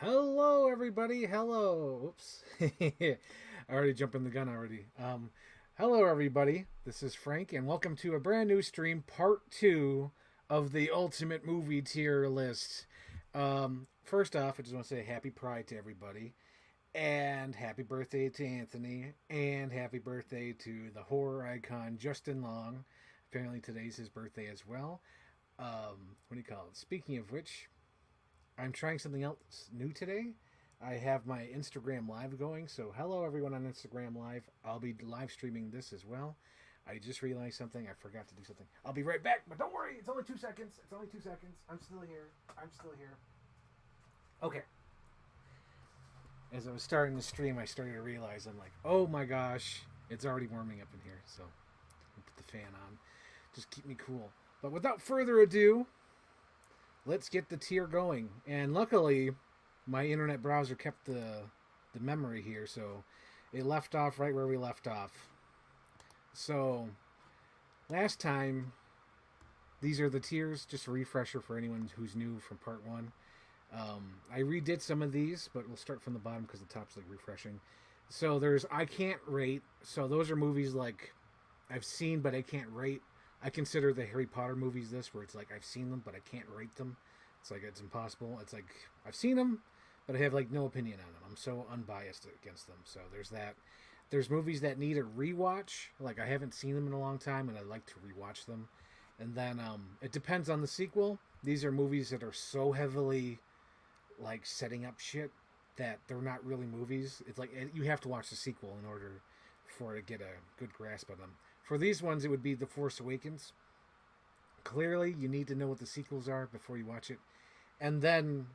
Hello, everybody. Hello. Oops. I already jumping the gun already. Hello, everybody. This is Frank, and welcome to a brand new stream, part two of the Ultimate Movie Tier List. First off, I just want to say happy Pride to everybody, and happy birthday to Anthony, and happy birthday to the horror icon Justin Long. Apparently, today's his birthday as well. What do you call it? Speaking of which, I'm trying something else new today. I have my Instagram Live going, so hello everyone on Instagram Live. I'll be live streaming this as well. I just realized something. I forgot to do something. I'll be right back, but don't worry. It's only 2 seconds. It's only 2 seconds. I'm still here. I'm still here. Okay. As I was starting the stream, I started to realize I'm like, oh my gosh, it's already warming up in here. So I'll put the fan on. Just keep me cool. But without further ado, let's get the tier going. And luckily, my internet browser kept the memory here, so it left off right where we left off. So last time, these are the tiers. Just a refresher for anyone who's new from part one. I redid some of these, but we'll start from the bottom because the top's like refreshing. So there's I can't rate. So those are movies like I've seen, but I can't rate. I consider the Harry Potter movies this, where it's like I've seen them, but I can't rate them. It's like it's impossible. It's like I've seen them, but I have like no opinion on them. I'm so unbiased against them. So there's that. There's movies that need a rewatch. Like I haven't seen them in a long time, and I'd like to rewatch them. And then it depends on the sequel. These are movies that are so heavily like setting up shit that they're not really movies. It's like you have to watch the sequel in order for to get a good grasp of them. For these ones, it would be The Force Awakens. Clearly, you need to know what the sequels are before you watch it, and then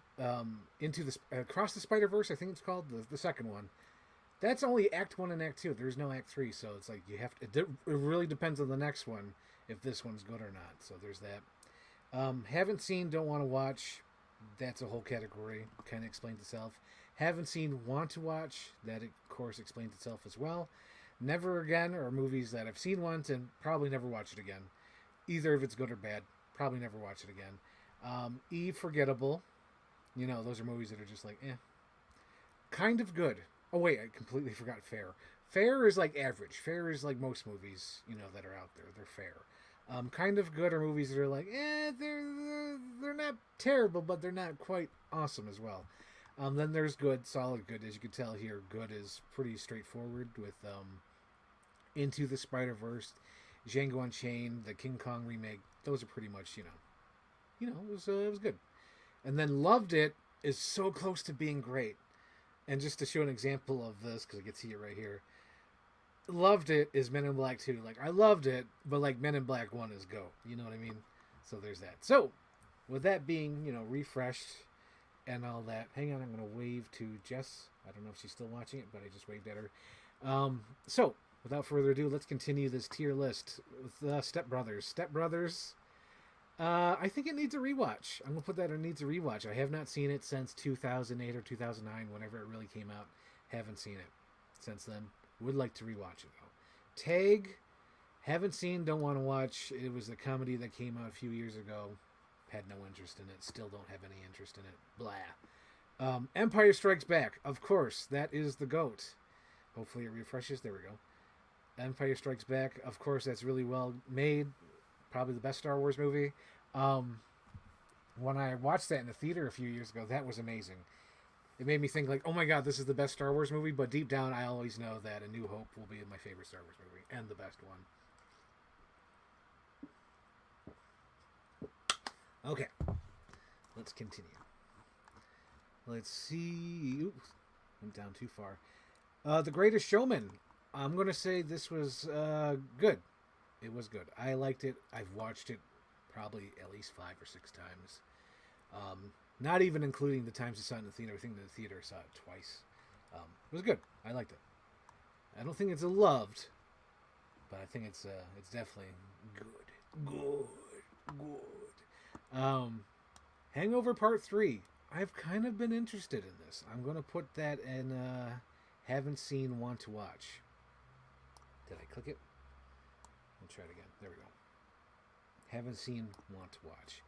into the Across the Spider Verse. I think it's called the second one. That's only Act 1 and Act 2. There's no Act 3, so it's like you have to. It really depends on the next one if this one's good or not. So there's that. Haven't seen, don't want to watch. That's a whole category. Kind of explains itself. Haven't seen, want to watch. That of course explains itself as well. Never Again are movies that I've seen once and probably never watch it again. Either if it's good or bad, probably never watch it again. Forgettable. You know, those are movies that are just like, eh. Kind of good. Oh, wait, I completely forgot Fair. Fair is like average. Fair is like most movies, you know, that are out there. They're fair. Kind of good are movies that are like, they're not terrible, but they're not quite awesome as well. Then there's good, solid good. As you can tell here, good is pretty straightforward with Into the Spider Verse, Django Unchained, the King Kong remake. Those are pretty much it was good. And then Loved It is so close to being great. And just to show an example of this, because I can see it right here, Loved It is Men in Black 2. Like I loved it, but like Men in Black 1 is go. You know what I mean? So there's that. So with that being refreshed and all that, hang on, I'm gonna wave to Jess. I don't know if she's still watching it, but I just waved at her. So without further ado, let's continue this tier list with Step Brothers. Step Brothers. I think it needs a rewatch. I'm gonna put that it needs a rewatch. I have not seen it since 2008 or 2009, whenever it really came out. Haven't seen it since then. Would like to rewatch it though. Tag. Haven't seen. Don't want to watch. It was a comedy that came out a few years ago. Had no interest in it. Still don't have any interest in it. Blah. Empire Strikes Back. Of course, that is the GOAT. Hopefully it refreshes. There we go. Empire Strikes Back. Of course, that's really well made. Probably the best Star Wars movie. When I watched that in the theater a few years ago, that was amazing. It made me think like, oh my god, this is the best Star Wars movie. But deep down, I always know that A New Hope will be my favorite Star Wars movie and the best one. Okay, let's continue. Let's see. Oops, went down too far. The Greatest Showman. I'm gonna say this was good. It was good. I liked it. I've watched it probably at least 5 or 6 times. Not even including the times I saw it in the theater. I think in the theater I saw it twice. It was good. I liked it. I don't think it's a loved, but I think it's definitely good. Hangover Part 3. I've kind of been interested in this. I'm going to put that in haven't seen, want to watch. Did I click it? I'll try it again. There we go. Haven't seen, want to watch.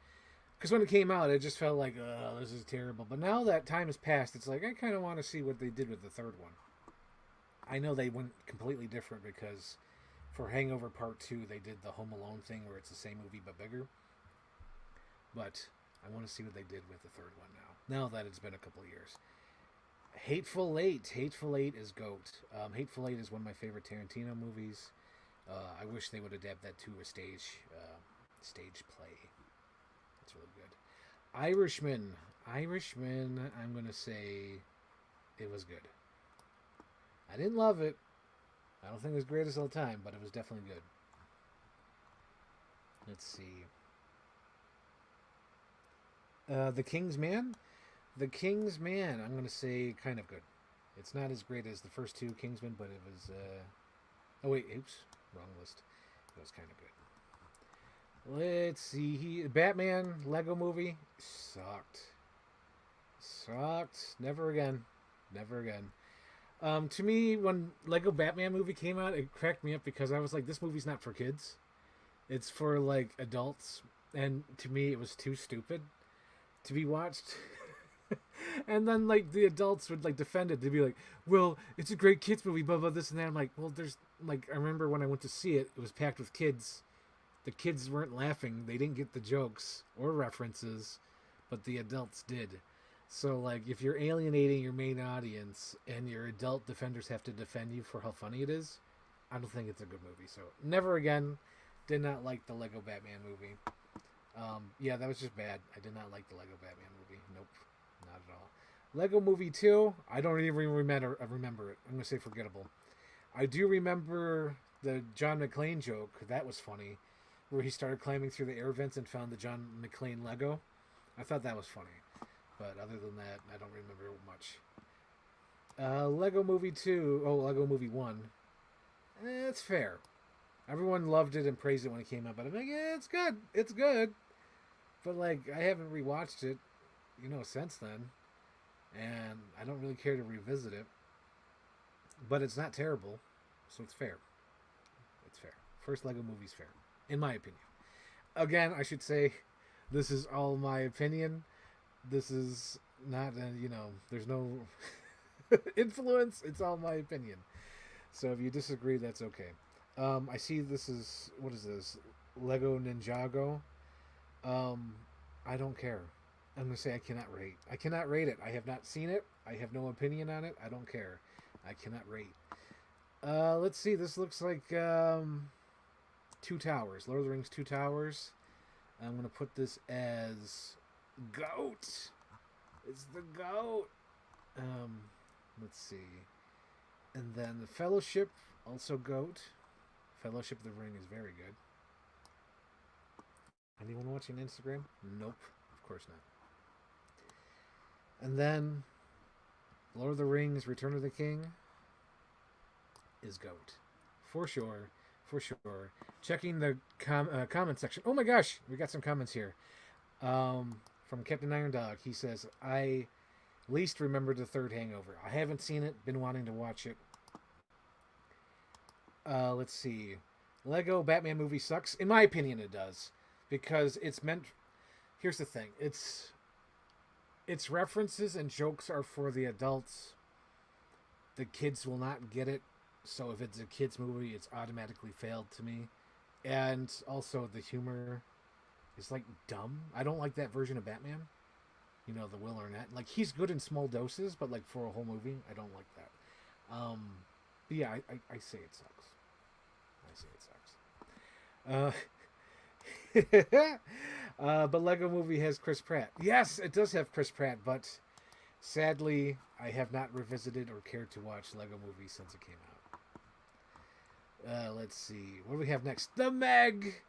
Because when it came out, it just felt like, oh, this is terrible. But now that time has passed, it's like, I kind of want to see what they did with the third one. I know they went completely different because for Hangover Part 2, they did the Home Alone thing where it's the same movie but bigger. But I want to see what they did with the third one now that it's been a couple of years. Hateful Eight. Hateful Eight is GOAT. Hateful Eight is one of my favorite Tarantino movies. I wish they would adapt that to a stage play. It's really good. Irishman. Irishman, I'm going to say it was good. I didn't love it. I don't think it was greatest all time, but it was definitely good. Let's see. The King's Man. The King's Man, I'm going to say kind of good. It's not as great as the first two Kingsmen, but it was... Oh, wait. Oops. Wrong list. It was kind of good. Let's see. Batman Lego movie. Sucked. Never again. Never again. To me, when Lego Batman movie came out, it cracked me up because I was like, this movie's not for kids. It's for, like, adults. And to me, it was too stupid to be watched. And then, like, the adults would, like, defend it. They'd be like, well, it's a great kids movie, blah, blah, this and that. I'm like, well, there's, like, I remember when I went to see it, it was packed with kids. The kids weren't laughing. They didn't get the jokes or references, but the adults did. So, like, if you're alienating your main audience and your adult defenders have to defend you for how funny it is, I don't think it's a good movie. So, never again. Did not like the Lego Batman movie. Yeah, that was just bad. I did not like the Lego Batman movie. Nope. Not at all. Lego Movie 2, I don't even remember it. I'm going to say forgettable. I do remember the John McClane joke. That was funny. Where he started climbing through the air vents and found the John McClane Lego. I thought that was funny. But other than that, I don't remember much. Lego Movie 2. Oh, Lego Movie 1. It's fair. Everyone loved it and praised it when it came out. But I'm like, yeah, it's good. It's good. But, like, I haven't rewatched it, since then. And I don't really care to revisit it. But it's not terrible. So it's fair. It's fair. First Lego movie's fair. In my opinion. Again, I should say, this is all my opinion. This is not, there's no influence. It's all my opinion. So if you disagree, that's okay. I see this is, what is this? Lego Ninjago. I don't care. I'm going to say I cannot rate. I cannot rate it. I have not seen it. I have no opinion on it. I don't care. I cannot rate. Let's see. This looks like Two Towers. Lord of the Rings Two Towers. I'm going to put this as GOAT. It's the GOAT. Let's see. And then the Fellowship, also GOAT. Fellowship of the Ring is very good. Anyone watching Instagram? Nope. Of course not. And then Lord of the Rings Return of the King is GOAT. For sure. For sure. Checking the comment section. Oh my gosh, we got some comments here. From Captain Iron Dog. He says, I least remember the third Hangover. I haven't seen it. Been wanting to watch it. Let's see. Lego Batman movie sucks. In my opinion, it does. Because it's meant... Here's the thing. Its references and jokes are for the adults. The kids will not get it. So if it's a kid's movie, it's automatically failed to me. And also the humor is like dumb. I don't like that version of Batman. The Will Arnett. Like, he's good in small doses, but like for a whole movie, I don't like that. Yeah, I say it sucks. But Lego Movie has Chris Pratt. Yes, it does have Chris Pratt, but sadly, I have not revisited or cared to watch Lego Movie since it came out. Let's see. What do we have next? The Meg!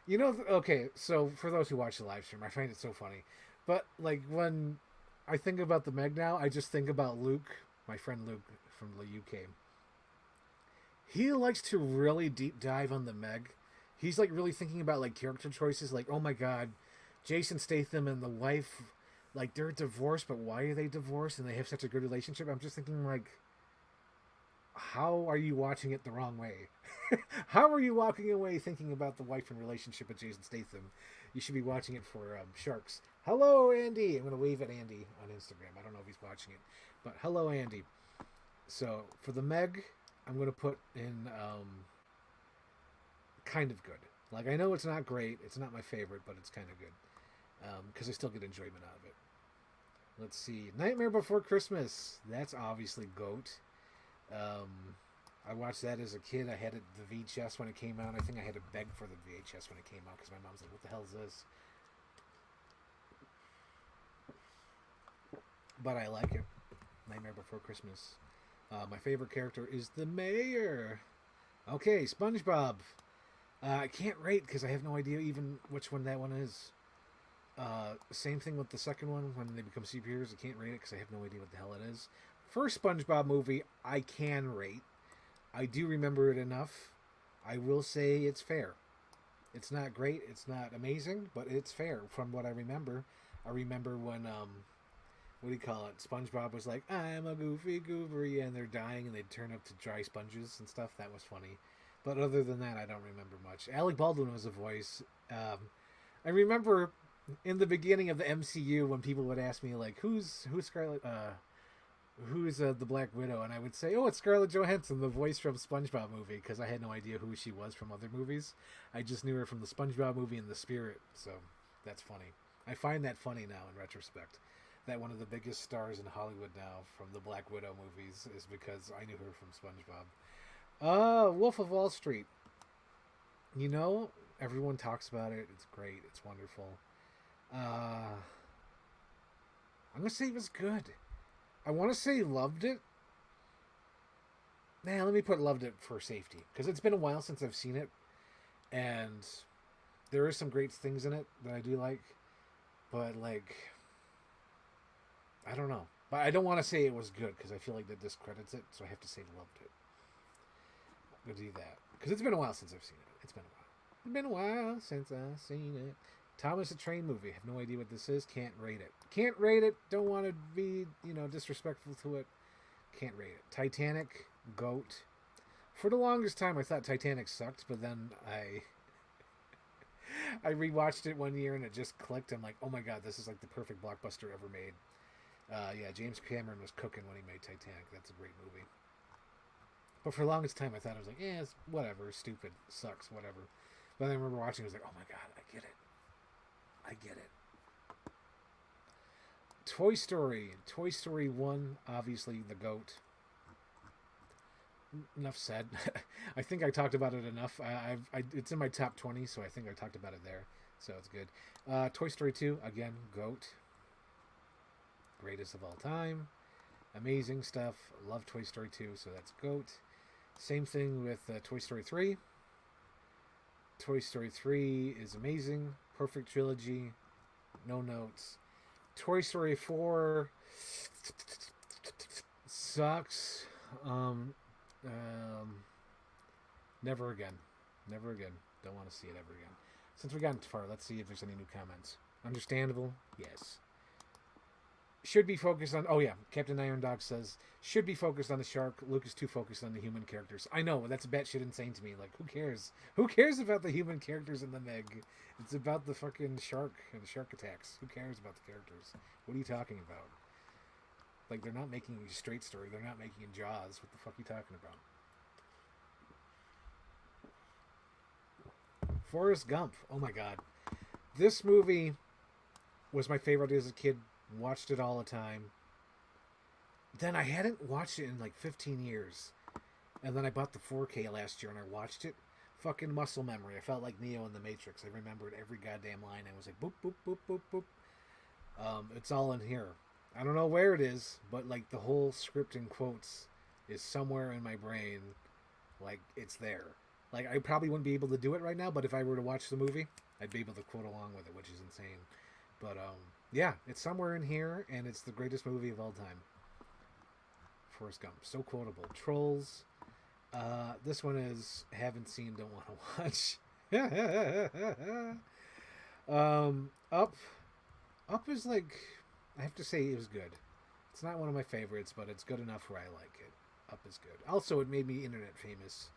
Okay, so for those who watch the live stream, I find it so funny. But, like, when I think about the Meg now, I just think about Luke, my friend Luke from the UK. He likes to really deep dive on the Meg. He's, like, really thinking about, like, character choices. Like, oh my god, Jason Statham and the wife, like, they're divorced, but why are they divorced? And they have such a good relationship. I'm just thinking, like, how are you watching it the wrong way? How are you walking away thinking about the wife and relationship with Jason Statham? You should be watching it for sharks. Hello, Andy. I'm gonna wave at Andy on Instagram. I don't know if he's watching it, but hello, Andy. So for the Meg, I'm gonna put in kind of good. Like I know it's not great. It's not my favorite, but it's kind of good because I still get enjoyment out of it. Let's see. Nightmare Before Christmas. That's obviously GOAT. Um, I watched that as a kid. I had it, the VHS when it came out. I think I had to beg for the VHS when it came out because my mom's like, what the hell is this? But I like it. Nightmare Before Christmas. My favorite character is the mayor. Okay, SpongeBob. I can't rate because I have no idea even which one that one is. Same thing with the second one when they become superheroes. I can't rate it because I have no idea what the hell it is. First SpongeBob movie, I can rate. I do remember it enough. I will say it's fair. It's not great. It's not amazing, but it's fair from what I remember. I remember when what do you call it? SpongeBob was like, "I'm a goofy goober," yeah, and they're dying, and they'd turn up to dry sponges and stuff. That was funny. But other than that, I don't remember much. Alec Baldwin was a voice. I remember in the beginning of the MCU when people would ask me like, "Who's Scarlet? Who's the Black Widow?" And I would say, "Oh, it's Scarlett Johansson, the voice from SpongeBob movie," because I had no idea who she was from other movies. I just knew her from the SpongeBob movie and The Spirit. So that's funny. I find that funny now in retrospect. That one of the biggest stars in Hollywood now from the Black Widow movies is because I knew her from SpongeBob. Wolf of Wall Street. You know, everyone talks about it. It's great. It's wonderful. I'm gonna say it was good. I want to say loved it. Nah, let me put loved it for safety because it's been a while since I've seen it, and there are some great things in it that I do like, but like I don't know. But I don't want to say it was good because I feel like that discredits it, so I have to say loved it. I'll do that because it's been a while since I've seen it. It's been a while. It's been a while since I've seen it. Thomas the Train movie. Have no idea what this is. Can't rate it. Can't rate it. Don't want to be, disrespectful to it. Can't rate it. Titanic, GOAT. For the longest time, I thought Titanic sucked, but then I rewatched it one year and it just clicked. I'm like, oh my god, this is like the perfect blockbuster ever made. Yeah, James Cameron was cooking when he made Titanic. That's a great movie. But for the longest time, I thought it was like, it's whatever, stupid, sucks, whatever. But then I remember watching, I was like, oh my god, I get it. I get it. Toy Story. Toy Story 1, obviously the GOAT. Enough said. I think I talked about it enough. It's in my top 20, so I think I talked about it there. So it's good. Toy Story 2, again, GOAT. Greatest of all time. Amazing stuff. Love Toy Story 2, so that's GOAT. Same thing with Toy Story 3. Toy Story 3 is amazing. Perfect trilogy. No notes. Toy Story 4 sucks. Never again. Never again. Don't want to see it ever again. Since we got too far, let's see if there's any new comments. Understandable? Yes. Should be focused on... Oh, yeah. Captain Iron Dog says, should be focused on the shark. Luke is too focused on the human characters. I know. That's batshit insane to me. Like, who cares? Who cares about the human characters in the Meg? It's about the fucking shark and the shark attacks. Who cares about the characters? What are you talking about? Like, they're not making a straight story. They're not making Jaws. What the fuck are you talking about? Forrest Gump. Oh, my God. This movie was my favorite as a kid. Watched it all the time. Then I hadn't watched it in like 15 years. And then I bought the 4K last year and I watched it. Fucking muscle memory. I felt like Neo in the Matrix. I remembered every goddamn line. I was like, boop, boop, boop, boop, boop. It's all in here. I don't know where it is, but like the whole script in quotes is somewhere in my brain. Like, it's there. Like, I probably wouldn't be able to do it right now, but if I were to watch the movie, I'd be able to quote along with it, which is insane. But, yeah, it's somewhere in here, and it's the greatest movie of all time. Forrest Gump. So quotable. Trolls. This one is haven't seen, don't want to watch. Up. Up is like, I have to say it was good. It's not one of my favorites, but it's good enough where I like it. Up is good. Also, it made me internet famous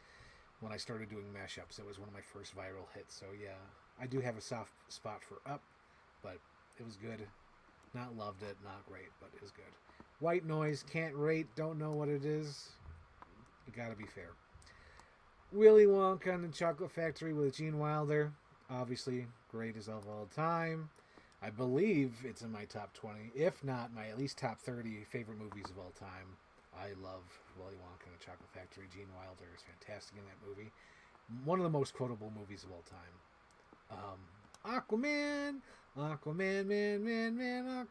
when I started doing mashups. It was one of my first viral hits, so yeah. I do have a soft spot for Up, but it was good. Not loved it, not great, but it was good. White Noise, can't rate, don't know what it is. You gotta be fair. Willy Wonka and the Chocolate Factory with Gene Wilder, obviously greatest of all time. I believe it's in my top 20, if not my at least top 30 favorite movies of all time. I love Willy Wonka and the Chocolate Factory. Gene Wilder is fantastic in that movie. One of the most quotable movies of all time. Aquaman, Aquaman, man,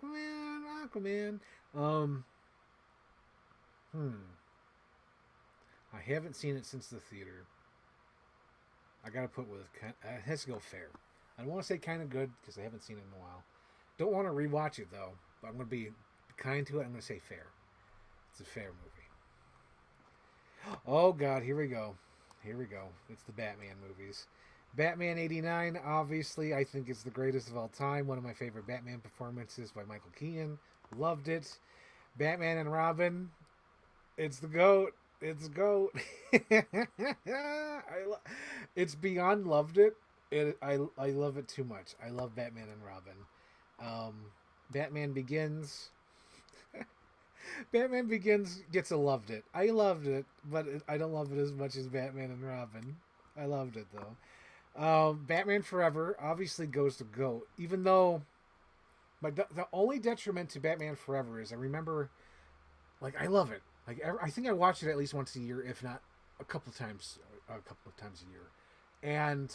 Aquaman. I haven't seen it since the theater. I gotta put with it has to go fair. I don't want to say kind of good because I haven't seen it in a while. Don't want to rewatch it though. But I'm gonna be kind to it. I'm gonna say fair. It's a fair movie. Oh God, here we go. Here we go. It's the Batman movies. Batman '89, obviously, I think it's the greatest of all time. One of my favorite Batman performances by Michael Keaton. Loved it. Batman and Robin. It's the GOAT. It's the GOAT. It's beyond loved it. I love it too much. I love Batman and Robin. Batman Begins. Batman Begins gets a loved it. I loved it, but I don't love it as much as Batman and Robin. I loved it though. Batman Forever obviously goes to GOAT, even though the only detriment to Batman Forever is I remember, like, I love it. Like, I think I watch it at least once a year, if not a couple of times a year. And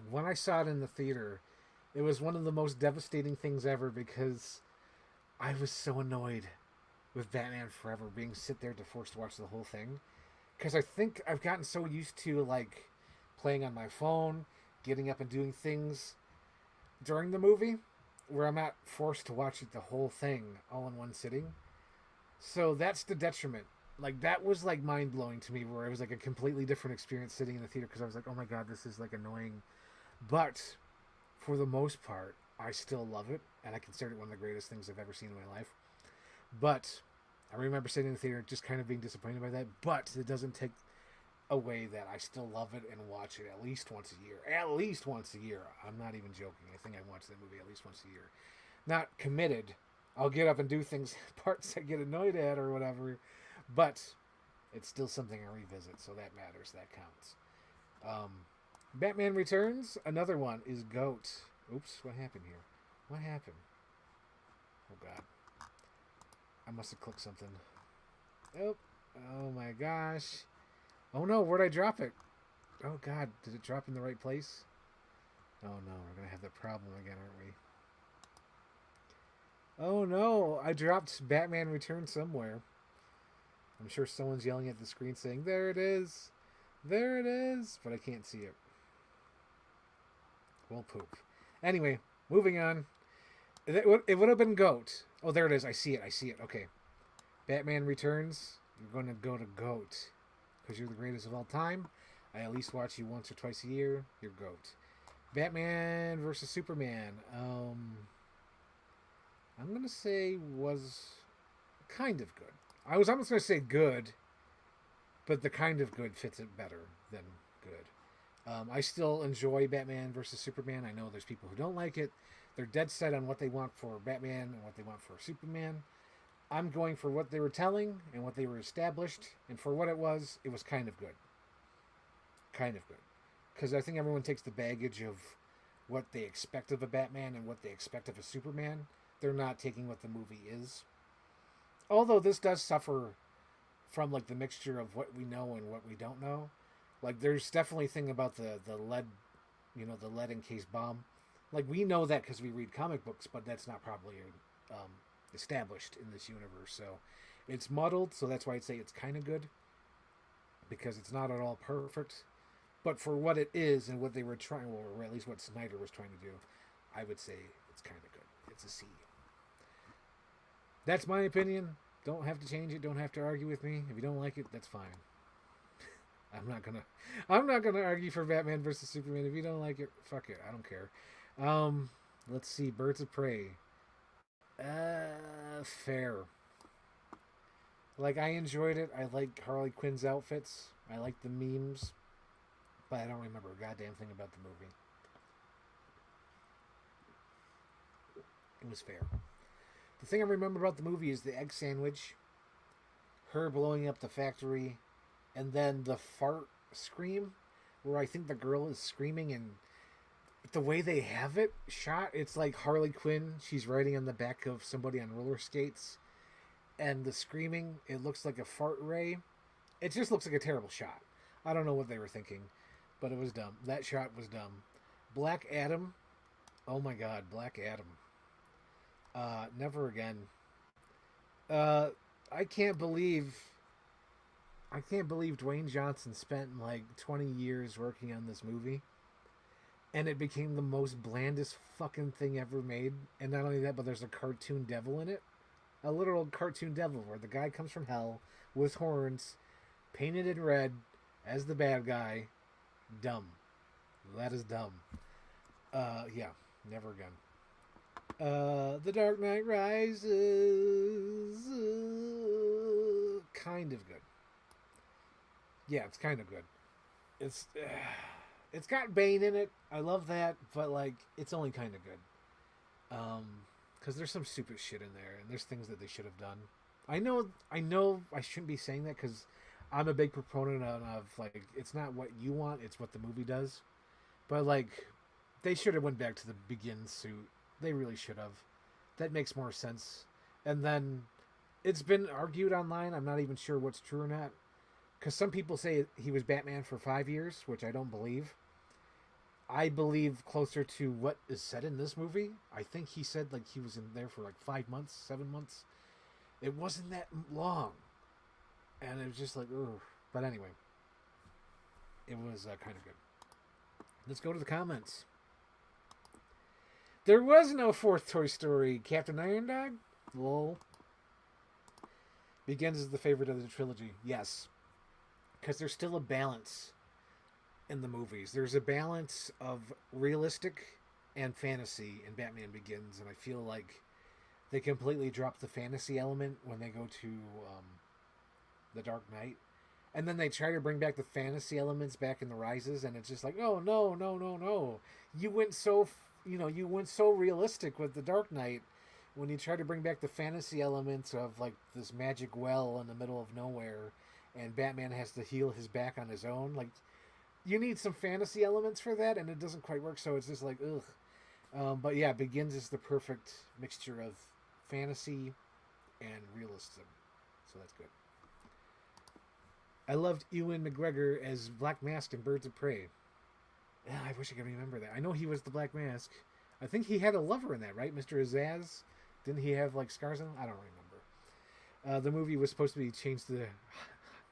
when I saw it in the theater, it was one of the most devastating things ever because I was so annoyed with Batman Forever being sit there to force to watch the whole thing. Because I think I've gotten so used to, like, playing on my phone, getting up and doing things during the movie, where I'm not forced to watch it the whole thing all in one sitting. So that's the detriment. Like, that was, like, mind-blowing to me, where it was, like, a completely different experience sitting in the theater, because I was like, oh my God, this is, like, annoying. But for the most part, I still love it, and I consider it one of the greatest things I've ever seen in my life. But I remember sitting in the theater just kind of being disappointed by that, but it doesn't take away that I still love it and watch it at least once a year. At least once a year. I'm not even joking. I think I watch that movie at least once a year. Not committed. I'll get up and do things, parts I get annoyed at or whatever, but it's still something I revisit, so that matters. That counts. Batman Returns, another one, is GOAT. Oops, what happened here? What happened? Oh, God. I must have clicked something. Oh my gosh. Oh, no, where'd I drop it? Oh, God, did it drop in the right place? Oh, no, we're going to have that problem again, aren't we? Oh, no, I dropped Batman Returns somewhere. I'm sure someone's yelling at the screen saying, there it is. There it is. But I can't see it. Well, poop. Anyway, moving on. It would have been GOAT. Oh, there it is. I see it. Okay. Batman Returns. You're going to go to GOAT. Because you're the greatest of all time. I at least watch you once or twice a year. You're GOAT. Batman versus Superman. I'm going to say was kind of good. I was almost going to say good, but the kind of good fits it better than good. I still enjoy Batman versus Superman. I know there's people who don't like it. They're dead set on what they want for Batman and what they want for Superman. I'm going for what they were telling and what they were established, and for what it was kind of good. Kind of good. Because I think everyone takes the baggage of what they expect of a Batman and what they expect of a Superman. They're not taking what the movie is. Although this does suffer from, like, the mixture of what we know and what we don't know. Like, there's definitely a thing about the lead, the lead encased bomb. Like, we know that because we read comic books, but that's not properly established in this universe. So it's muddled, so that's why I'd say it's kind of good. Because it's not at all perfect. But for what it is and what they were trying, or at least what Snyder was trying to do, I would say it's kind of good. It's a C. That's my opinion. Don't have to change it. Don't have to argue with me. If you don't like it, that's fine. I'm not gonna argue for Batman versus Superman. If you don't like it, fuck it. I don't care. Let's see. Birds of Prey. Fair. Like, I enjoyed it. I like Harley Quinn's outfits. I like the memes. But I don't remember a goddamn thing about the movie. It was fair. The thing I remember about the movie is the egg sandwich, her blowing up the factory, and then the fart scream, where I think the girl is screaming, and the way they have it shot, it's like Harley Quinn. She's riding on the back of somebody on roller skates, and the screaming, it looks like a fart ray. It just looks like a terrible shot. I don't know what they were thinking, but it was dumb. That shot was dumb. Black Adam. Oh my God, Black Adam. Never again. Uh, I can't believe. I can't believe Dwayne Johnson spent like 20 years working on this movie, and it became the most blandest fucking thing ever made. And not only that, but there's a cartoon devil in it, a literal cartoon devil where the guy comes from hell with horns, painted in red as the bad guy. Dumb. That is dumb. Yeah, never again. The Dark Knight Rises. Kind of good. Yeah, it's kind of good. It's it's got Bane in it. I love that, but like it's only kind of good. Because there's some stupid shit in there, and there's things that they should have done. I know, I shouldn't be saying that because I'm a big proponent of like it's not what you want, it's what the movie does. But like, they should have went back to the Begin suit. They really should have. That makes more sense. And then it's been argued online. I'm not even sure what's true or not. Because some people say he was Batman for 5 years, which I don't believe. I believe closer to what is said in this movie. I think he said like he was in there for like 5 months, 7 months. It wasn't that long. And it was just like, ugh. But anyway, it was kind of good. Let's go to the comments. There was no fourth Toy Story. Captain Iron Dog? Lol. Begins as the favorite of the trilogy. Yes. Because there's still a balance in the movies. There's a balance of realistic and fantasy in Batman Begins. And I feel like they completely drop the fantasy element when they go to The Dark Knight. And then they try to bring back the fantasy elements back in the Rises. And it's just like, oh, no, no, no, no. You went so... you went so realistic with The Dark Knight when you try to bring back the fantasy elements of like this magic well in the middle of nowhere, and Batman has to heal his back on his own. Like, you need some fantasy elements for that, and it doesn't quite work. So it's just like, ugh. But yeah, Begins is the perfect mixture of fantasy and realism. So that's good. I loved Ewan McGregor as Black Mask in Birds of Prey. Yeah, I wish I could remember that. I know he was the Black Mask. I think he had a lover in that, right? Mr. Azaz? Didn't he have, like, scars on him? I don't remember. The movie was supposed to be changed to...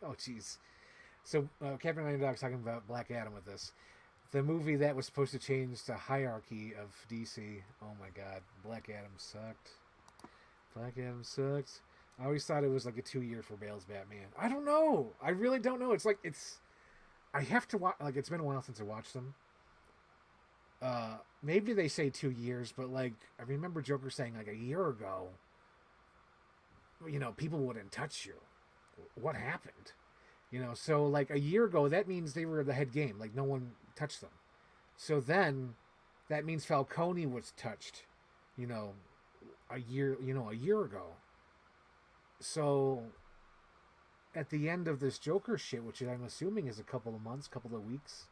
Oh, jeez. So, Captain Iron Dog's talking about Black Adam with this. The movie that was supposed to change the hierarchy of DC. Oh, my God. Black Adam sucked. Black Adam sucked. I always thought it was, like, a 2-year for Bale's Batman. I don't know. I really don't know. It's like, it's... I have to watch... Like, it's been a while since I watched them. Maybe they say 2 years, but like I remember Joker saying like a year ago, people wouldn't touch you. What happened? So like a year ago, that means they were the head game. Like no one touched them. So then that means Falcone was touched, a year ago. So at the end of this Joker shit, which I'm assuming is a couple of months, couple of weeks,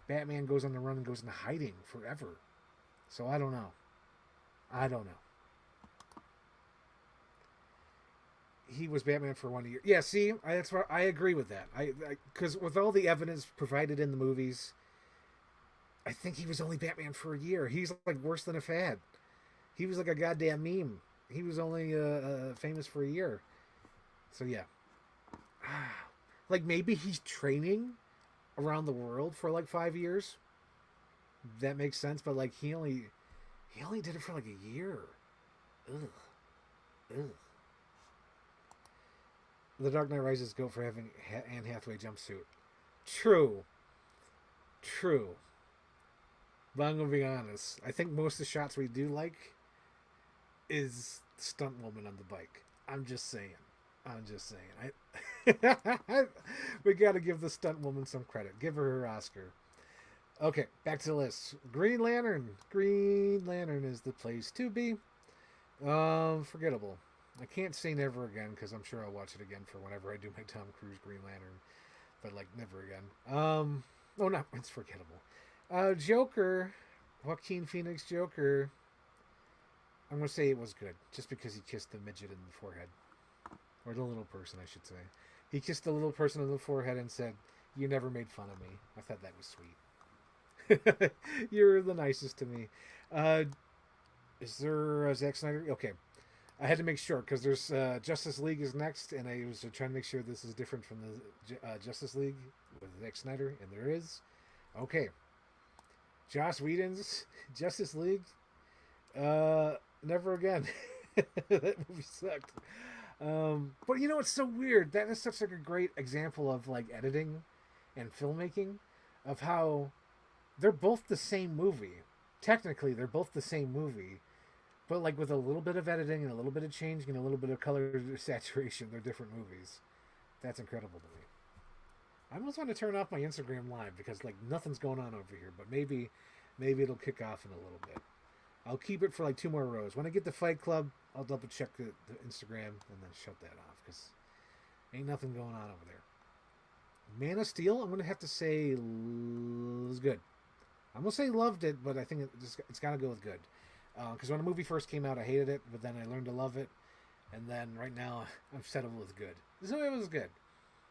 Batman goes on the run and goes into hiding forever. So I don't know. He was Batman for 1 year. Yeah, see, that's why I agree with that. Because with all the evidence provided in the movies, I think he was only Batman for a year. He's like worse than a fad. He was like a goddamn meme. He was only famous for a year. So yeah. Like maybe he's training around the world for like 5 years. That makes sense, but like he only did it for like a year. Ugh. The Dark Knight Rises go for having Anne Hathaway jumpsuit. True. But I'm gonna be honest. I think most of the shots we do like is stunt woman on the bike. I'm just saying. We got to give the stunt woman some credit. Give her Oscar. Okay, back to the list. Green Lantern. Green Lantern is the place to be. Forgettable. I can't say never again because I'm sure I'll watch it again for whenever I do my Tom Cruise Green Lantern, but like never again. Oh no, it's forgettable. Joker, Joaquin Phoenix Joker. I'm gonna say it was good just because he kissed the midget in the forehead, or the little person, I should say. He kissed the little person on the forehead and said, "You never made fun of me." I thought that was sweet. You're the nicest to me. Uh, is there a Zack Snyder? Okay, I had to make sure because there's Justice League is next, and I was trying to make sure this is different from the Justice League with Zack Snyder, and there is. Okay, Joss Whedon's Justice League. Never again. That movie sucked. But you know, it's so weird. That is such like a great example of like editing and filmmaking of how they're both the same movie. Technically, they're both the same movie, but like with a little bit of editing and a little bit of changing and a little bit of color saturation, they're different movies. That's incredible to me. I almost want to turn off my Instagram live because like nothing's going on over here, but maybe it'll kick off in a little bit. I'll keep it for like 2 more rows. When I get to Fight Club, I'll double check the Instagram and then shut that off because ain't nothing going on over there. Man of Steel, I'm gonna have to say was good. I'm gonna say loved it, but I think it's got to go with good. Because when the movie first came out, I hated it, but then I learned to love it, and then right now I'm settled with good. So it was good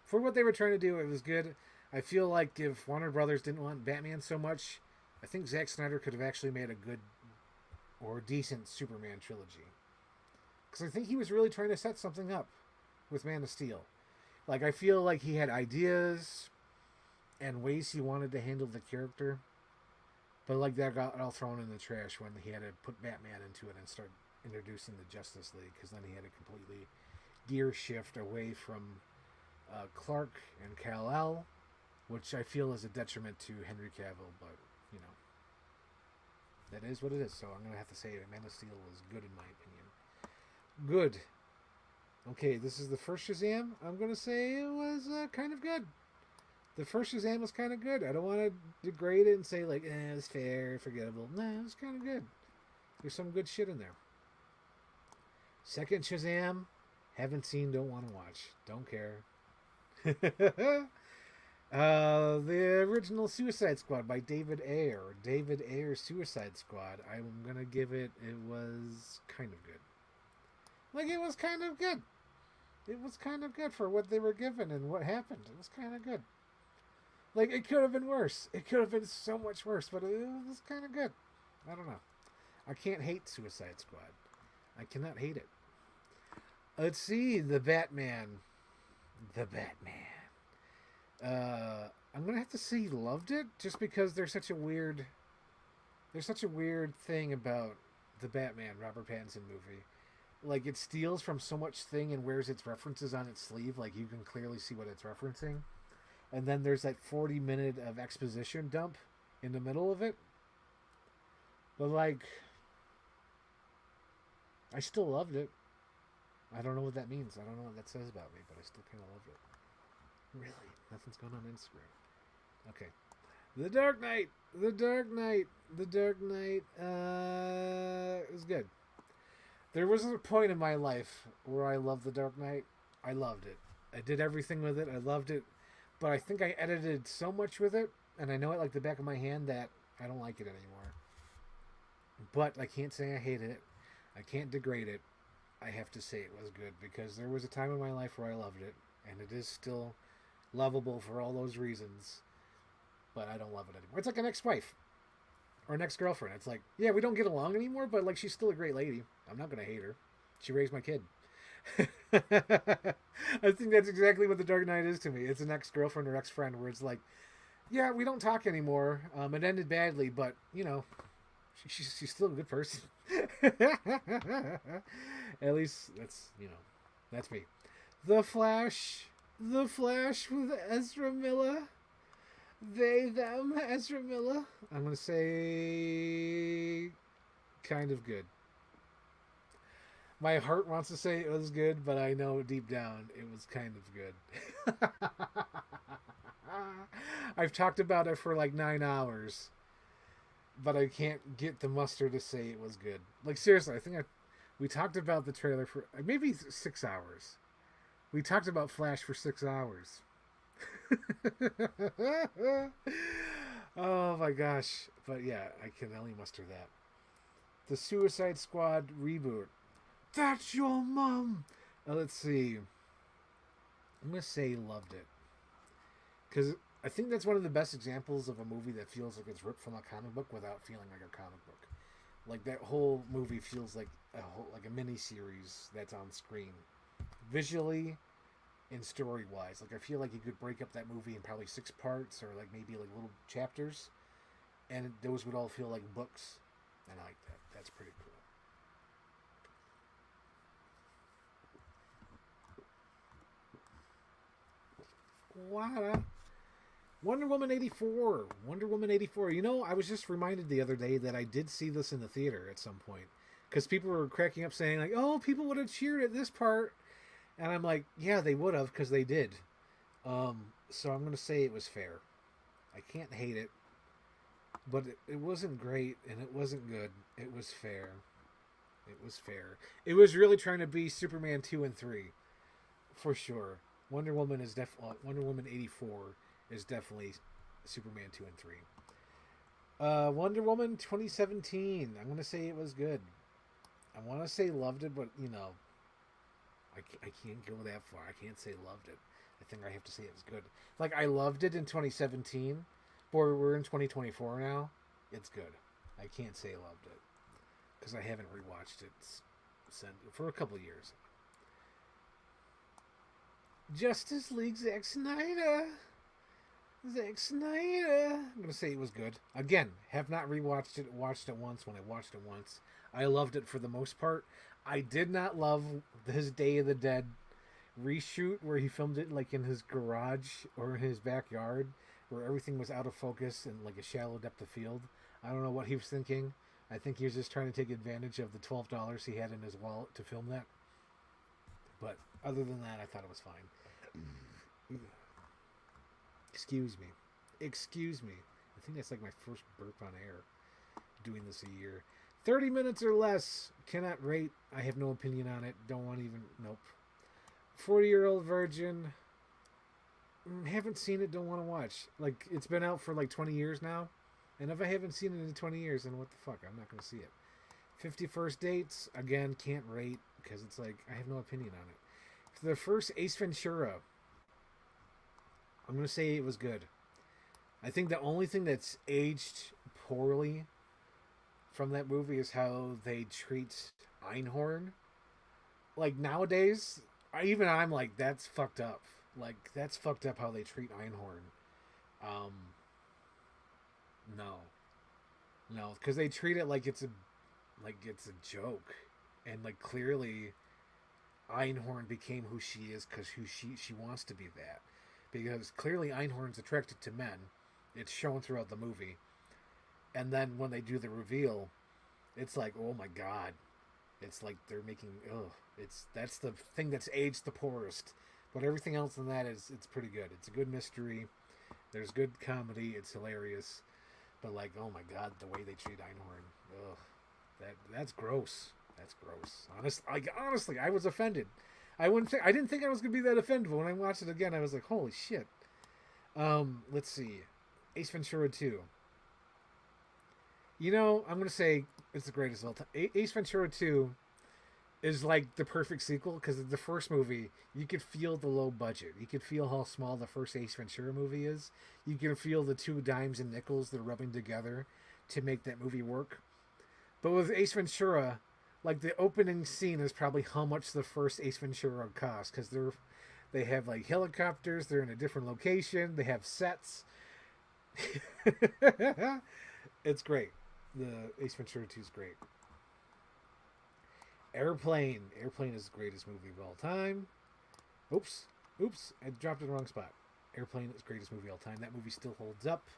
for what they were trying to do. It was good. I feel like if Warner Brothers didn't want Batman so much, I think Zack Snyder could have actually made a good or decent Superman trilogy. Because I think he was really trying to set something up with Man of Steel. Like, I feel like he had ideas and ways he wanted to handle the character, but like that got all thrown in the trash when he had to put Batman into it and start introducing the Justice League, because then he had to completely gear shift away from Clark and Kal-El, which I feel is a detriment to Henry Cavill, but, you know, that is what it is. So I'm going to have to say Man of Steel is good in my opinion. Good. Okay, this is the first Shazam. I'm going to say it was kind of good. The first Shazam was kind of good. I don't want to degrade it and say, like, it was fair, forgettable. Nah, it was kind of good. There's some good shit in there. Second Shazam, haven't seen, don't want to watch. Don't care. The original Suicide Squad by David Ayer. David Ayer's Suicide Squad. I'm going to give it, it was kind of good. Like, it was kind of good. It was kind of good for what they were given and what happened. It was kind of good. Like, it could have been worse. It could have been so much worse, but it was kind of good. I don't know. I can't hate Suicide Squad. I cannot hate it. Let's see. The Batman. The Batman. I'm going to have to say loved it just because there's such a weird thing about the Batman Robert Pattinson movie. Like, it steals from so much thing and wears its references on its sleeve. Like, you can clearly see what it's referencing. And then there's that 40-minute of exposition dump in the middle of it. But, like, I still loved it. I don't know what that means. I don't know what that says about me, but I still kind of loved it. Really? Nothing's going on Instagram. Okay. The Dark Knight. The Dark Knight. The Dark Knight. It was good. There was a point in my life where I loved The Dark Knight. I loved it. I did everything with it. I loved it. But I think I edited so much with it, and I know it like the back of my hand, that I don't like it anymore. But I can't say I hated it. I can't degrade it. I have to say it was good, because there was a time in my life where I loved it, and it is still lovable for all those reasons. But I don't love it anymore. It's like an ex-wife or an ex-girlfriend. It's like, yeah, we don't get along anymore, but like, she's still a great lady. I'm not going to hate her. She raised my kid. I think that's exactly what The Dark Knight is to me. It's an ex-girlfriend or ex-friend where it's like, yeah, we don't talk anymore. It ended badly, but, you know, she's still a good person. At least that's, you know, that's me. The Flash with Ezra Miller. They, them, Ezra Miller. I'm going to say kind of good. My heart wants to say it was good, but I know deep down it was kind of good. I've talked about it for like 9 hours, but I can't get the muster to say it was good. Like, seriously, I think I We talked about the trailer for maybe 6 hours. We talked about Flash for 6 hours. Oh my gosh. But yeah, I can only muster that. The Suicide Squad reboot. That's your mom! Let's see. I'm going to say loved it. Because I think that's one of the best examples of a movie that feels like it's ripped from a comic book without feeling like a comic book. Like that whole movie feels like a mini series that's on screen, visually and story wise. Like I feel like you could break up that movie in probably 6 parts or like maybe like little chapters, and those would all feel like books. And I like that. That's pretty cool. Wow. Wonder Woman 84. Wonder Woman 84. You know, I was just reminded the other day that I did see this in the theater at some point. Because people were cracking up saying, like, oh, people would have cheered at this part. And I'm like, yeah, they would have, because they did. So I'm going to say it was fair. I can't hate it. But it wasn't great, and it wasn't good. It was fair. It was fair. It was really trying to be Superman 2 and 3. For sure. Wonder Woman is Wonder Woman 84 is definitely Superman 2 and 3. Wonder Woman 2017. I'm going to say it was good. I want to say loved it, but, you know, I can't go that far. I can't say loved it. I think I have to say it was good. Like, I loved it in 2017, but we're in 2024 now. It's good. I can't say loved it because I haven't rewatched it for a couple years. Justice League Zack Snyder. Zack Snyder. I'm going to say it was good. Again, have not rewatched it. Watched it once when I watched it once. I loved it for the most part. I did not love his Day of the Dead reshoot where he filmed it like in his garage or in his backyard where everything was out of focus and like a shallow depth of field. I don't know what he was thinking. I think he was just trying to take advantage of the $12 he had in his wallet to film that. But other than that, I thought it was fine. Excuse me. Excuse me. I think that's like my first burp on air doing this a year. 30 minutes or less. Cannot rate. I have no opinion on it. Don't want to even. Nope. 40-year-old virgin. Haven't seen it. Don't want to watch. Like, it's been out for like 20 years now. And if I haven't seen it in 20 years, then what the fuck? I'm not going to see it. 50 First Dates. Again, can't rate because it's like, I have no opinion on it. The first Ace Ventura. I'm going to say it was good. I think the only thing that's aged poorly from that movie is how they treat Einhorn. Like nowadays, I'm like, that's fucked up. Like that's fucked up how they treat Einhorn. No, because they treat it like it's a joke, and like clearly, Einhorn became who she is because who she wants to be that. Because clearly Einhorn's attracted to men. It's shown throughout the movie. And then when they do the reveal, it's like, oh my god. It's like they're making, that's the thing that's aged the poorest. But everything else in that it's pretty good. It's a good mystery. There's good comedy. It's hilarious. But like, oh my god, the way they treat Einhorn. That's gross. That's gross. Honestly, I was offended. I didn't think I was gonna be that offended, but when I watched it again, I was like, holy shit. Let's see. Ace Ventura 2. You know, I'm gonna say it's the greatest of all time. Ace Ventura 2 is like the perfect sequel because the first movie, you could feel the low budget. You could feel how small the first Ace Ventura movie is. You can feel the two dimes and nickels they're rubbing together to make that movie work. But with Ace Ventura, like the opening scene is probably how much the first Ace Ventura cost because they have like helicopters, they're in a different location, they have sets. It's great. The Ace Ventura 2 is great. Airplane is the greatest movie of all time. Oops, I dropped it in the wrong spot. Airplane is the greatest movie of all time. That movie still holds up.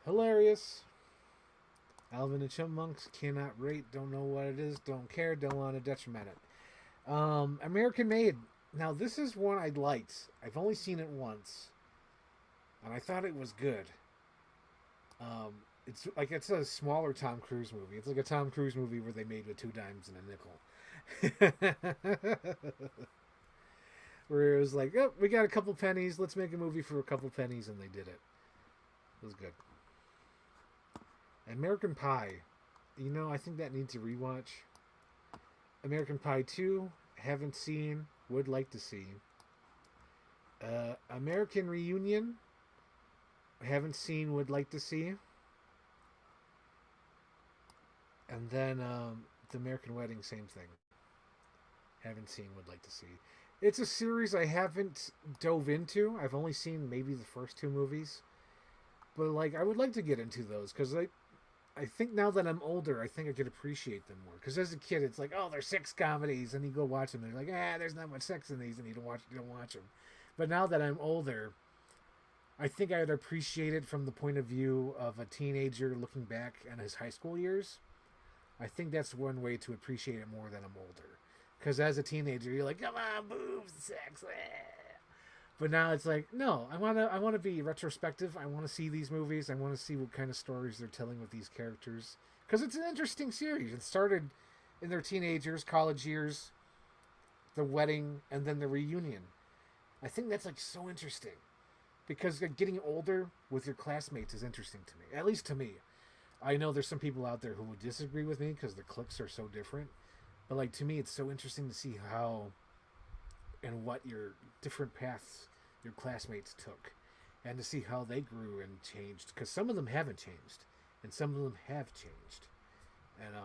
Hilarious. Alvin and Chipmunks, cannot rate, don't know what it is, don't care, don't want to detriment it. American Made. Now, this is one I liked. I've only seen it once, and I thought it was good. It's a smaller Tom Cruise movie. It's like a Tom Cruise movie where they made with two dimes and a nickel. Where it was like, oh, we got a couple pennies, let's make a movie for a couple pennies, and they did it. It was good. American Pie. You know, I think that needs a rewatch. American Pie 2, haven't seen, would like to see. American Reunion, haven't seen, would like to see. And then The American Wedding, same thing. Haven't seen, would like to see. It's a series I haven't dove into. I've only seen maybe the first two movies. But like I would like to get into those because I think now that I'm older, I think I could appreciate them more. Because as a kid, it's like, oh, there's sex comedies, and you go watch them, and you're like, there's not much sex in these, and you don't watch them. But now that I'm older, I think I would appreciate it from the point of view of a teenager looking back on his high school years. I think that's one way to appreciate it more than I'm older. Because as a teenager, you're like, come on, boobs, sex. But now it's like, no, I want to be retrospective. I want to see these movies. I want to see what kind of stories they're telling with these characters. Because it's an interesting series. It started in their teenagers, college years, the wedding, and then the reunion. I think that's like so interesting. Because getting older with your classmates is interesting to me. At least to me. I know there's some people out there who would disagree with me because the cliques are so different. But like to me, it's so interesting to see how and what your different paths your classmates took, and to see how they grew and changed. Because some of them haven't changed, and some of them have changed, and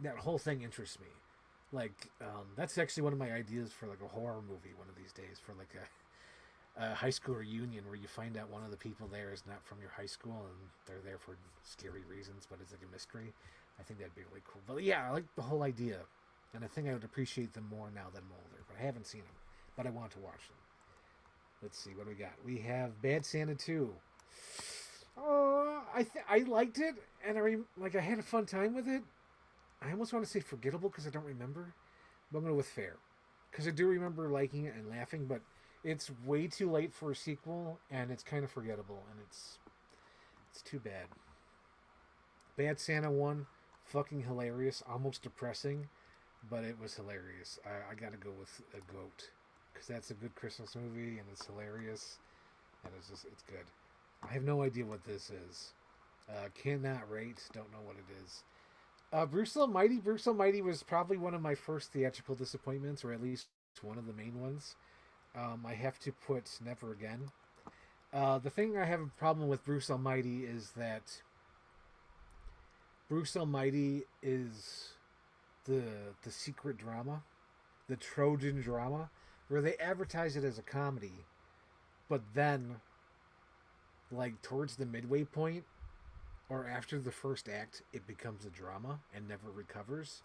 that whole thing interests me. Like that's actually one of my ideas for like a horror movie one of these days for like a high school reunion where you find out one of the people there is not from your high school and they're there for scary reasons, but it's like a mystery. I think that'd be really cool. But yeah, I like the whole idea, and I think I would appreciate them more now that I'm older. But I haven't seen them, but I want to watch them. Let's see what do we got. We have Bad Santa 2. Oh, I liked it, and I had a fun time with it. I almost want to say forgettable because I don't remember, but I'm going to go with fair because I do remember liking it and laughing, but it's way too late for a sequel, and it's kind of forgettable, and it's too bad. Bad Santa 1, fucking hilarious, almost depressing, but it was hilarious. I got to go with a goat because that's a good Christmas movie, and it's hilarious, and it's good. I have no idea what this is. Cannot rate. Don't know what it is. Bruce Almighty. Bruce Almighty was probably one of my first theatrical disappointments, or at least one of the main ones. I have to put Never Again. The thing I have a problem with Bruce Almighty is that Bruce Almighty is the secret drama, the Trojan drama, where they advertise it as a comedy, but then, like towards the midway point, or after the first act, it becomes a drama and never recovers,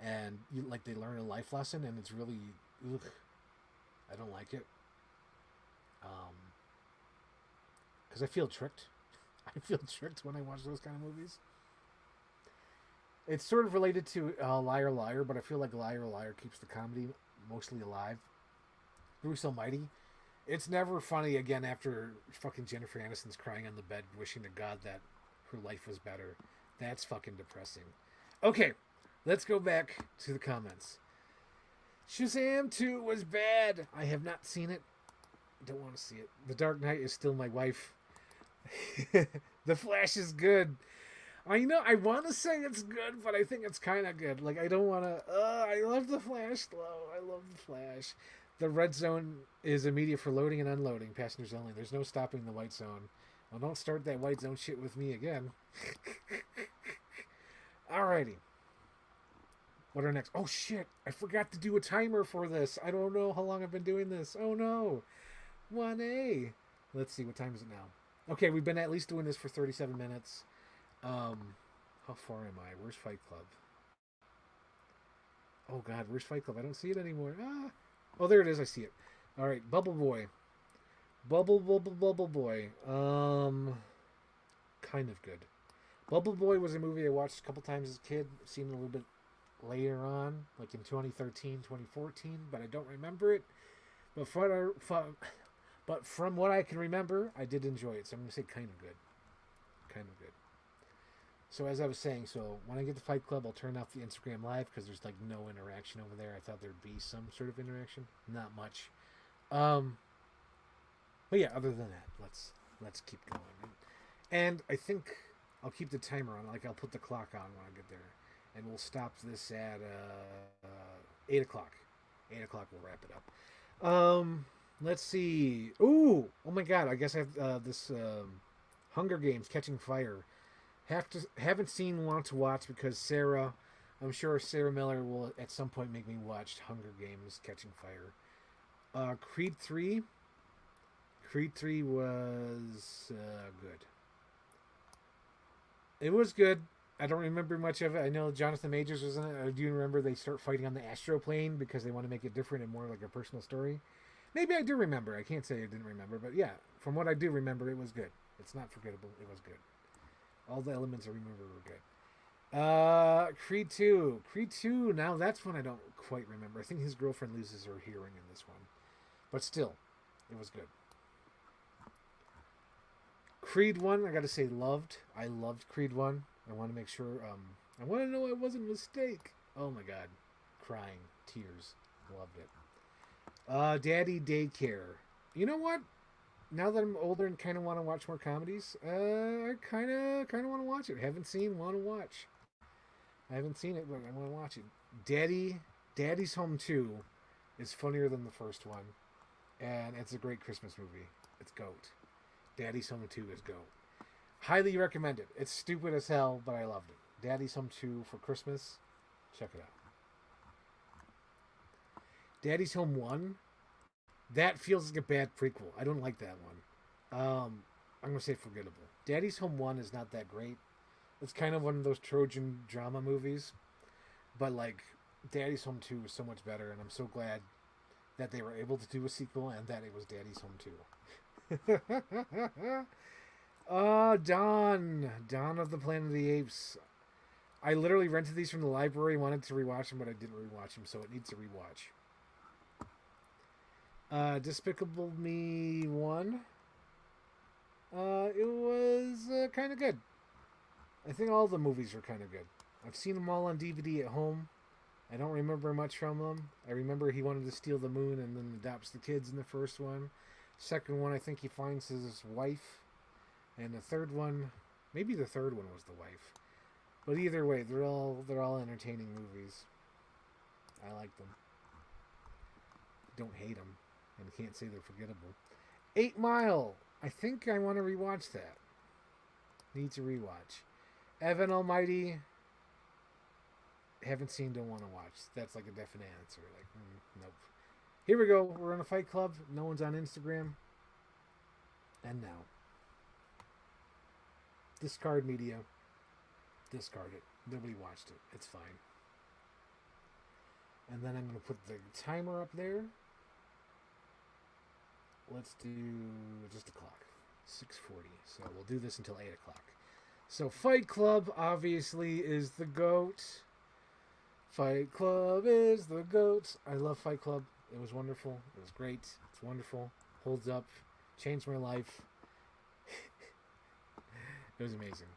and they learn a life lesson, and it's really, ugh, I don't like it, because I feel tricked. I feel tricked when I watch those kind of movies. It's sort of related to Liar Liar, but I feel like Liar Liar keeps the comedy mostly alive. Bruce Almighty, it's never funny again after fucking Jennifer Aniston's crying on the bed, wishing to God that her life was better. That's fucking depressing. Okay, let's go back to the comments. Shazam 2 was bad. I have not seen it. Don't want to see it. The Dark Knight is still my wife. The Flash is good. I know, I want to say it's good, but I think it's kind of good. Like, I don't want to... I love The Flash, though. I love The Flash. The red zone is immediate for loading and unloading. Passengers only. There's no stopping the white zone. Well, don't start that white zone shit with me again. Alrighty. What are next? Oh, shit. I forgot to do a timer for this. I don't know how long I've been doing this. Oh, no. 1A. Let's see. What time is it now? Okay, we've been at least doing this for 37 minutes. How far am I? Where's Fight Club? Oh God, where's Fight Club? I don't see it anymore. Oh, there it is. I see it. All right, Bubble Boy. Bubble Boy. Kind of good. Bubble Boy was a movie I watched a couple times as a kid. Seen it a little bit later on, like in 2013, 2014, but I don't remember it. But from what I can remember, I did enjoy it. So I'm gonna say kind of good. Kind of good. So as I was saying, so when I get to Fight Club, I'll turn off the Instagram Live because there's like no interaction over there. I thought there'd be some sort of interaction, not much. Um, but yeah, other than that, let's keep going. And I think I'll keep the timer on. Like I'll put the clock on when I get there, and we'll stop this at 8 o'clock. 8 o'clock, we'll wrap it up. Let's see. Ooh, oh my God! I guess I have this Hunger Games: Catching Fire. Haven't seen, want to watch because Sarah. I'm sure Sarah Miller will at some point make me watch Hunger Games: Catching Fire. Creed 3. Creed 3 was good. It was good. I don't remember much of it. I know Jonathan Majors was in it. I do remember they start fighting on the astro plane because they want to make it different and more like a personal story. Maybe I do remember. I can't say I didn't remember, but yeah, from what I do remember, it was good. It's not forgettable. It was good. All the elements I remember were good. Creed 2. Creed 2, now that's one I don't quite remember. I think his girlfriend loses her hearing in this one. But still, it was good. Creed 1, I gotta say, loved. I loved Creed 1. I want to make sure, I want to know it wasn't a mistake. Oh my God. Crying. Tears. Loved it. Daddy Daycare. You know what? Now that I'm older and kind of want to watch more comedies, I kind of want to watch it. Haven't seen, want to watch. I haven't seen it, but I want to watch it. Daddy's Home 2 is funnier than the first one, and it's a great Christmas movie. It's GOAT. Daddy's Home 2 is GOAT. Highly recommend it. It's stupid as hell, but I loved it. Daddy's Home 2 for Christmas. Check it out. Daddy's Home 1. That feels like a bad prequel. I don't like that one. I'm going to say forgettable. Daddy's Home 1 is not that great. It's kind of one of those Trojan drama movies. But, like, Daddy's Home 2 is so much better, and I'm so glad that they were able to do a sequel and that it was Daddy's Home 2. Dawn of the Planet of the Apes. I literally rented these from the library, wanted to rewatch them, but I didn't rewatch them, so it needs a rewatch. Despicable Me 1. It was kind of good. I think all the movies were kind of good. I've seen them all on DVD at home. I don't remember much from them. I remember he wanted to steal the moon and then adopts the kids in the first one. Second one, I think he finds his wife. And the third one, maybe the third one was the wife. But either way, they're all entertaining movies. I like them. Don't hate them. And can't say they're forgettable. 8 Mile. I think I want to rewatch that. Need to rewatch. Evan Almighty. Haven't seen, don't want to watch. That's like a definite answer. Like, nope. Here we go. We're in a Fight Club. No one's on Instagram. And now. Discard media. Discard it. Nobody watched it. It's fine. And then I'm going to put the timer up there. Let's do just a clock. 6:40. So we'll do this until 8 o'clock. So Fight Club obviously is the GOAT. Fight Club is the GOAT. I love Fight Club. It was wonderful. It was great. It's wonderful. Holds up. Changed my life. It was amazing.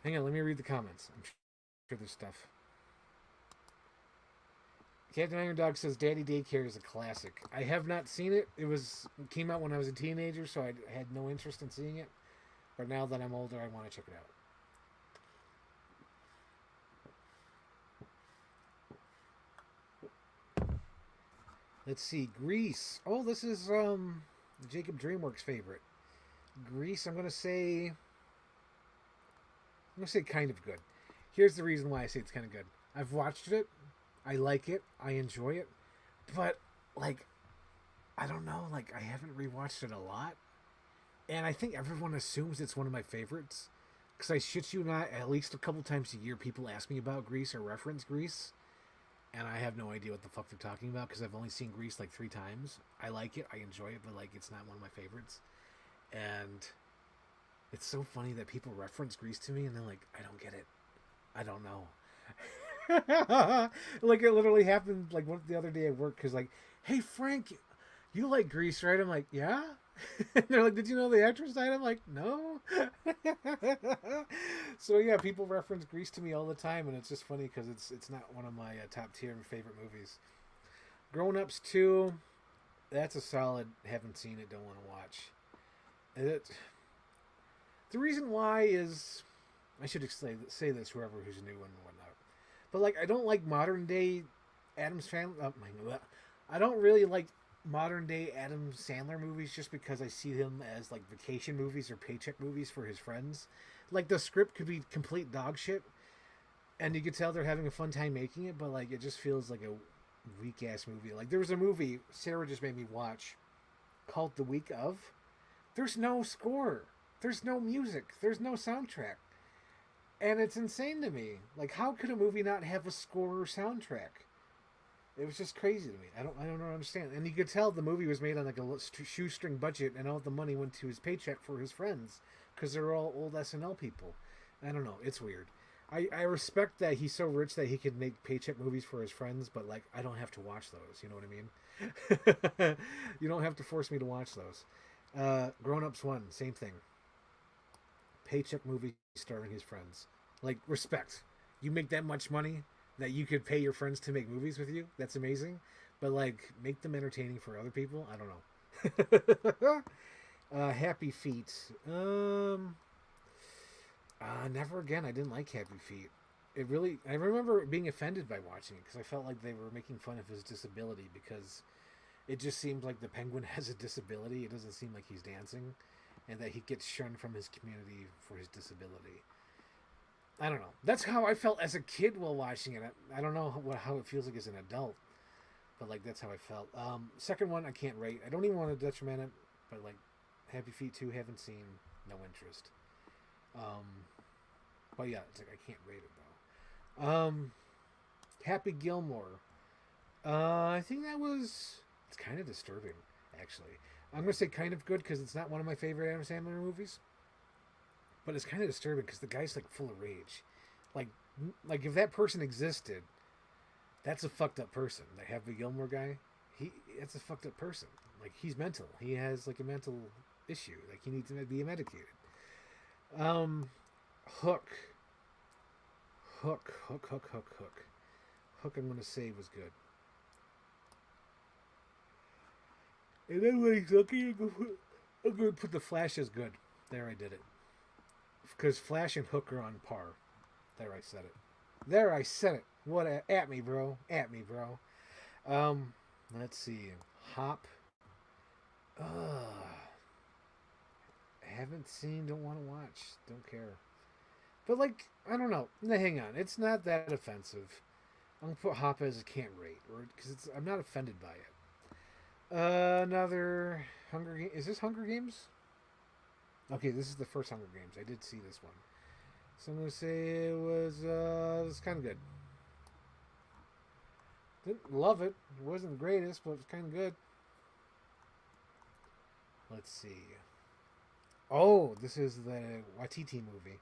Hang on, let me read the comments. I'm sure there's stuff. Captain Iron Dog says Daddy Daycare is a classic. I have not seen it. It came out when I was a teenager, so I had no interest in seeing it. But now that I'm older, I want to check it out. Let's see. Grease. Oh, this is Jacob DreamWorks' favorite. Grease, I'm gonna say kind of good. Here's the reason why I say it's kind of good. I've watched it. I like it. I enjoy it. But, like, I don't know. Like, I haven't rewatched it a lot. And I think everyone assumes it's one of my favorites. Because I shit you not, at least a couple times a year, people ask me about Grease or reference Grease. And I have no idea what the fuck they're talking about because I've only seen Grease like 3 times. I like it. I enjoy it. But, like, it's not one of my favorites. And it's so funny that people reference Grease to me and they're like, I don't get it. I don't know. Like it literally happened like the other day at work because like, hey Frank, you like Grease, right? I'm like, yeah. And they're like, "Did you know the actress died?" I'm like, "No." So yeah, people reference Grease to me all the time, and it's just funny because it's not one of my top tier favorite movies. Grown Ups 2, that's a solid. Haven't seen it, don't want to watch. It. The reason why is I should say this whoever who's new and whatnot. But like, I don't like modern day Adam's family. I don't really like modern day Adam Sandler movies just because I see them as like vacation movies or paycheck movies for his friends. Like the script could be complete dog shit, and you could tell they're having a fun time making it, but like it just feels like a weak ass movie. Like there was a movie Sarah just made me watch called The Week of. There's no score. There's no music. There's no soundtrack. And it's insane to me. Like, how could a movie not have a score or soundtrack? It was just crazy to me. I don't understand. And you could tell the movie was made on like a shoestring budget, and all the money went to his paycheck for his friends because they're all old SNL people. I don't know. It's weird. I respect that he's so rich that he can make paycheck movies for his friends, but like I don't have to watch those. You know what I mean? You don't have to force me to watch those. Grown Ups 1, same thing. Paycheck movie starring his friends. Like, respect. You make that much money that you could pay your friends to make movies with you. That's amazing. But, like, make them entertaining for other people. I don't know. Happy Feet. Never again. I didn't like Happy Feet. It really. I remember being offended by watching it because I felt like they were making fun of his disability because it just seems like the penguin has a disability. It doesn't seem like he's dancing, and that he gets shunned from his community for his disability. I don't know. That's how I felt as a kid while watching it. I don't know how it feels like as an adult, but like that's how I felt. Second one I can't rate. I don't even want to detriment it, but like Happy Feet 2 haven't seen, no interest. Um, but yeah, it's like I can't rate it though. Happy Gilmore. I think that was it's kind of disturbing actually. I'm gonna say kind of good because it's not one of my favorite Adam Sandler movies, but it's kind of disturbing because the guy's like full of rage. Like, like if that person existed, that's a fucked up person. The Happy Gilmore guy, that's a fucked up person. Like he's mental. He has like a mental issue. Like he needs to be medicated. Um, Hook, Hook. Hook. I'm gonna say was good. And then when he's looking, I'm gonna put the Flash as good. There, I did it. Because Flash and Hook are on par. There, I said it. There, I said it. What at me, bro? At me, bro. Um, let's see. Hop. Haven't seen. Don't want to watch. Don't care. But like, I don't know. Now, hang on. It's not that offensive. I'm gonna put Hop as a can't rate, or because I'm not offended by it. Another Hunger Games. Is this Hunger Games? Okay, this is the first Hunger Games. I did see this one. So I'm going to say it was kind of good. Didn't love it. It wasn't the greatest, but it was kind of good. Let's see. Oh, this is the Watiti movie.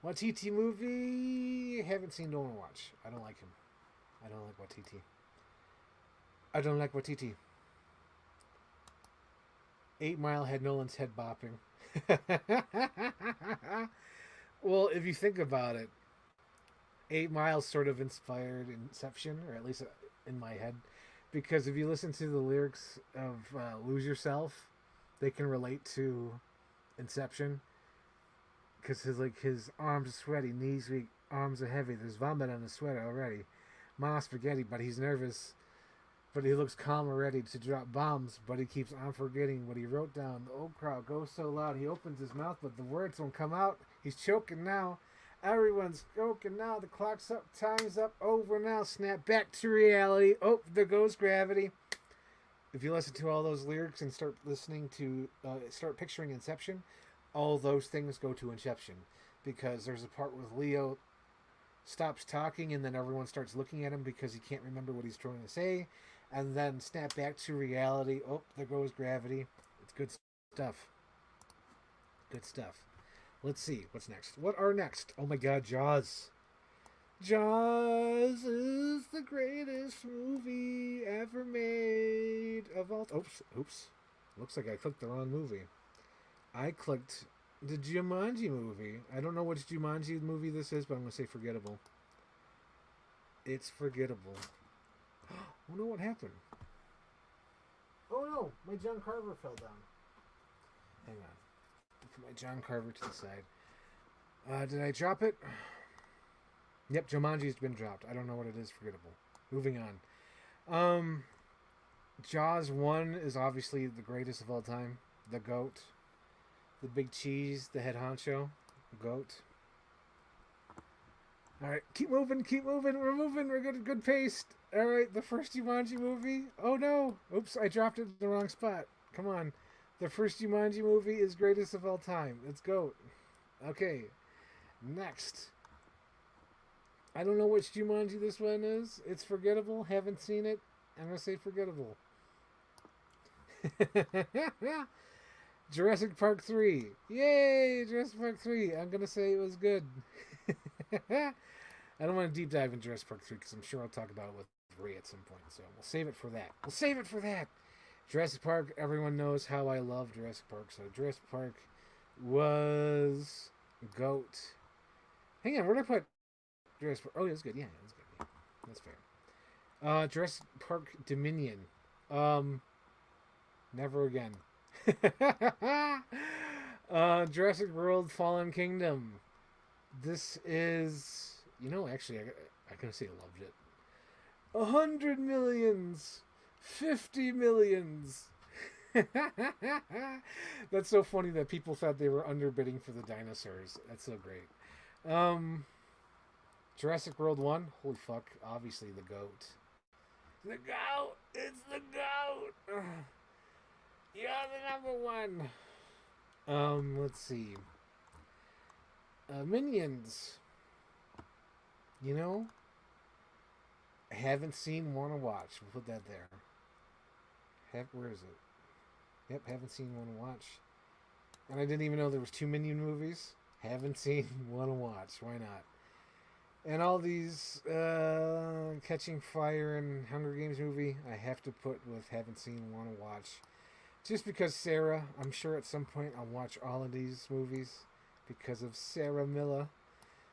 Watiti movie. Haven't seen, don't want to watch. I don't like him. I don't like Watiti. I don't like Watiti. 8 Mile had Nolan's head bopping. Well, if you think about it, 8 Miles sort of inspired Inception, or at least in my head, because if you listen to the lyrics of "Lose Yourself," they can relate to Inception. Because his arms are sweaty, knees weak, arms are heavy. There's vomit on his sweater already. Ma spaghetti, but he's nervous. But he looks calm and ready to drop bombs, but he keeps on forgetting what he wrote down. The old crowd goes so loud, he opens his mouth, but the words won't come out. He's choking now. Everyone's choking now. The clock's up, time's up, over now. Snap back to reality. Oh, there goes gravity. If you listen to all those lyrics and start start picturing Inception, all those things go to Inception. Because there's a part with Leo stops talking and then everyone starts looking at him because he can't remember what he's trying to say, and then snap back to reality. Oh, there goes gravity. It's good stuff. Good stuff. Let's see what's next. What are next? Oh my god, Jaws. Jaws is the greatest movie ever made of all. Oops. Looks like I clicked the wrong movie. I clicked the Jumanji movie. I don't know which Jumanji movie this is, but I'm going to say forgettable. It's forgettable. Oh no, what happened? Oh no, my John Carver fell down. Hang on. Put my John Carver to the side. Did I drop it? Yep, Jumanji's been dropped. I don't know what it is. Forgettable. Moving on. Jaws 1 is obviously the greatest of all time. The GOAT. The big cheese, the head honcho. GOAT. Alright, keep moving, keep moving. We're moving. We're good pace. Alright, the first Jumanji movie. Oh no. Oops, I dropped it in the wrong spot. Come on. The first Jumanji movie is greatest of all time. It's GOAT. Okay. Next. I don't know which Jumanji this one is. It's forgettable. Haven't seen it. I'm going to say forgettable. Jurassic Park 3. Yay! Jurassic Park 3. I'm going to say it was good. I don't want to deep dive in Jurassic Park 3 because I'm sure I'll talk about it with Ray at some point. So we'll save it for that. We'll save it for that. Jurassic Park, everyone knows how I love Jurassic Park. So Jurassic Park was GOAT. Hang on, where did I put Jurassic Park? Oh, yeah, that's good. Yeah, that's good. Yeah, that's fair. Jurassic Park Dominion. Never again. Jurassic World Fallen Kingdom. This is, actually, I can say I loved it. 100 millions, 50 millions. That's so funny that people thought they were underbidding for the dinosaurs. That's so great. Jurassic World 1, holy fuck, obviously the GOAT. The GOAT! It's the GOAT! You're the number one! Let's see. Minions. I haven't seen, wanna watch. We'll put that there. Where is it? Yep, haven't seen, wanna watch. And I didn't even know there was 2 Minion movies. Haven't seen, wanna watch. Why not? And all these Catching Fire and Hunger Games movie, I have to put with haven't seen, want to watch. Just because Sarah, I'm sure at some point I'll watch all of these movies because of Sarah Miller.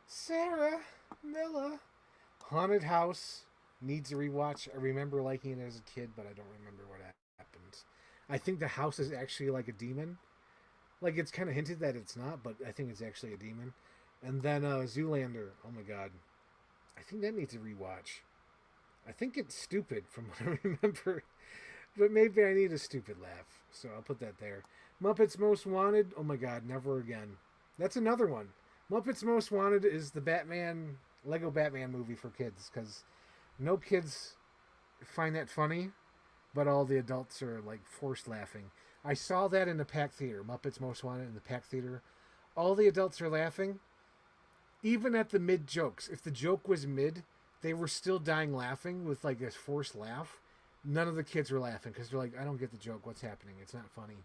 Sarah Miller. Haunted House needs a rewatch. I remember liking it as a kid, but I don't remember what happened. I think the house is actually like a demon. Like it's kind of hinted that it's not, but I think it's actually a demon. And then Zoolander. Oh my god. I think that needs a rewatch. I think it's stupid from what I remember. But maybe I need a stupid laugh. So I'll put that there. Muppets Most Wanted. Oh my god, never again. That's another one. Muppets Most Wanted is the Lego Batman movie for kids. Because no kids find that funny. But all the adults are like forced laughing. I saw that in the Pack Theater. Muppets Most Wanted in the Pack Theater. All the adults are laughing. Even at the mid jokes. If the joke was mid, they were still dying laughing with like this forced laugh. None of the kids were laughing because they're like, I don't get the joke. What's happening? It's not funny.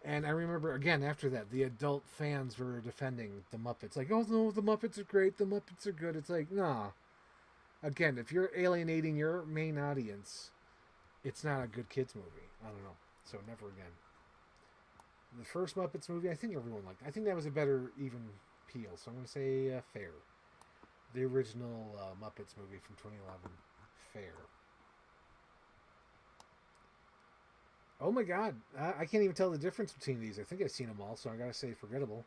And I remember, again, after that, the adult fans were defending the Muppets. Like, oh, no, the Muppets are great. The Muppets are good. It's like, nah. Again, if you're alienating your main audience, it's not a good kids movie. I don't know. So never again. The first Muppets movie, I think everyone liked. I think that was a better even peel. So I'm going to say fair. The original Muppets movie from 2011. Fair. Oh my god. I can't even tell the difference between these. I think I've seen them all, so I gotta say forgettable.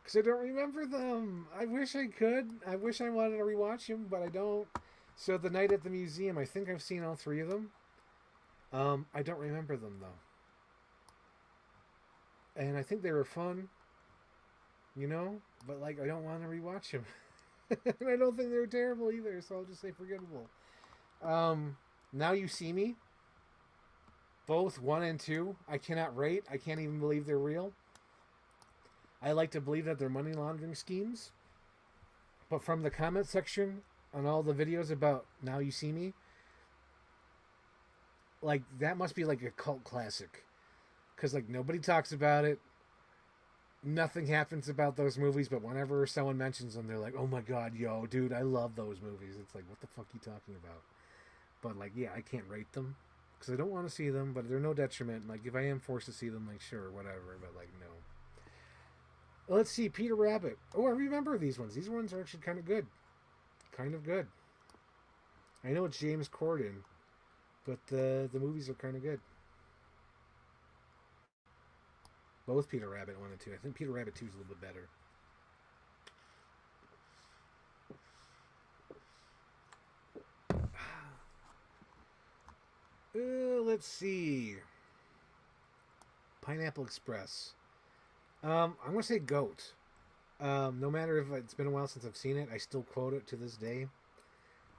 Because I don't remember them. I wish I could. I wish I wanted to rewatch them, but I don't. So The Night at the Museum, I think I've seen all 3 of them. I don't remember them, though. And I think they were fun. But, like, I don't want to rewatch them. And I don't think they were terrible either, so I'll just say forgettable. Now You See Me. Both 1 and 2, I cannot rate. I can't even believe they're real. I like to believe that they're money laundering schemes. But from the comment section on all the videos about Now You See Me, like, that must be like a cult classic. Because, like, nobody talks about it. Nothing happens about those movies, but whenever someone mentions them, they're like, oh my god, yo, dude, I love those movies. It's like, what the fuck are you talking about? But, like, yeah, I can't rate them. because I don't want to see them, but they're no detriment. Like if I am forced to see them, like sure, whatever. But like no. Let's see, Peter Rabbit. Oh, I remember these ones. These ones are actually kind of good. Kind of good. I know it's James Corden, but the movies are kind of good. Both Peter Rabbit 1 and 2. I think Peter Rabbit 2 is a little bit better. Let's see. Pineapple Express. I'm going to say GOAT. No matter if it's been a while since I've seen it, I still quote it to this day.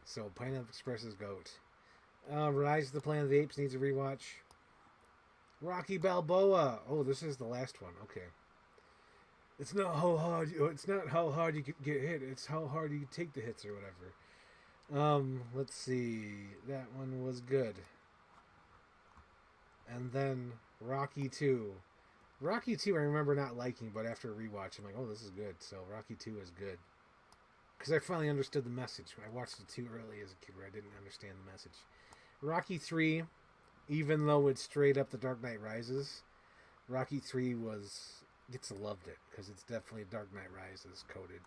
So Pineapple Express is GOAT. Rise of the Planet of the Apes needs a rewatch. Rocky Balboa. Oh, this is the last one. Okay. It's not how hard you get hit. It's how hard you take the hits or whatever. Let's see. That one was good. And then Rocky 2. Rocky 2 I remember not liking, but after a rewatch I'm like, oh, this is good. So Rocky 2 is good. Because I finally understood the message. I watched it too early as a kid where I didn't understand the message. Rocky 3, even though it's straight up The Dark Knight Rises, Rocky 3 gets loved it because it's definitely Dark Knight Rises coded.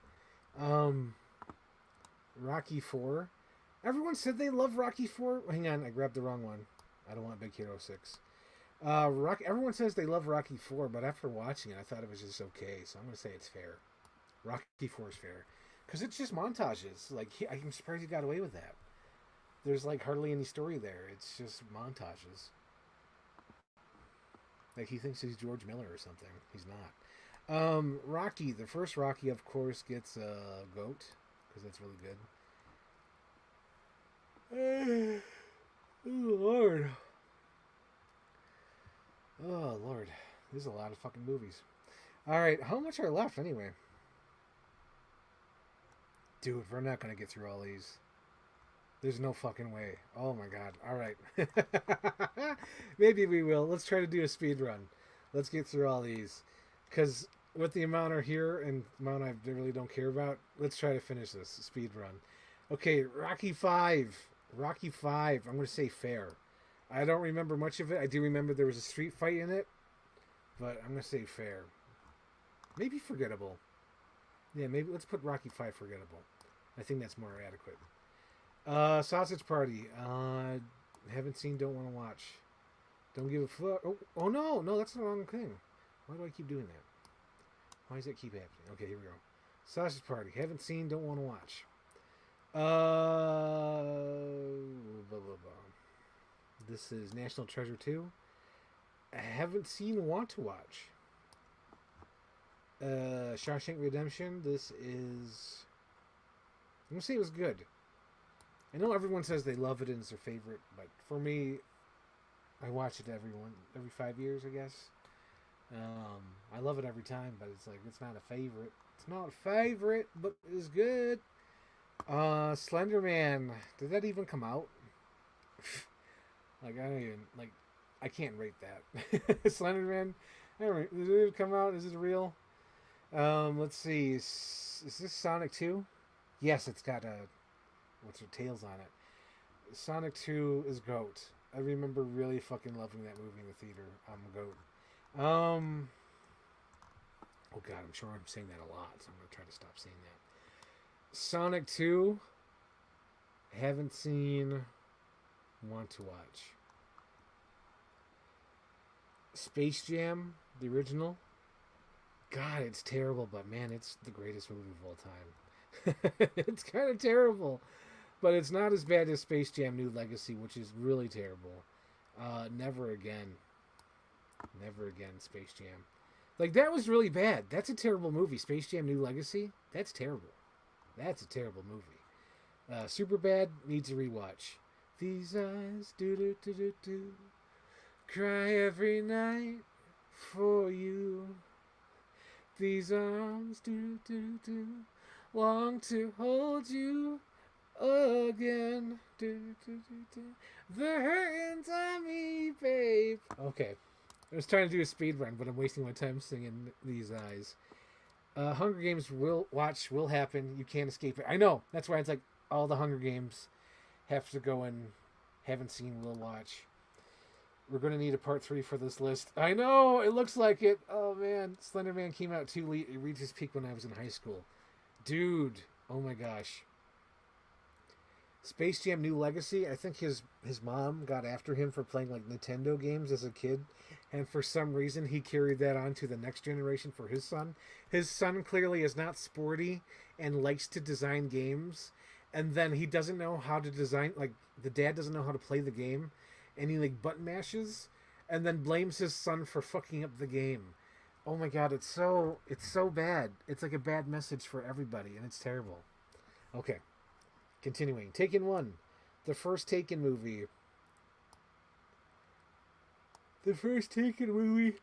Rocky 4. Everyone said they love Rocky 4. Hang on, I grabbed the wrong one. I don't want Big Hero 6. Everyone says they love Rocky 4, but after watching it, I thought it was just okay, so I'm going to say it's fair. Rocky 4 is fair. Because it's just montages. Like, I'm surprised he got away with that. There's, like, hardly any story there. It's just montages. Like, he thinks he's George Miller or something. He's not. Rocky. The first Rocky, of course, gets GOAT. Because that's really good. Oh, Lord. Oh, Lord. There's a lot of fucking movies. Alright, how much are left, anyway? Dude, we're not going to get through all these. There's no fucking way. Oh my god. Alright. Maybe we will. Let's try to do a speed run. Let's get through all these. Because with the amount are here and the amount I really don't care about, let's try to finish this speed run. Okay, Rocky 5. Rocky 5. I'm going to say fair. I don't remember much of it. I do remember there was a street fight in it. But I'm going to say fair. Maybe forgettable. Yeah, maybe let's put Rocky 5 forgettable. I think that's more adequate. Sausage Party. Haven't seen, don't want to watch. Don't give a fuck. Oh no, that's the wrong thing. Why do I keep doing that? Why does that keep happening? Okay, here we go. Sausage Party. Haven't seen, don't want to watch. Blah, blah, blah. This is National Treasure 2. I haven't seen, want to watch. Shawshank Redemption. This is... I'm going to say it was good. I know everyone says they love it and it's their favorite, but for me, I watch it every 5 years, I guess. I love it every time, but it's like, it's not a favorite. It's not a favorite, but it's good. Slender Man. Did that even come out? Like, I don't even, like, I can't rate that. Slender Man. I don't know, did it even come out? Is it real? Let's see. Is this Sonic 2? Yes, it's got what's her tails on it. Sonic 2 is GOAT. I remember really fucking loving that movie in the theater. I'm GOAT. Oh god, I'm sure I'm saying that a lot, so I'm gonna try to stop saying that. Sonic 2. Haven't seen. Want to watch. Space Jam, the original. God, it's terrible, but man, it's the greatest movie of all time. It's kind of terrible, but it's not as bad as Space Jam New Legacy, which is really terrible. Never again. Never again, Space Jam. Like, that was really bad. That's a terrible movie. Space Jam New Legacy? That's terrible. That's a terrible movie. Superbad needs a rewatch. These eyes, do, cry every night for you. These arms, do, long to hold you again. The hurting's on me, babe. Okay. I was trying to do a speed run, but I'm wasting my time singing These Eyes. Hunger Games will happen. You can't escape it. I know. That's why it's like all the Hunger Games have to go and haven't seen, will watch. We're going to need a part 3 for this list. I know, it looks like it. Oh man, Slender Man came out too late. It reached its peak when I was in high school. Dude, oh my gosh. Space Jam New Legacy, I think his mom got after him for playing like Nintendo games as a kid, and for some reason he carried that on to the next generation for his son. His son clearly is not sporty and likes to design games, and then he doesn't know how to design, like the dad doesn't know how to play the game, and he like button mashes and then blames his son for fucking up the game. Oh my god, it's so bad. It's like a bad message for everybody and it's terrible. Okay. Continuing. Taken 1. The first Taken movie. The first Taken movie.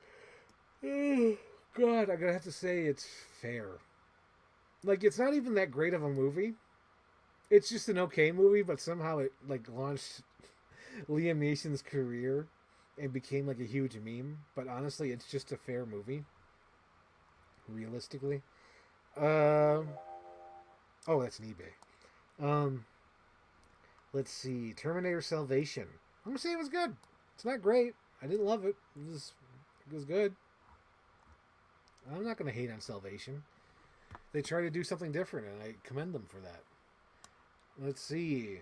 Oh, God, I'm going to have to say it's fair. Like, it's not even that great of a movie. It's just an okay movie, but somehow it, like, launched Liam Neeson's career and became, like, a huge meme. But honestly, it's just a fair movie. Realistically. Oh, that's an eBay. Let's see. Terminator Salvation. I'm gonna say it was good. It's not great. I didn't love it. It was good. I'm not gonna hate on Salvation. They try to do something different, and I commend them for that. Let's see.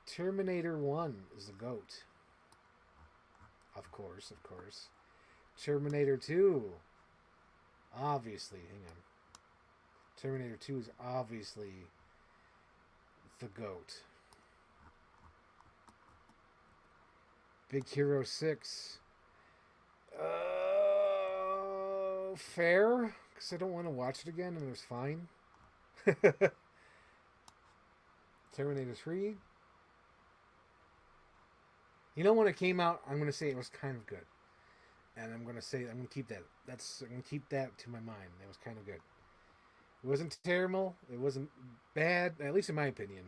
Terminator 1 is the GOAT. Of course, of course. Terminator 2. Obviously, hang on. Terminator 2 is obviously the GOAT. Big Hero 6. Fair, because I don't want to watch it again, and it was fine. Terminator 3. You know, when it came out, I'm going to say it was kind of good. And I'm going to keep that. I'm going to keep that to my mind. It was kind of good. It wasn't terrible. It wasn't bad, at least in my opinion.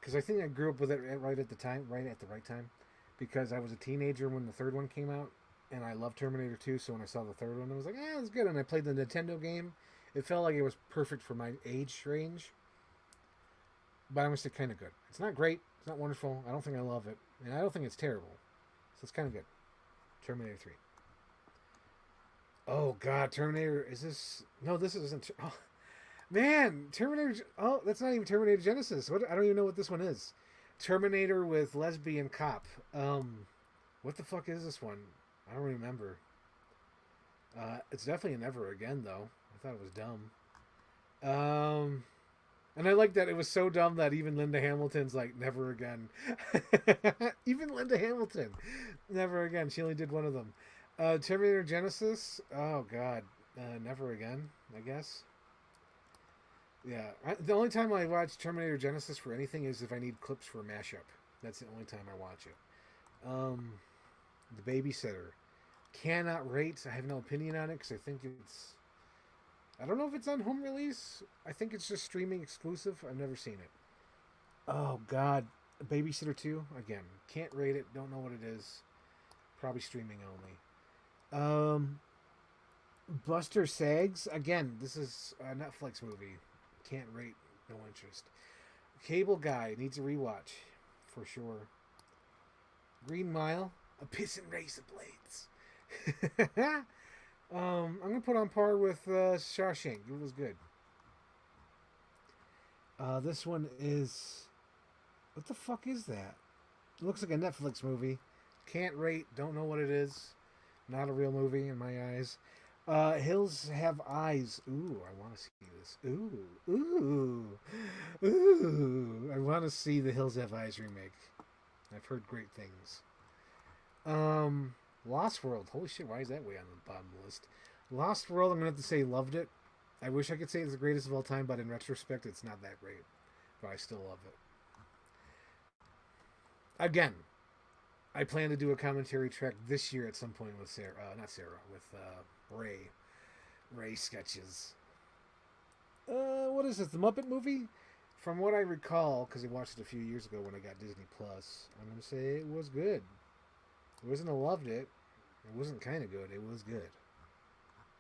Because I think I grew up with it right at the right time. Because I was a teenager when the third one came out, and I loved Terminator 2, so when I saw the third one, I was like, it's good. And I played the Nintendo game. It felt like it was perfect for my age range. But I'm going to say kind of good. It's not great. It's not wonderful. I don't think I love it. And I don't think it's terrible. So it's kind of good. Terminator 3. Oh, God. Terminator. Is this... No, this isn't... Oh, man. Terminator... Oh, that's not even Terminator Genesis. I don't even know what this one is. Terminator with lesbian cop. What the fuck is this one? I don't remember. It's definitely a Never Again, though. I thought it was dumb. And I like that it was so dumb that even Linda Hamilton's like, never again. Even Linda Hamilton. Never again. She only did one of them. Terminator Genesis. Oh, God. Never again, I guess. Yeah. The only time I watch Terminator Genesis for anything is if I need clips for a mashup. That's the only time I watch it. The Babysitter. Cannot rate. I have no opinion on it because I think it's... I don't know if it's on home release. I think it's just streaming exclusive. I've never seen it. Oh, God. Babysitter 2? Again, can't rate it. Don't know what it is. Probably streaming only. Buster Sags? Again, this is a Netflix movie. Can't rate. No interest. Cable Guy. Needs a rewatch. For sure. Green Mile. A piss and razor blades. I'm going to put on par with Shawshank. It was good. This one is... What the fuck is that? It looks like a Netflix movie. Can't rate. Don't know what it is. Not a real movie in my eyes. Hills Have Eyes. Ooh, I want to see this. Ooh. I want to see the Hills Have Eyes remake. I've heard great things. Lost World. Holy shit, why is that way on the bottom of the list? Lost World, I'm going to have to say loved it. I wish I could say it's the greatest of all time, but in retrospect, it's not that great. But I still love it. Again, I plan to do a commentary track this year at some point with with Ray. Ray sketches. What is this, the Muppet movie? From what I recall, because I watched it a few years ago when I got Disney Plus, I'm going to say it was good. It wasn't a loved it. It wasn't kind of good. It was good.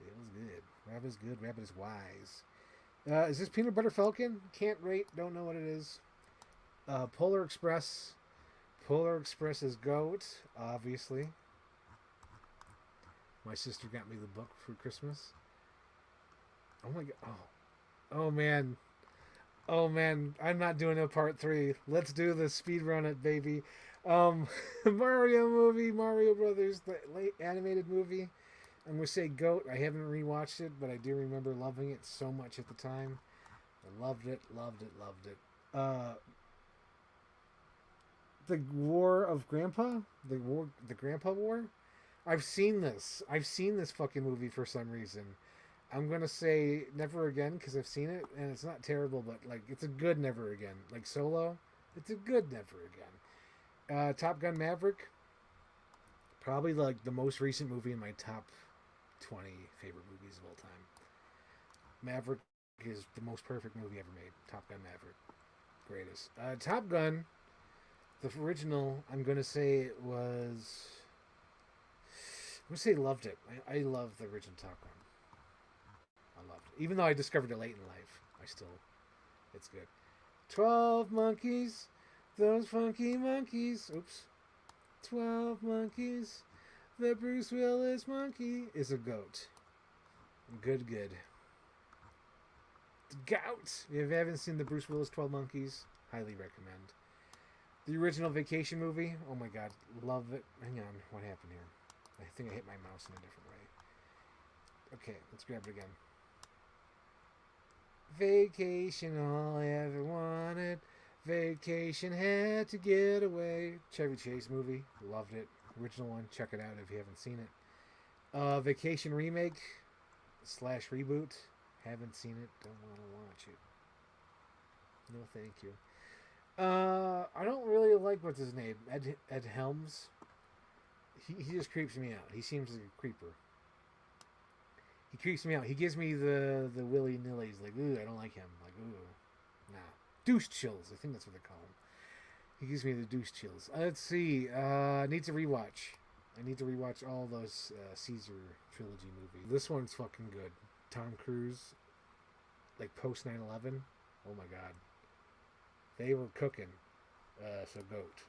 It was good. Rabbit is good. Rabbit is wise. Is this Peanut Butter Falcon? Can't rate. Don't know what it is. Polar Express. Polar Express is GOAT, obviously. My sister got me the book for Christmas. Oh my god! Oh man! Oh man! I'm not doing a part 3. Let's do the speed run it, baby. Mario movie, Mario Brothers, the late animated movie. I'm gonna say GOAT. I haven't rewatched it, but I do remember loving it so much at the time. I loved it, loved it, loved it. The War of Grandpa, the Grandpa War. I've seen this. I've seen this fucking movie for some reason. I'm gonna say Never Again because I've seen it and it's not terrible, but like it's a good Never Again. Like Solo, it's a good Never Again. Top Gun Maverick, probably like the most recent movie in my top 20 favorite movies of all time. Maverick is the most perfect movie ever made. Top Gun Maverick, greatest. Top Gun, the original. I'm gonna say it was. I'm gonna say loved it. I love the original Top Gun. I loved it, even though I discovered it late in life. It's good. 12 Monkeys, those funky monkeys. Oops. 12 Monkeys, the Bruce Willis monkey is a goat. Good. Gout. If you haven't seen the Bruce Willis 12 Monkeys, highly recommend. The original Vacation movie. Oh my god, love it. Hang on, what happened here? I think I hit my mouse in a different way. Okay, let's grab it again. Vacation, all I ever wanted. Vacation, had to get away. Chevy Chase movie. Loved it. Original one. Check it out if you haven't seen it. Vacation remake / reboot. Haven't seen it. Don't want to watch it. No, thank you. I don't really like what's his name. Ed Helms. He just creeps me out. He seems like a creeper. He creeps me out. He gives me the willy nillies. Like, ooh, I don't like him. Like, ooh, nah. Douche chills. I think that's what they call him. He gives me the douche chills. Let's see. I need to rewatch. I need to rewatch all those Caesar trilogy movies. This one's fucking good. Tom Cruise, like post 9/11. Oh my god, they were cooking. So GOAT.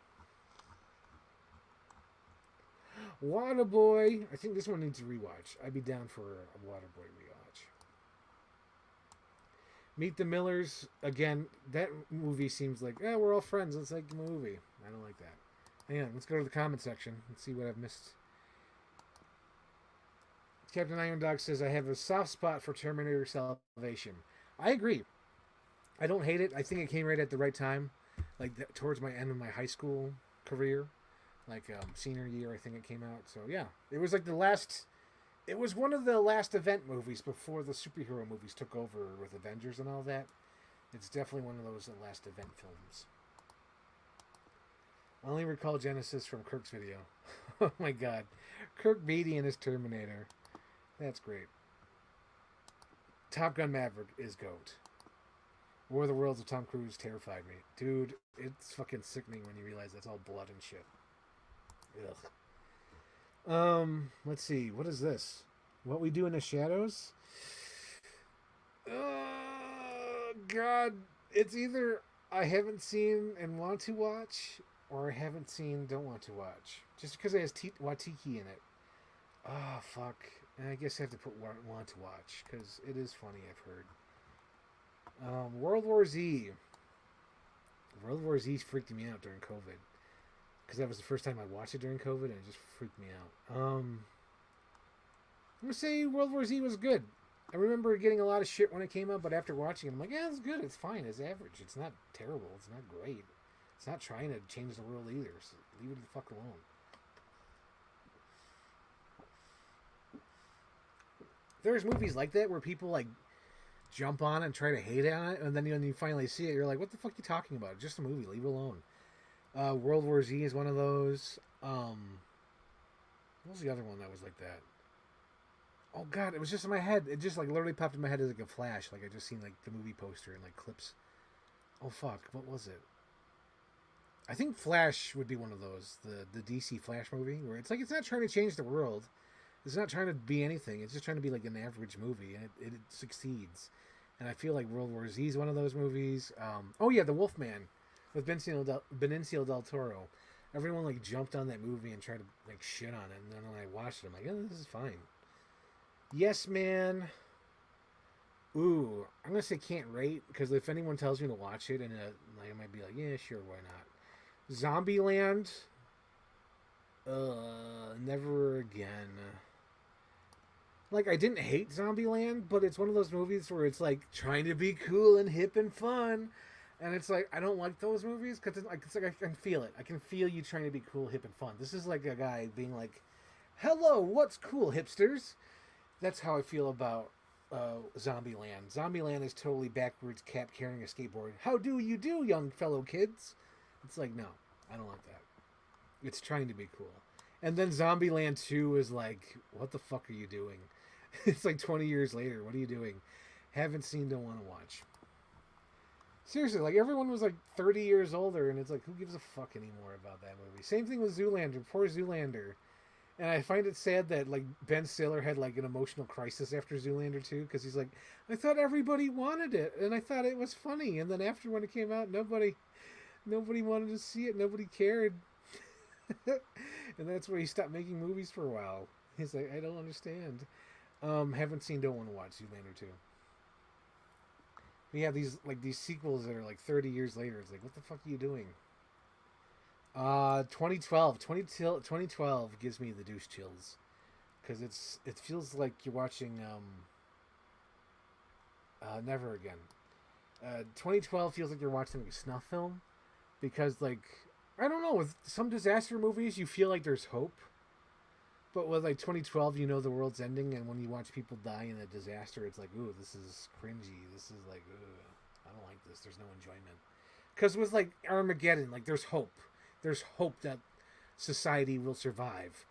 Waterboy. I think this one needs a rewatch. I'd be down for a Waterboy rewatch. Meet the Millers. Again, that movie seems like, we're all friends. Let's like the movie. I don't like that. Hang on, let's go to the comment section and see what I've missed. Captain Iron Dog says, I have a soft spot for Terminator Salvation. I agree. I don't hate it. I think it came right at the right time. Like towards my end of my high school career. Like senior year, I think it came out. So yeah, it was like it was one of the last event movies before the superhero movies took over with Avengers and all that. It's definitely one of those last event films. I only recall Genesis from Kirk's video. Oh my god. Kirk Beatty and his Terminator. That's great. Top Gun Maverick is GOAT. War of the Worlds of Tom Cruise terrified me. Dude, it's fucking sickening when you realize that's all blood and shit. Ugh. Let's see. What is this? What We Do in the Shadows? God. It's either I haven't seen and want to watch, or I haven't seen, don't want to watch. Just because it has Watiki in it. Oh, fuck. And I guess I have to put want to watch, because it is funny, I've heard. World War Z. World War Z freaked me out during COVID. Because that was the first time I watched it during COVID, and it just freaked me out. I'm going to say World War Z was good. I remember getting a lot of shit when it came out, but after watching it, I'm like, yeah, it's good. It's fine. It's average. It's not terrible. It's not great. It's not trying to change the world either. So leave it the fuck alone. There's movies like that where people like jump on it and try to hate on it, and then when you finally see it, you're like, what the fuck are you talking about? It's just a movie. Leave it alone. World War Z is one of those. What was the other one that was like that? Oh god, it was just in my head. It just like literally popped in my head as like a flash. Like I just seen like the movie poster and like clips. Oh fuck, what was it? I think Flash would be one of those. The DC Flash movie where it's like it's not trying to change the world. It's not trying to be anything. It's just trying to be like an average movie, and it succeeds. And I feel like World War Z is one of those movies. Oh yeah, The Wolfman with Benicio del Toro. everyone like jumped on that movie and tried to like shit on it, and then when I watched it, I'm like, oh, this is fine. Yes, man. Ooh, I'm gonna say can't rate because if anyone tells me to watch it, and I might be like, yeah, sure, why not? Zombieland. Never again. Like I didn't hate Zombieland, but it's one of those movies where it's like trying to be cool and hip and fun, and it's like I don't like those movies because it's like I can feel it. I can feel you trying to be cool, hip, and fun. This is like a guy being like, "Hello, what's cool, hipsters?" That's how I feel about Zombieland. Zombieland is totally backwards cap carrying a skateboard. How do you do, young fellow kids? It's like no, I don't like that. It's trying to be cool. And then Zombieland 2 is like, what the fuck are you doing? It's like 20 years later. What are you doing? Haven't seen, don't want to watch. Seriously, like everyone was like 30 years older, and it's like, who gives a fuck anymore about that movie? Same thing with Zoolander. Poor Zoolander. And I find it sad that like Ben Stiller had like an emotional crisis after Zoolander 2 because he's like, I thought everybody wanted it, and I thought it was funny, and then after when it came out, nobody wanted to see it, nobody cared. And that's where he stopped making movies for a while. He's like, I don't understand. Haven't seen, don't want to watch Zoolander 2. We have these sequels that are like 30 years later. It's like, what the fuck are you doing? 2012 gives me the douche chills because it feels like you're watching Never Again. 2012 feels like you're watching like a snuff film because like I don't know, with some disaster movies you feel like there's hope, but with like 2012 you know the world's ending, and when you watch people die in a disaster it's like, ooh, this is cringy, this is like, ooh, I don't like this, there's no enjoyment. Because with like Armageddon, like there's hope that society will survive.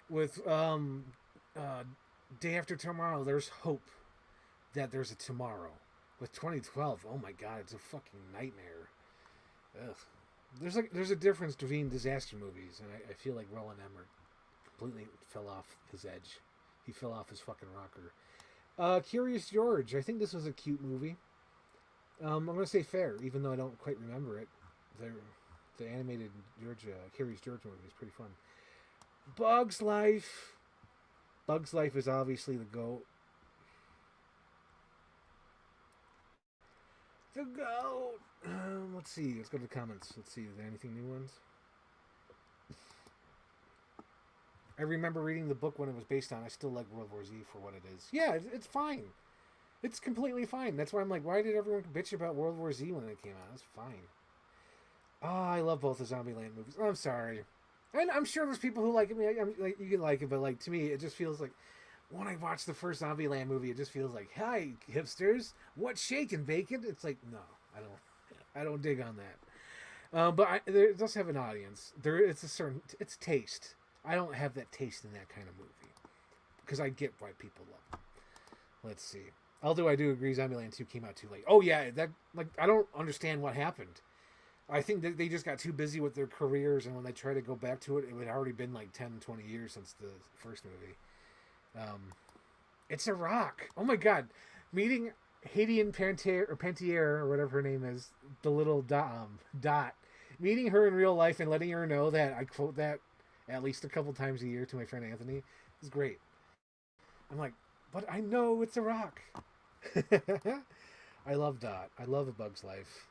With Day After Tomorrow, there's hope that there's a tomorrow. With 2012, oh my god, it's a fucking nightmare. Ugh. There's a difference between disaster movies, and I feel like Roland Emmerich completely fell off his edge. He fell off his fucking rocker. Curious George, I think this was a cute movie. I'm gonna say fair, even though I don't quite remember it. The animated Curious George movie is pretty fun. Bugs Life. Bugs Life is obviously the GOAT. The GOAT. Let's see. Let's go to the comments. Let's see. Is there anything new ones? I remember reading the book when it was based on. I still like World War Z for what it is. Yeah, it's fine. It's completely fine. That's why I'm like, why did everyone bitch about World War Z when it came out? It's fine. Oh, I love both the Zombieland movies. I'm sorry. And I'm sure there's people who like it. Like you can like it, but like to me, it just feels like when I watch the first Zombieland movie, it just feels like, "Hi, hipsters, what's shaking, bacon?" It's like, no, I don't dig on that. It does have an audience. It's taste. I don't have that taste in that kind of movie because I get why people love it. Let's see. Although I do agree, Zombieland 2 came out too late. Oh yeah, that like I don't understand what happened. I think that they just got too busy with their careers, and when they try to go back to it, it had already been like 10, 20 years since the first movie. It's a rock. Oh my god. Meeting Hayden Pantier, or whatever her name is, the little Dot. Meeting her in real life and letting her know that I quote that at least a couple times a year to my friend Anthony is great. I'm like, but I know it's a rock. I love Dot. I love A Bug's Life.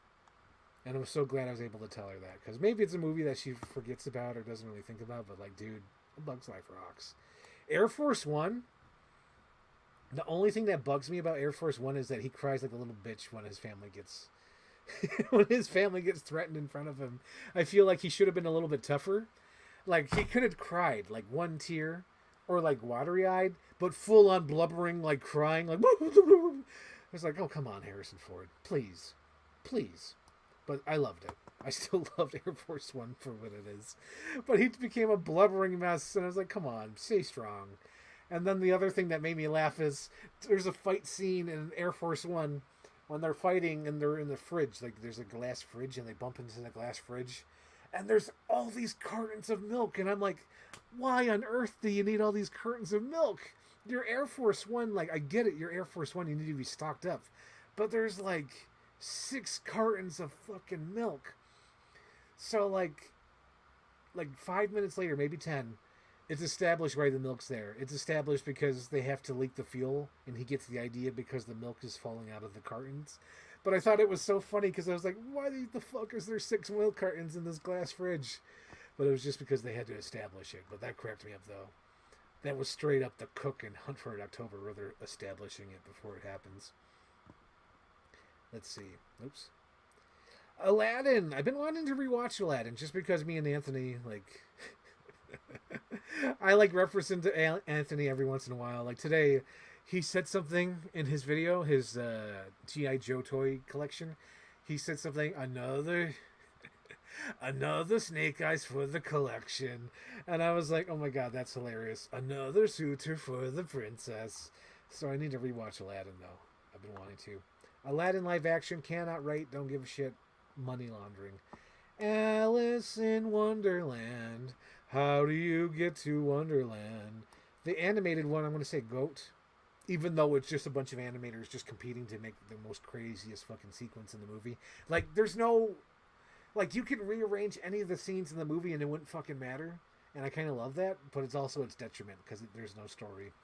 And I'm so glad I was able to tell her that. Because maybe it's a movie that she forgets about or doesn't really think about. But, like, dude, A Bug's Life rocks. Air Force One. The only thing that bugs me about Air Force One is that he cries like a little bitch when his family gets... when his family gets threatened in front of him. I feel like he should have been a little bit tougher. Like, he could have cried, like, one tear. Or, like, watery-eyed. But full-on blubbering, like, crying. Like, I was like, oh, come on, Harrison Ford. Please. Please. But I loved it. I still loved Air Force One for what it is. But he became a blubbering mess, and I was like, come on, stay strong. And then the other thing that made me laugh is there's a fight scene in Air Force One when they're fighting and they're in the fridge. Like, there's a glass fridge, and they bump into the glass fridge. And there's all these cartons of milk, and I'm like, why on earth do you need all these cartons of milk? You're Air Force One. Like, I get it, you're Air Force One, you need to be stocked up. But there's, like... 6 cartons of fucking milk. So, like, like 5 minutes later, maybe 10, it's established why the milk's there. It's established because they have to leak the fuel, and he gets the idea because the milk is falling out of the cartons. But I thought it was so funny because I was like, why the fuck is there 6 milk cartons in this glass fridge? But it was just because they had to establish it. But that cracked me up, though. That was straight up the Cook and Hunt for Red October, where they're establishing it before it happens. Let's see. Oops. Aladdin. I've been wanting to rewatch Aladdin just because me and Anthony, like... I like referencing to Anthony every once in a while. Like today, he said something in his video, his G.I. Joe toy collection. He said something, another Snake Eyes for the collection. And I was like, oh my god, that's hilarious. Another suitor for the princess. So I need to rewatch Aladdin, though. I've been wanting to. Aladdin live action, cannot write, don't give a shit. Money laundering. Alice in Wonderland. How do you get to Wonderland? The animated one, I'm going to say GOAT. Even though it's just a bunch of animators just competing to make the most craziest fucking sequence in the movie. Like, there's no... Like, you can rearrange any of the scenes in the movie and it wouldn't fucking matter. And I kind of love that, but it's also its detriment because there's no story.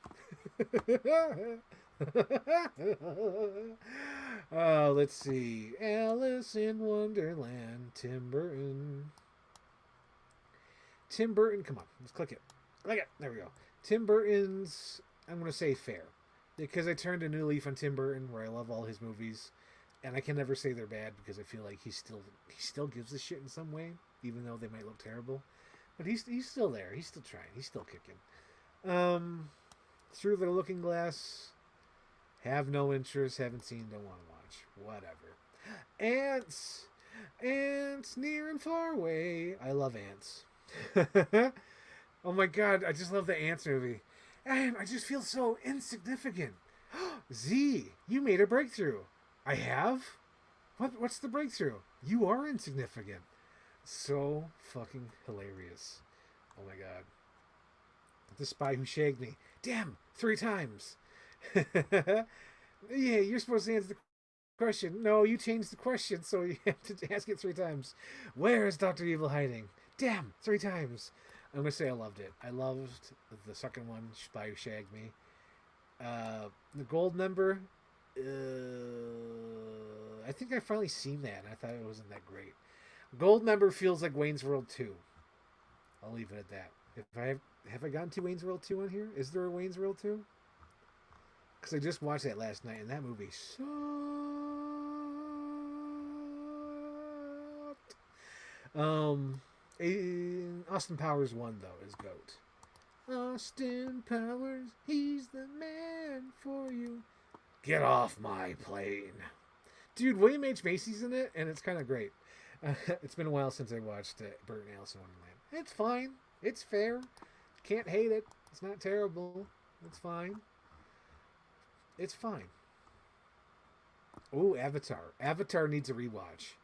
Let's see. Alice in Wonderland. Tim Burton. Tim Burton, come on, let's click it. Click it. There we go. Tim Burton's, I'm going to say fair. Because I turned a new leaf on Tim Burton, where I love all his movies. And I can never say they're bad because I feel like he still gives a shit in some way, even though they might look terrible. But he's still there. He's still trying. He's still kicking. Through the Looking Glass. Have no interest. Haven't seen. Don't want to watch. Whatever. Ants. Ants near and far away. I love Ants. Oh my god, I just love the Ants movie. And I just feel so insignificant. Z, you made a breakthrough. I have? What's the breakthrough? You are insignificant. So fucking hilarious. Oh my god. The Spy Who Shagged Me. Damn, 3 times. Yeah, you're supposed to answer the question. No, you changed the question, so you have to ask it 3 times. Where is Dr. Evil hiding? Damn, 3 times. I'm going to say I loved it. I loved the second one, Spy Who Shagged Me. The Gold Member, I think I finally seen that, and I thought it wasn't that great. Gold Member feels like Wayne's World 2. I'll leave it at that. Have I gotten to Wayne's World 2 on here? Is there a Wayne's World 2? Because I just watched that last night, and that movie sucked. Austin Powers 1, though, is GOAT. Austin Powers, he's the man for you. Get off my plane. Dude, William H. Macy's in it, and it's kind of great. It's been a while since I watched Burt and Alice in Wonderland. It's fine. It's fair. Can't hate it. It's not terrible. It's fine. It's fine. Oh, Avatar. Avatar needs a rewatch.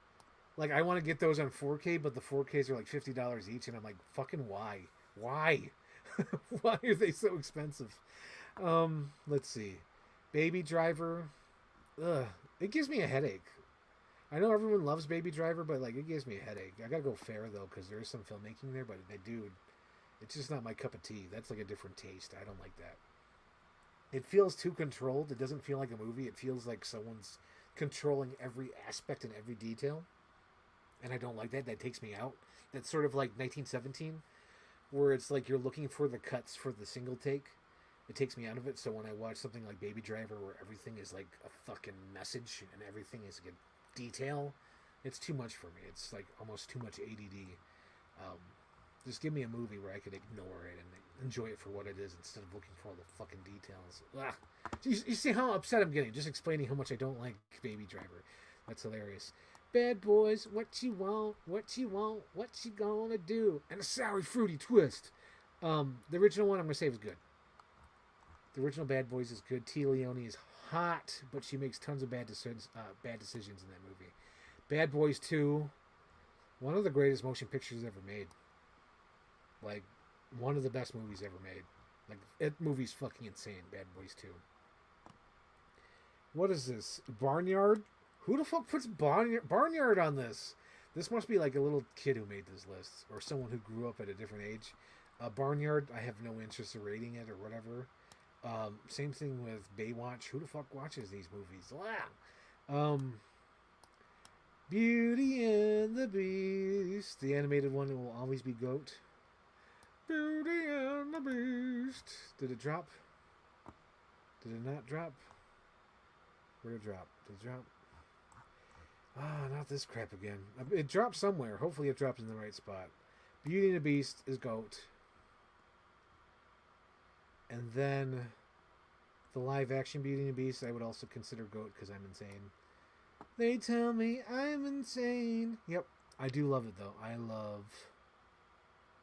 Like, I want to get those on 4K, but the 4Ks are like $50 each, and I'm like, fucking why? Why? Why are they so expensive? Let's see. Baby Driver. Ugh. It gives me a headache. I know everyone loves Baby Driver, but like it gives me a headache. I gotta go fair though, because there is some filmmaking there, but dude, it's just not my cup of tea. That's like a different taste. I don't like that. It feels too controlled. It doesn't feel like a movie. It feels like someone's controlling every aspect and every detail. And I don't like that. That takes me out. That's sort of like 1917, where it's like you're looking for the cuts for the single take. It takes me out of it. So when I watch something like Baby Driver, where everything is like a fucking message and everything is like a detail, it's too much for me. It's like almost too much ADD. Just give me a movie where I could ignore it and enjoy it for what it is instead of looking for all the fucking details. Ugh. You see how upset I'm getting just explaining how much I don't like Baby Driver. That's hilarious. Bad Boys, what you want, what you want, what you gonna do, and a sour fruity twist. The original one I'm gonna say was good. The original Bad Boys is good. Tia Leone is hot, but she makes tons of bad decisions in that movie. Bad Boys 2, one of the greatest motion pictures ever made. Like, one of the best movies ever made. Like, that movie's fucking insane, Bad Boys 2. What is this? Barnyard? Who the fuck puts Barnyard on this? This must be like a little kid who made this list, or someone who grew up at a different age. Barnyard, I have no interest in rating it or whatever. Same thing with Baywatch. Who the fuck watches these movies? Wow. Beauty and the Beast. The animated one will always be GOAT. Beauty and the Beast. Did it drop? Did it not drop? Where did it drop? Did it drop? Ah, not this crap again. It dropped somewhere. Hopefully it dropped in the right spot. Beauty and the Beast is GOAT. And then the live action Beauty and the Beast I would also consider GOAT because I'm insane. They tell me I'm insane. Yep, I do love it though. I love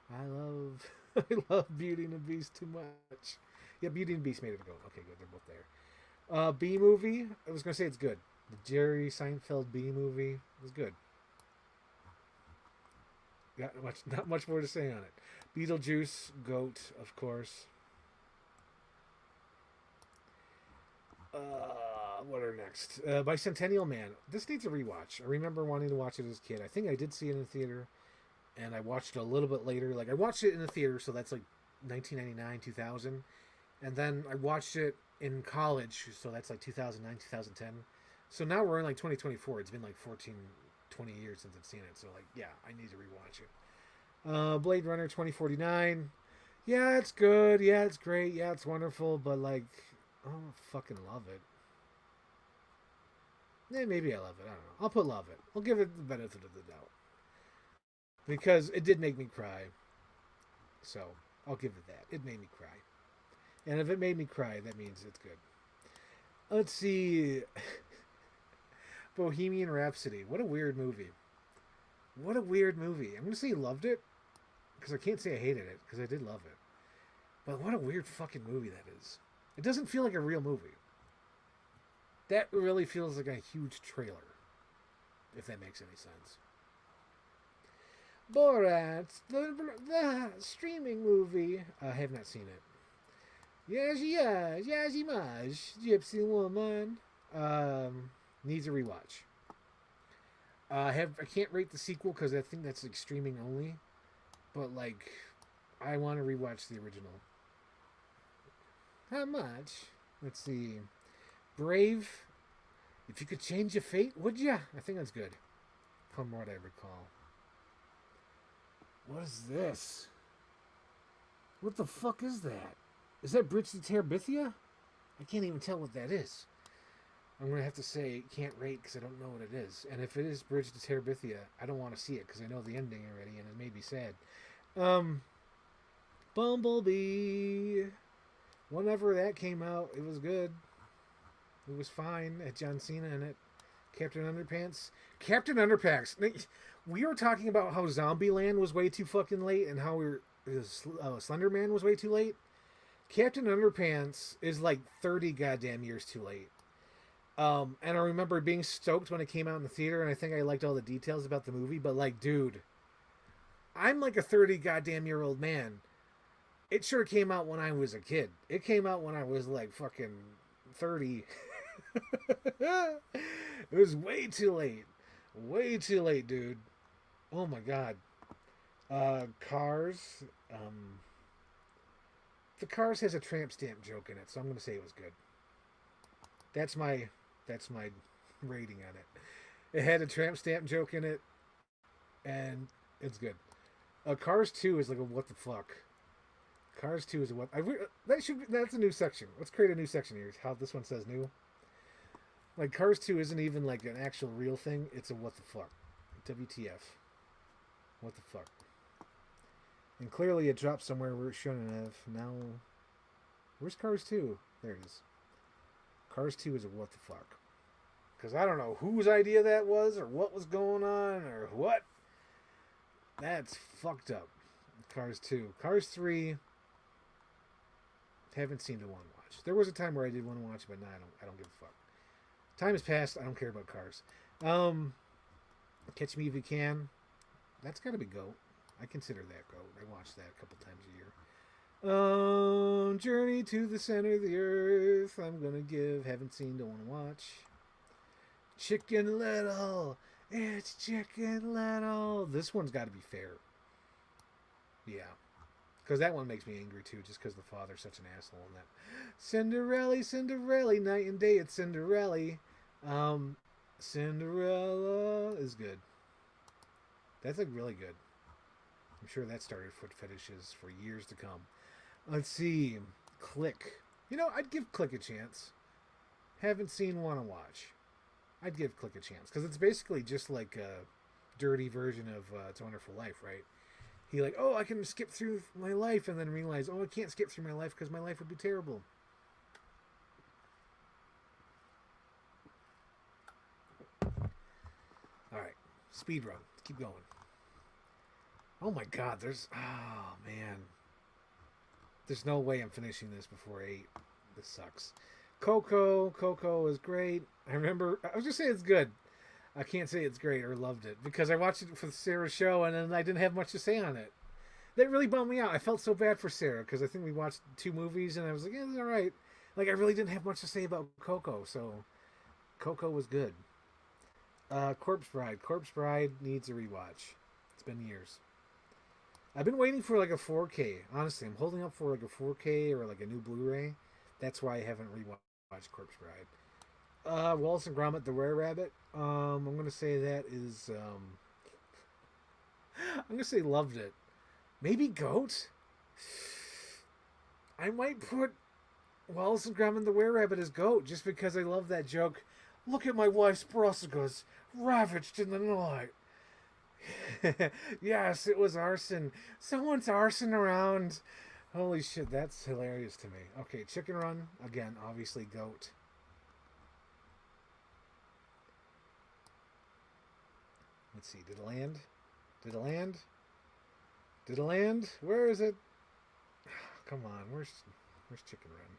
I love Beauty and the Beast too much. Yeah, Beauty and the Beast made it a GOAT. Okay, good. They're both there. B movie. I was gonna say it's good. The Jerry Seinfeld B movie was good. Not much more to say on it. Beetlejuice, GOAT, of course. What are next? Bicentennial Man. This needs a rewatch. I remember wanting to watch it as a kid. I think I did see it in the theater, and I watched it a little bit later. Like I watched it in the theater, so that's like 1999, 2000, and then I watched it in college, so that's like 2009, 2010. So now we're in like 2024. It's been like 14, 20 years since I've seen it. So like, yeah, I need to rewatch it. Blade Runner 2049. Yeah, it's good. Yeah, it's great. Yeah, it's wonderful. But like, I don't fucking love it. Yeah, maybe I love it. I don't know. I'll put love it. I'll give it the benefit of the doubt. Because it did make me cry. So, I'll give it that. It made me cry. And if it made me cry, that means it's good. Let's see. Bohemian Rhapsody. What a weird movie. What a weird movie. I'm going to say loved it. Because I can't say I hated it. Because I did love it. But what a weird fucking movie that is. It doesn't feel like a real movie. That really feels like a huge trailer, if that makes any sense. Borat, the streaming movie. I have not seen it. Yes, Maj, Gypsy Woman. Needs a rewatch. I can't rate the sequel because I think that's like streaming only. But like, I want to rewatch the original. How much? Let's see. Brave. If you could change your fate, would ya? I think that's good. From what I recall. What is this? What the fuck is that? Is that Bridge to Terabithia? I can't even tell what that is. I'm going to have to say can't rate because I don't know what it is. And if it is Bridge to Terabithia, I don't want to see it because I know the ending already and it made me sad. Bumblebee. Whenever that came out, it was good. It was fine. Had John Cena in it. Captain Underpants. Captain Underpants. We were talking about how Zombieland was way too fucking late and how Slender Man was way too late. Captain Underpants is like 30 goddamn years too late. And I remember being stoked when it came out in the theater, and I think I liked all the details about the movie, but like, dude, I'm like a 30 goddamn year old man. It sure came out when I was a kid. It came out when I was like fucking 30. It was way too late. Way too late, dude. Oh my god. Cars. The Cars has a tramp stamp joke in it, so I'm gonna say it was good. That's my rating on it. It had a tramp stamp joke in it, and it's good. Cars 2 is like a what the fuck. Cars 2 is a what. That's a new section. Let's create a new section here. How this one says new. Like Cars 2 isn't even like an actual real thing. It's a what the fuck. WTF. What the fuck. And clearly it dropped somewhere where it shouldn't have. Now, where's Cars 2? There it is. Cars 2 is a what the fuck. Because I don't know whose idea that was or what was going on or what. That's fucked up. Cars 2. Cars 3. Haven't seen to one watch. There was a time where I did want to watch, but now I don't give a fuck. Time has passed. I don't care about Cars. Catch Me If You Can. That's got to be GOAT. I consider that GOAT. I watch that a couple times a year. Journey to the Center of the Earth. I'm gonna give. Haven't seen. Don't want to watch. Chicken Little. It's Chicken Little. This one's got to be fair. Yeah. Because that one makes me angry too, just because the father's such an asshole in that. Cinderella, Cinderella, night and day, it's Cinderella. Um, Cinderella is good. That's like really good. I'm sure that started foot fetishes for years to come. Let's see. Click. You know, I'd give Click a chance. Haven't seen, want to watch. I'd give Click a chance because it's basically just like a dirty version of It's a Wonderful Life, right? He like, oh, I can skip through my life, and then realize, oh, I can't skip through my life because my life would be terrible. All right, speed run. Let's keep going. Oh my God, oh man, there's no way I'm finishing this before 8. This sucks. Coco is great. I remember, I was just saying it's good. I can't say it's great or loved it because I watched it for Sarah's show and then I didn't have much to say on it. That really bummed me out. I felt so bad for Sarah because I think we watched 2 movies and I was like, yeah, it's all right. Like I really didn't have much to say about Coco, so Coco was good. Corpse Bride. Corpse Bride needs a rewatch. It's been years. I've been waiting for like a 4K. Honestly, I'm holding up for like a 4K or like a new Blu-ray. That's why I haven't rewatched Corpse Bride. Wallace and Gromit: The Were Rabbit. I'm gonna say that is. I'm gonna say loved it. Maybe Goat. I might put Wallace and Gromit: The Were Rabbit as Goat just because I love that joke. Look at my wife's brassicas, ravaged in the night. Yes, it was arson. Someone's arson around. Holy shit, that's hilarious to me. Okay, Chicken Run. Again, obviously Goat. Let's see, did it land? Did it land? Did it land? Where is it? Come on, where's Chicken Run?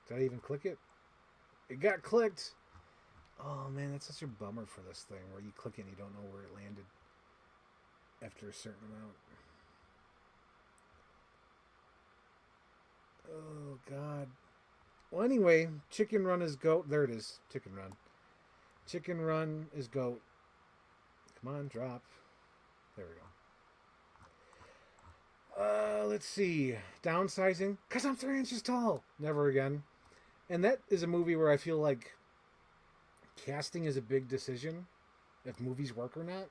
Did I even click it? It got clicked. Oh man, that's such a bummer for this thing where you click it and you don't know where it landed after a certain amount. Oh god. Well, anyway, Chicken Run is Goat. There it is. Chicken Run. Chicken Run is Goat. Come on, drop. There we go. Let's see. Downsizing. Because I'm 3 inches tall. Never again. And that is a movie where I feel like casting is a big decision if movies work or not.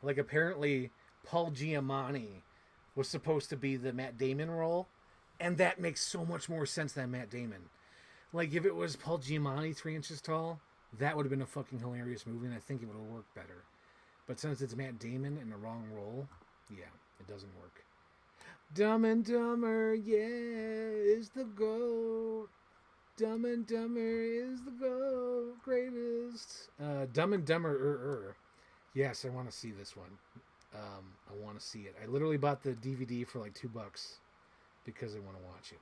Like, apparently, Paul Giamatti was supposed to be the Matt Damon role, and that makes so much more sense than Matt Damon. Like, if it was Paul Giamatti 3 inches tall, that would have been a fucking hilarious movie, and I think it would have worked better. But since it's Matt Damon in the wrong role, yeah, it doesn't work. Dumb and Dumber, yeah, is the GOAT. Dumb and Dumber is the GOAT, greatest. Dumb and Dumber, yes, I want to see this one. I want to see it. I literally bought the DVD for like $2 because I want to watch it.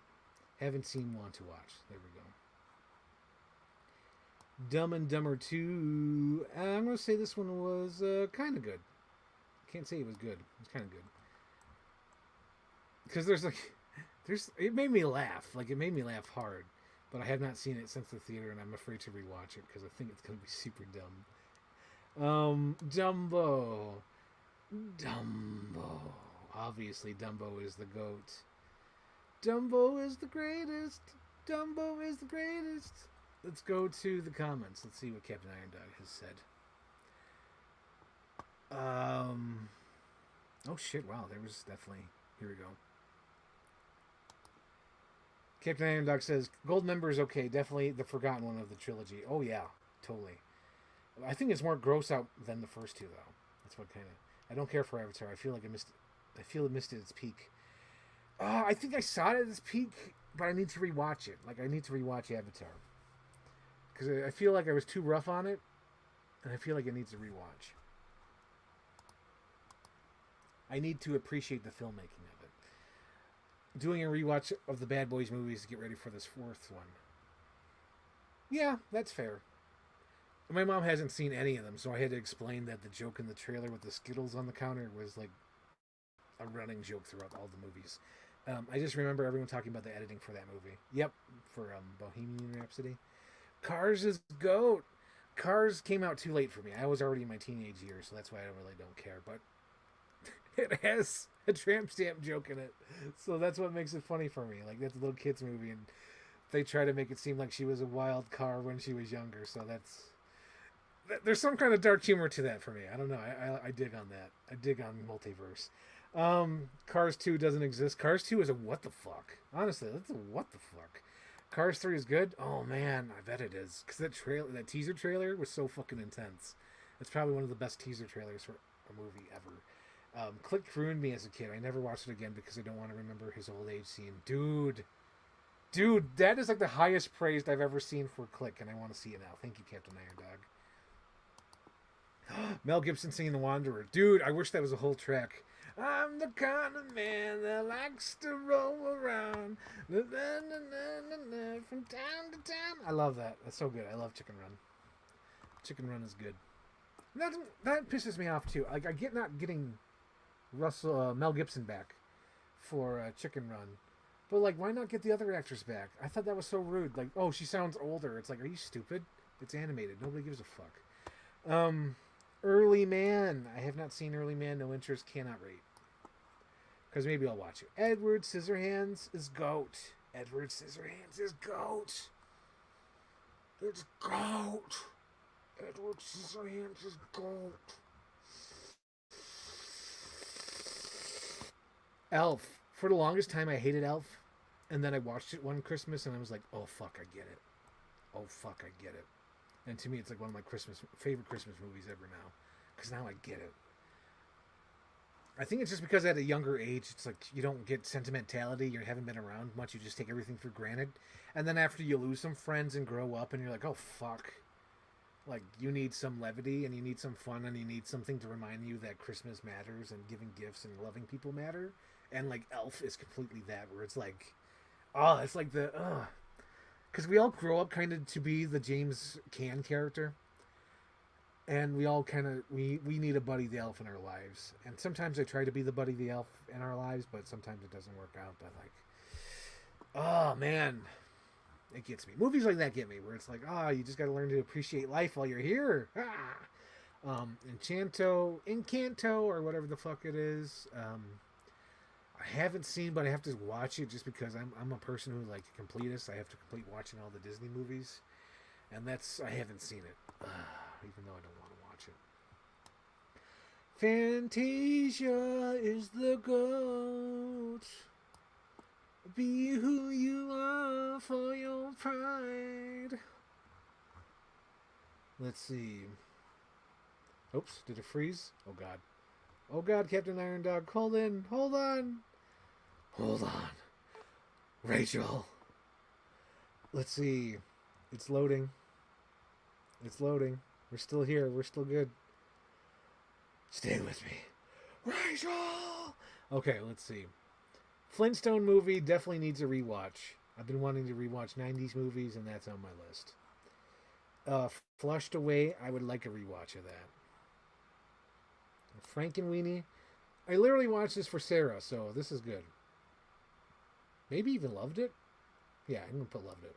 Haven't seen, want to watch. There we go. Dumb and Dumber 2. I'm going to say this one was kind of good. Can't say it was good. It was kind of good. Because it made me laugh. Like, it made me laugh hard. But I have not seen it since the theater, and I'm afraid to rewatch it because I think it's going to be super dumb. Dumbo. Obviously, Dumbo is the GOAT. Dumbo is the greatest. Dumbo is the greatest. Let's go to the comments. Let's see what Captain Iron Dog has said. Oh shit, wow, there was definitely... Here we go. Captain Iron Dog says, Goldmember is okay. Definitely the forgotten one of the trilogy. Oh yeah, totally. I think it's more gross out than the first two, though. That's what kind of... I don't care for Avatar. I feel like I feel it missed its peak. I think I saw it at its peak, but I need to rewatch it. Like, I need to rewatch Avatar. Because I feel like I was too rough on it, and I feel like it needs a rewatch. I need to appreciate the filmmaking of it. Doing a rewatch of the Bad Boys movies to get ready for this 4th one. Yeah, that's fair. My mom hasn't seen any of them, so I had to explain that the joke in the trailer with the Skittles on the counter was like a running joke throughout all the movies. I just remember everyone talking about the editing for that movie. Yep, for Bohemian Rhapsody. Cars is GOAT. Cars came out too late for me. I was already in my teenage years, so that's why I really don't care. But it has a tramp stamp joke in it, so that's what makes it funny for me. Like that's a little kids movie, and they try to make it seem like she was a wild car when she was younger. So there's some kind of dark humor to that for me. I don't know. I dig on that. I dig on multiverse. Cars 2 doesn't exist. Cars 2 is a what the fuck. Honestly, that's a what the fuck. Cars 3 is good. Oh man, I bet it is. Because that teaser trailer was so fucking intense. It's probably one of the best teaser trailers for a movie ever. Click ruined me as a kid. I never watched it again because I don't want to remember his old age scene. Dude, that is like the highest praise I've ever seen for Click, and I want to see it now. Thank you, Captain Iron Dog. Mel Gibson singing The Wanderer. Dude, I wish that was a whole track. I'm the kind of man that likes to roam around from town to town. I love that. That's so good. I love Chicken Run. Chicken Run is good. That pisses me off too. Like I get not getting Mel Gibson back for Chicken Run, but like why not get the other actors back? I thought that was so rude. Like, oh, she sounds older. It's like, are you stupid? It's animated. Nobody gives a fuck. Early Man. I have not seen Early Man. No interest. Cannot rate. Because maybe I'll watch it. Edward Scissorhands is GOAT. Edward Scissorhands is GOAT. It's GOAT. Edward Scissorhands is GOAT. Elf. For the longest time, I hated Elf. And then I watched it one Christmas and I was like, oh, fuck, I get it. Oh, fuck, I get it. And to me, it's like one of my favorite Christmas movies ever now. Because now I get it. I think it's just because at a younger age, it's like you don't get sentimentality. You haven't been around much. You just take everything for granted. And then after you lose some friends and grow up and you're like, oh, fuck. Like, you need some levity and you need some fun and you need something to remind you that Christmas matters and giving gifts and loving people matter. And, like, Elf is completely that, where it's like, oh, it's like because we all grow up kind of to be the James Caan character. And we all kind of, we need a Buddy the Elf in our lives. And sometimes I try to be the Buddy the Elf in our lives, but sometimes it doesn't work out. But like, oh man, it gets me. Movies like that get me, where it's like, oh, you just got to learn to appreciate life while you're here. Encanto, or whatever the fuck it is. I haven't seen, but I have to watch it just because I'm a person who like completist. I have to complete watching all the Disney movies, and I haven't seen it, even though I don't want to watch it. Fantasia is the GOAT. Be who you are for your pride. Let's see. Oops, did it freeze? Oh god. Oh god, Captain Iron Dog, hold on. Hold on. Rachel. Let's see. It's loading. We're still here. We're still good. Stay with me. Rachel! Okay, let's see. Flintstone movie definitely needs a rewatch. I've been wanting to rewatch 90s movies, and that's on my list. Flushed Away, I would like a rewatch of that. Frankenweenie. I literally watched this for Sarah, so this is good. Maybe even loved it. Yeah, I'm gonna put loved it.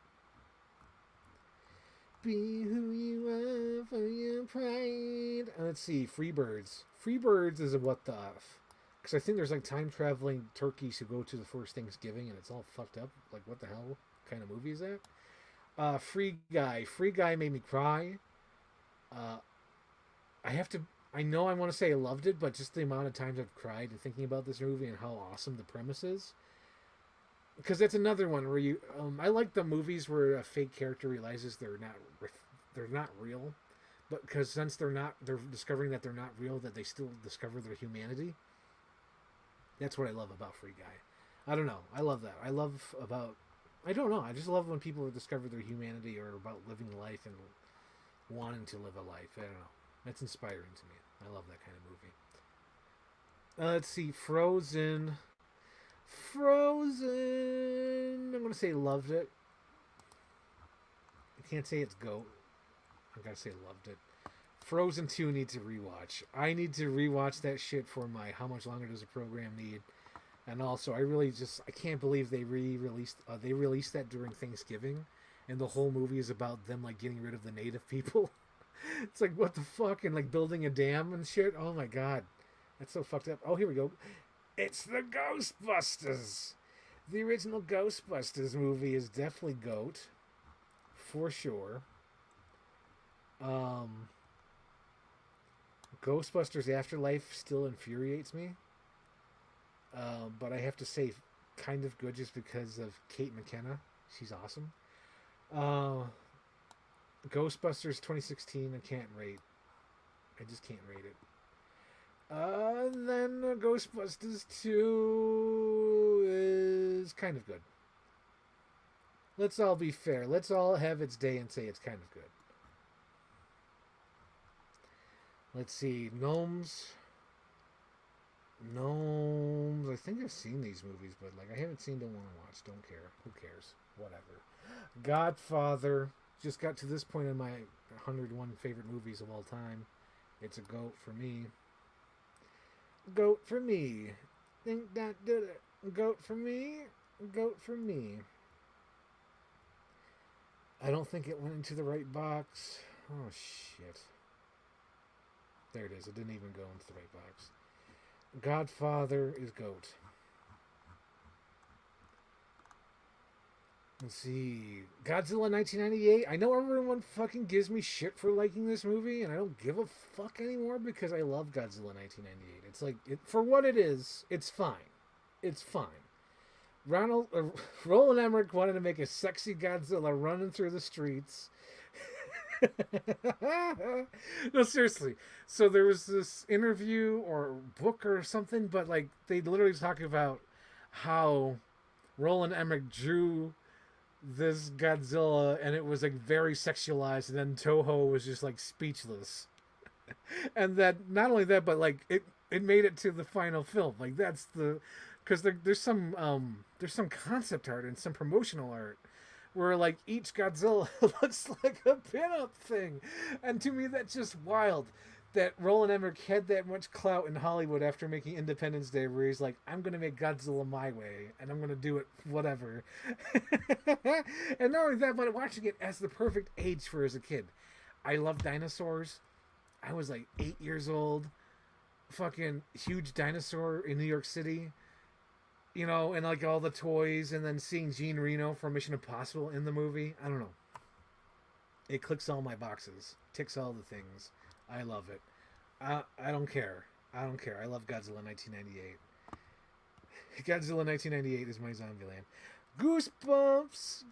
Be who you are for your pride. Let's see, Freebirds. Freebirds is a what the f. Because I think there's like time traveling turkeys who go to the first Thanksgiving and it's all fucked up. Like, what the hell kind of movie is that? Free Guy. Free Guy made me cry. I know I want to say I loved it, but just the amount of times I've cried and thinking about this movie and how awesome the premise is. Because that's another one where you, I like the movies where a fake character realizes they're not real, but because since they're discovering that they're not real, that they still discover their humanity. That's what I love about Free Guy. I don't know. I love that. I don't know. I just love when people discover their humanity or about living life and wanting to live a life. I don't know. That's inspiring to me. I love that kind of movie. Let's see. Frozen. I'm going to say loved it. I can't say it's GOAT. I gotta say loved it. Frozen 2 needs a rewatch. I need to rewatch that shit for my how much longer does a program need. And also, I can't believe they released that during Thanksgiving, and the whole movie is about them like getting rid of the native people. It's like, what the fuck? And like building a dam and shit. Oh my god. That's so fucked up. Oh, here we go. It's the Ghostbusters. The original Ghostbusters movie is definitely GOAT. For sure. Um, Ghostbusters Afterlife still infuriates me. But I have to say, kind of good just because of Kate McKenna. She's awesome. Uh, Ghostbusters 2016, I can't rate. I just can't rate it. Then Ghostbusters 2 is kind of good. Let's all be fair. Let's all have its day and say it's kind of good. Let's see. Gnomes. Gnomes. I think I've seen these movies, but like I haven't seen, don't want to watch. Don't care. Who cares? Whatever. Godfather. Just got to this point in my 101 favorite movies of all time. It's a GOAT for me. GOAT for me. Think that did it. GOAT for me. GOAT for me. I don't think it went into the right box. Oh, shit. There it is. It didn't even go into the right box. Godfather is GOAT. Let's see. Godzilla 1998. I know everyone fucking gives me shit for liking this movie, and I don't give a fuck anymore because I love Godzilla 1998. It's like, for what it is, it's fine. It's fine. Roland Emmerich wanted to make a sexy Godzilla running through the streets. No, seriously. So there was this interview or book or something, but like they literally talk about how Roland Emmerich drew this Godzilla and it was like very sexualized, and then Toho was just like speechless. And that not only that, but like it made it to the final film. Like that's the because there's some concept art and some promotional art where like each Godzilla looks like a pinup thing, and to me that's just wild. That Roland Emmerich had that much clout in Hollywood after making Independence Day, where he's like, "I'm gonna make Godzilla my way, and I'm gonna do it whatever." And not only that, but watching it as the perfect age for as a kid. I love dinosaurs. I was like 8 years old. Fucking huge dinosaur in New York City. You know, and like all the toys, and then seeing Jean Reno from Mission Impossible in the movie. I don't know. It clicks all my boxes, ticks all the things. I love it. I don't care. I don't care. I love Godzilla 1998. Godzilla 1998 is my Zombieland. Goosebumps.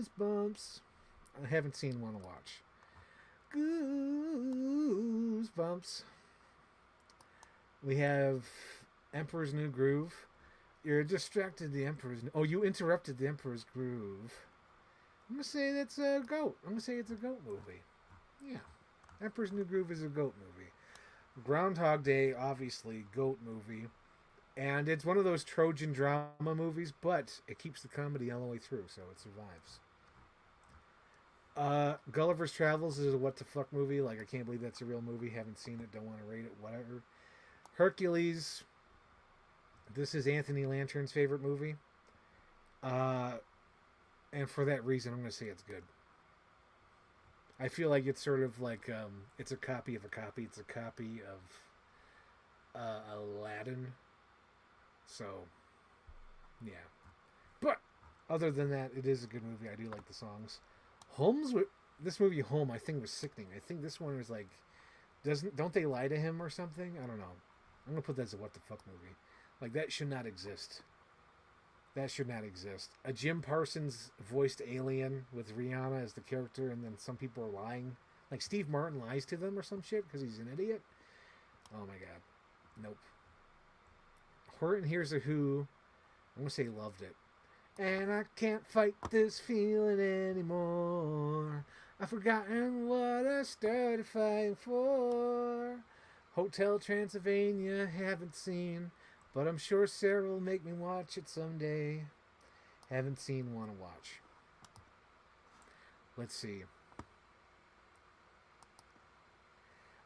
Goosebumps. I haven't seen one to watch. Goosebumps. We have Emperor's New Groove. You're distracted. The Emperor's. Oh, you interrupted the Emperor's Groove. I'm gonna say that's a GOAT. I'm gonna say it's a GOAT movie. Yeah, Emperor's New Groove is a GOAT movie. Groundhog Day, obviously, GOAT movie, and it's one of those Trojan drama movies, but it keeps the comedy all the way through, so it survives. Gulliver's Travels is a what the fuck movie. Like I can't believe that's a real movie. Haven't seen it. Don't want to rate it. Whatever. Hercules. This is Anthony Lantern's favorite movie. And for that reason, I'm going to say it's good. I feel like it's sort of like it's a copy of a copy. It's a copy of Aladdin. So, yeah. But other than that, it is a good movie. I do like the songs. This movie Home, I think was sickening. I think this one was like, don't they lie to him or something? I don't know. I'm gonna put that as a what the fuck movie. Like that should not exist. That should not exist. A Jim Parsons voiced alien with Rihanna as the character, and then some people are lying. Like Steve Martin lies to them or some shit because he's an idiot. Oh my god. Nope. Horton Hears a Who. I'm gonna say loved it. And I can't fight this feeling anymore. I've forgotten what I started fighting for. Hotel Transylvania, haven't seen. But I'm sure Sarah will make me watch it someday. Haven't seen, want to watch. Let's see.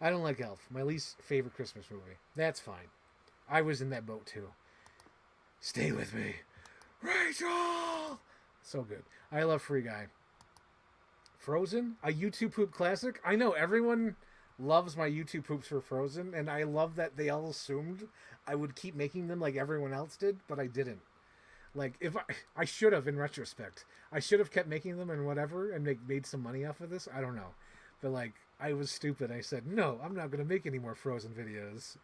I don't like Elf. My least favorite Christmas movie. That's fine. I was in that boat too. Stay with me. Rachel! So good. I love Free Guy. Frozen, a YouTube poop classic. I know everyone loves my YouTube poops for Frozen, and I love that they all assumed I would keep making them like everyone else did, but I didn't. Like if I should have in retrospect, I should have kept making them and whatever and made some money off of this. I don't know, but like I was stupid. I said no, I'm not gonna make any more Frozen videos.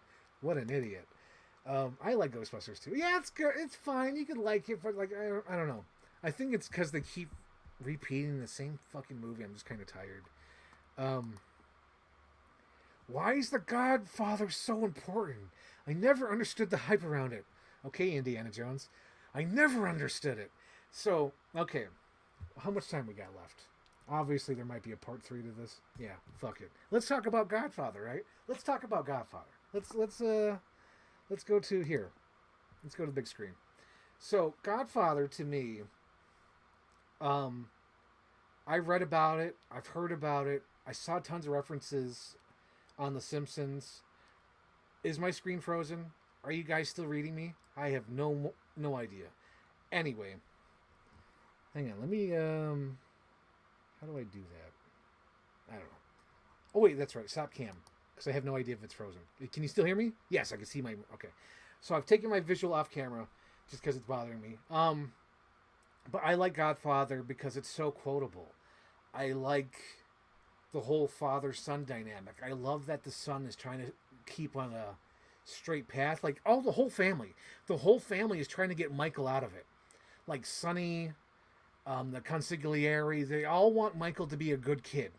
What an idiot. I like Ghostbusters too. Yeah, it's good. It's fine. You could like it, but like I don't know. I think it's because they keep repeating the same fucking movie. I'm just kind of tired. Why is The Godfather so important? I never understood the hype around it. Okay, Indiana Jones. I never understood it. So, okay. How much time we got left? Obviously, there might be a part 3 to this. Yeah, fuck it. Let's talk about Godfather, right? Let's talk about Godfather. Let's go to here. Let's go to the big screen. So, Godfather to me, I read about it. I've heard about it. I saw tons of references on The Simpsons. Is my screen frozen? Are you guys still reading me? I have no idea. Anyway, hang on. Let me. How do I do that? I don't know. Oh wait, that's right. Stop cam, because I have no idea if it's frozen. Can you still hear me? Yes, I can see my. Okay, so I've taken my visual off camera just because it's bothering me. But I like Godfather because it's so quotable. I like the whole father-son dynamic. I love that the son is trying to keep on a straight path. Like, the whole family. The whole family is trying to get Michael out of it. Like Sonny, the consigliere, they all want Michael to be a good kid.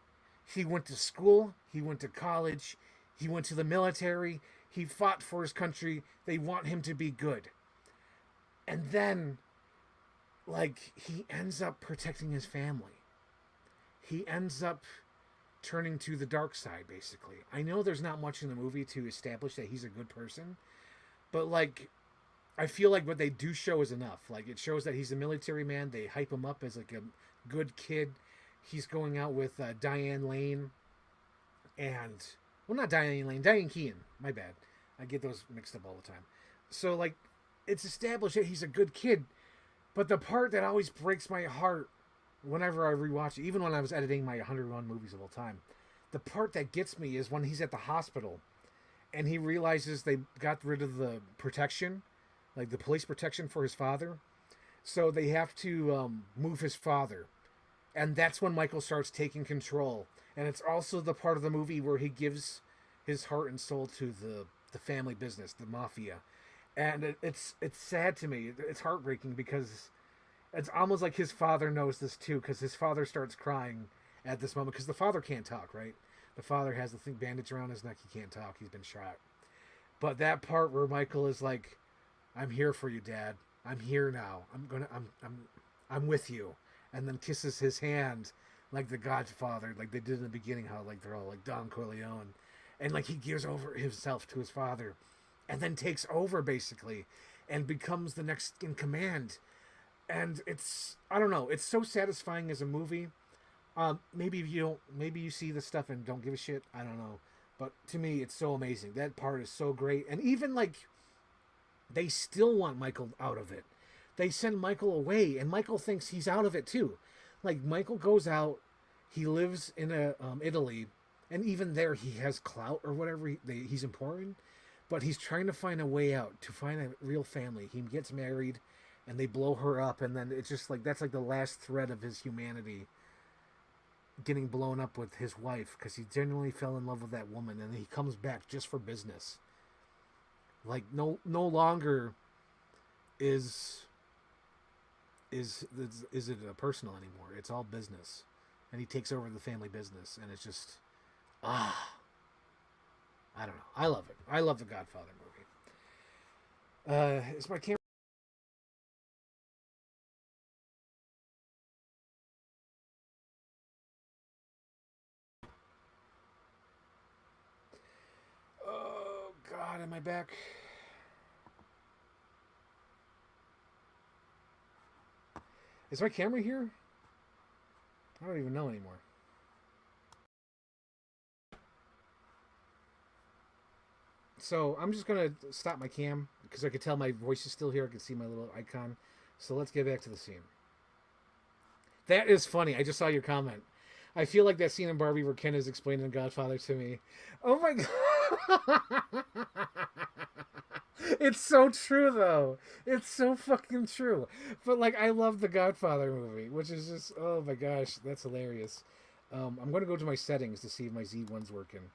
He went to school, he went to college, he went to the military, he fought for his country. They want him to be good. And then, like, he ends up protecting his family. He ends up turning to the dark side, basically. I know there's not much in the movie to establish that he's a good person, but, like, I feel like what they do show is enough. Like, it shows that he's a military man. They hype him up as, like, a good kid. He's going out with Diane Lane and... Well, not Diane Lane. Diane Keaton. My bad. I get those mixed up all the time. So, like, it's established that he's a good kid, but the part that always breaks my heart whenever I rewatch it, even when I was editing my 101 movies of all time, the part that gets me is when he's at the hospital and he realizes they got rid of the protection, like the police protection for his father. So they have to move his father. And that's when Michael starts taking control. And it's also the part of the movie where he gives his heart and soul to the family business, the mafia. And it's sad to me. It's heartbreaking because it's almost like his father knows this too, because his father starts crying at this moment because the father can't talk, right? The father has the thing bandaged around his neck. He can't talk. He's been shot. But that part where Michael is like, "I'm here for you, Dad. I'm here now. I'm with you," and then kisses his hand like the Godfather, like they did in the beginning. How like they're all like Don Corleone, and like he gives over himself to his father, and then takes over basically, and becomes the next in command. And it's, I don't know, it's so satisfying as a movie. Maybe you see this stuff and don't give a shit. I don't know, but to me, it's so amazing. That part is so great, and even like, they still want Michael out of it. They send Michael away, and Michael thinks he's out of it too. Like Michael goes out, he lives in Italy, and even there he has clout or whatever. He's important, but he's trying to find a way out to find a real family. He gets married. And they blow her up, and then it's just like, that's like the last thread of his humanity getting blown up with his wife, because he genuinely fell in love with that woman, and he comes back just for business. Like, no longer is it a personal anymore. It's all business. And he takes over the family business, and it's just, I don't know. I love it. I love the Godfather movie. Is my camera... God, am I back? Is my camera here? I don't even know anymore. So I'm just going to stop my cam because I can tell my voice is still here. I can see my little icon. So let's get back to the scene. That is funny. I just saw your comment. I feel like that scene in Barbie where Ken is explaining Godfather to me. Oh my god. It's so true though. It's so fucking true. But like I love the Godfather movie, which is just oh my gosh, that's hilarious. I'm gonna go to my settings to see if my Z1's working.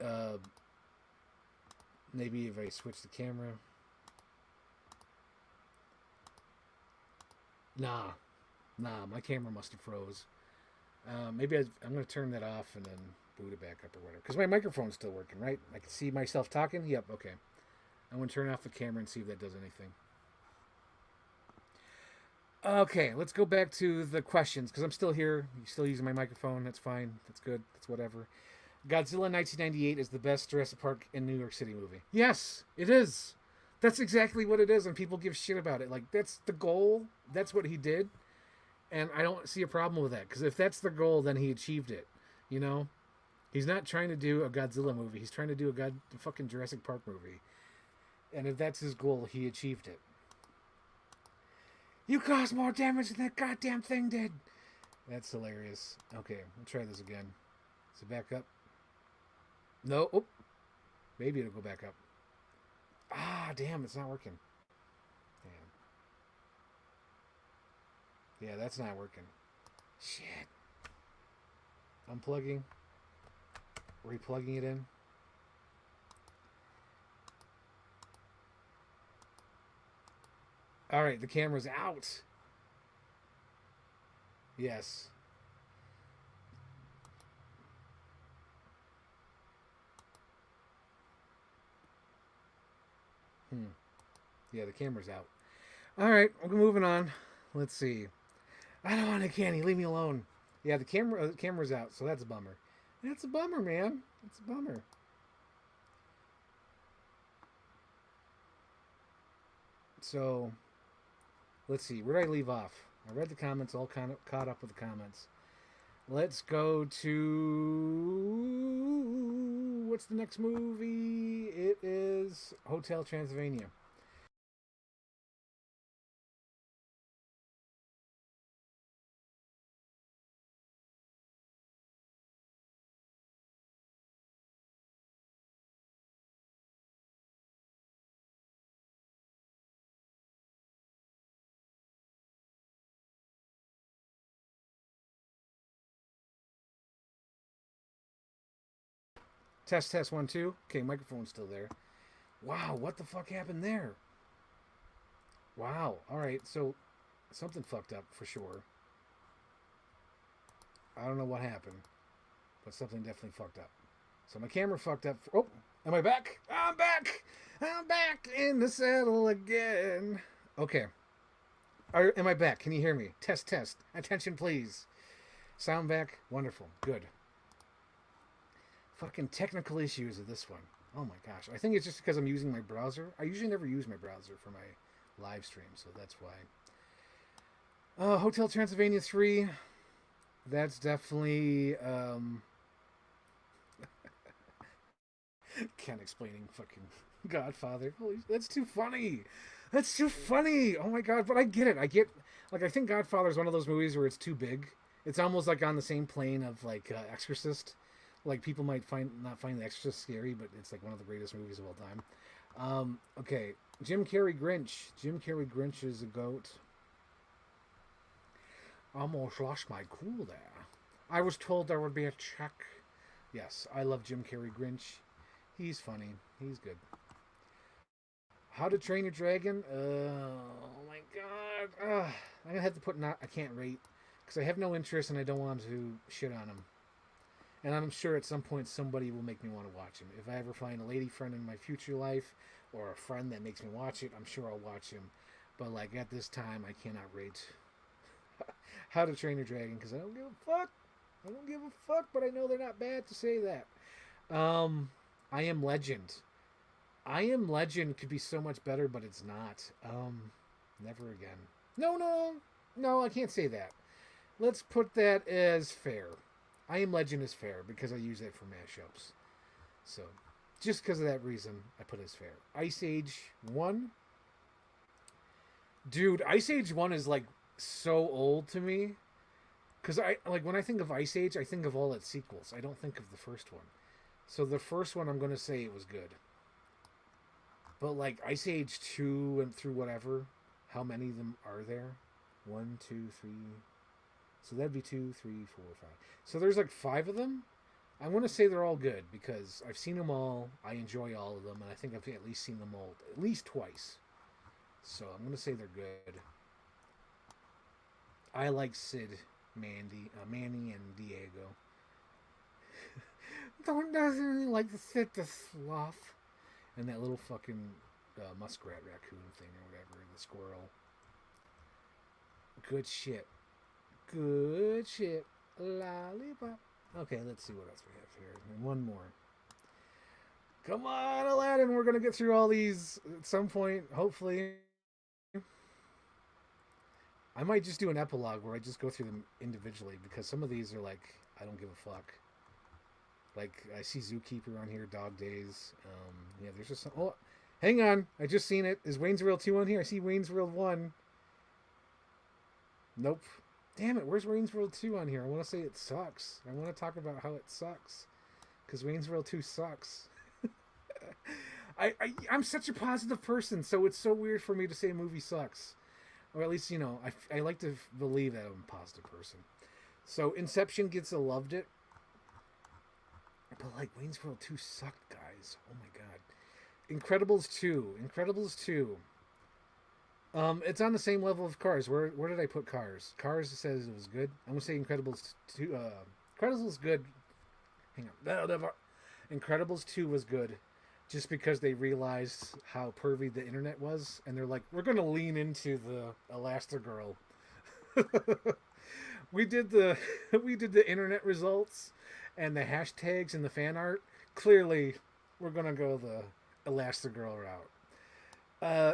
Uh, Maybe if I switch the camera. Nah, my camera must have froze. Maybe I'm gonna turn that off and then boot it back up or whatever. Because my microphone's still working, right? I can see myself talking. Yep, okay. I'm gonna turn off the camera and see if that does anything. Okay, let's go back to the questions because I'm still here. You're still using my microphone. That's fine. That's good. That's whatever. Godzilla 1998 is the best Jurassic Park in New York City movie. Yes, it is. That's exactly what it is, and people give shit about it. Like that's the goal. That's what he did, and I don't see a problem with that because if that's the goal, then he achieved it. You know, he's not trying to do a Godzilla movie. He's trying to do a fucking Jurassic Park movie, and if that's his goal, he achieved it. You caused more damage than that goddamn thing did. That's hilarious. Okay, we'll try this again. Is it back up? No. Oh, maybe it'll go back up. Ah, damn, it's not working. Damn. Yeah, that's not working. Shit. Unplugging. Replugging it in. All right, the camera's out. Yes. Yeah, the camera's out. All right, we're moving on. Let's see. I don't want to candy. Leave me alone. Yeah, the camera's out, so that's a bummer. That's a bummer, man. That's a bummer. So, let's see. Where did I leave off? I read the comments, all kind of caught up with the comments. Let's go to what's the next movie? It is Hotel Transylvania. Test test 1 2. Okay, microphone's still there. Wow, what the fuck happened there? Wow. All right, so something fucked up for sure. I don't know what happened, but something definitely fucked up. So my camera fucked up. Oh, am I back? I'm back. I'm back in the saddle again. Okay. Am I back? Can you hear me? Test test. Attention, please. Sound back. Wonderful. Good. Fucking technical issues of this one. Oh my gosh. I think it's just because I'm using my browser. I usually never use my browser for my live stream, so that's why. Hotel Transylvania 3. That's definitely Ken explaining fucking Godfather. Holy, that's too funny. That's too funny. Oh my god! But I get it. I think Godfather is one of those movies where it's too big. It's almost like on the same plane of like Exorcist. Like people might not find The Exorcist scary, but it's like one of the greatest movies of all time. Okay, Jim Carrey Grinch. Jim Carrey Grinch is a goat. Almost lost my cool there. I was told there would be a check. Yes, I love Jim Carrey Grinch. He's funny. He's good. How to Train Your Dragon? Oh my god. I'm gonna have to put not. I can't rate because I have no interest and I don't want to shit on him. And I'm sure at some point somebody will make me want to watch him. If I ever find a lady friend in my future life or a friend that makes me watch it, I'm sure I'll watch him. But like at this time, I cannot rate How to Train Your Dragon because I don't give a fuck. I don't give a fuck, but I know they're not bad to say that. I Am Legend. I Am Legend could be so much better, but it's not. Never again. No, I can't say that. Let's put that as fair. I Am Legend is fair because I use it for mashups. So, just because of that reason, I put it as fair. Ice Age 1. Dude, Ice Age 1 is like so old to me Because I like when I think of Ice Age, I think of all its sequels. I don't think of the first one. So the first one, I'm gonna say it was good. But like Ice Age 2 and through whatever, how many of them are there? One, two, three. So that'd be 2, 3, 4, 5. So there's like 5 of them. I want to say they're all good because I've seen them all. I enjoy all of them, and I think I've at least seen them all at least twice. So I'm going to say they're good. I like Sid, Manny, and Diego. Doesn't really like to sit the sloth. And that little fucking muskrat raccoon thing or whatever, the squirrel. Good shit. Good shit. Lollipop. Okay, let's see what else we have here. And one more. Come on, Aladdin. We're going to get through all these at some point, hopefully. I might just do an epilogue where I just go through them individually because some of these are like, I don't give a fuck. Like, I see Zookeeper on here, Dog Days. Yeah, there's just some... Oh, hang on. I just seen it. Is Wayne's World 2 on here? I see Wayne's World 1. Nope. Damn it, where's Wayne's World 2 on here? I want to say it sucks. I want to talk about how it sucks. Because Wayne's World 2 sucks. I'm such a positive person, so it's so weird for me to say a movie sucks. Or at least, you know, I like to believe that I'm a positive person. So Inception gets a loved it. But like Wayne's World 2 sucked, guys. Oh my god. Incredibles 2. Incredibles 2. It's on the same level of Cars. Where did I put Cars? Cars says it was good. I'm gonna say Incredibles 2. Incredibles was good. Hang on. Incredibles 2 was good, just because they realized how pervy the internet was, and they're like, we're gonna lean into the Elastigirl. we did the internet results, and the hashtags and the fan art. Clearly, we're gonna go the Elastigirl route.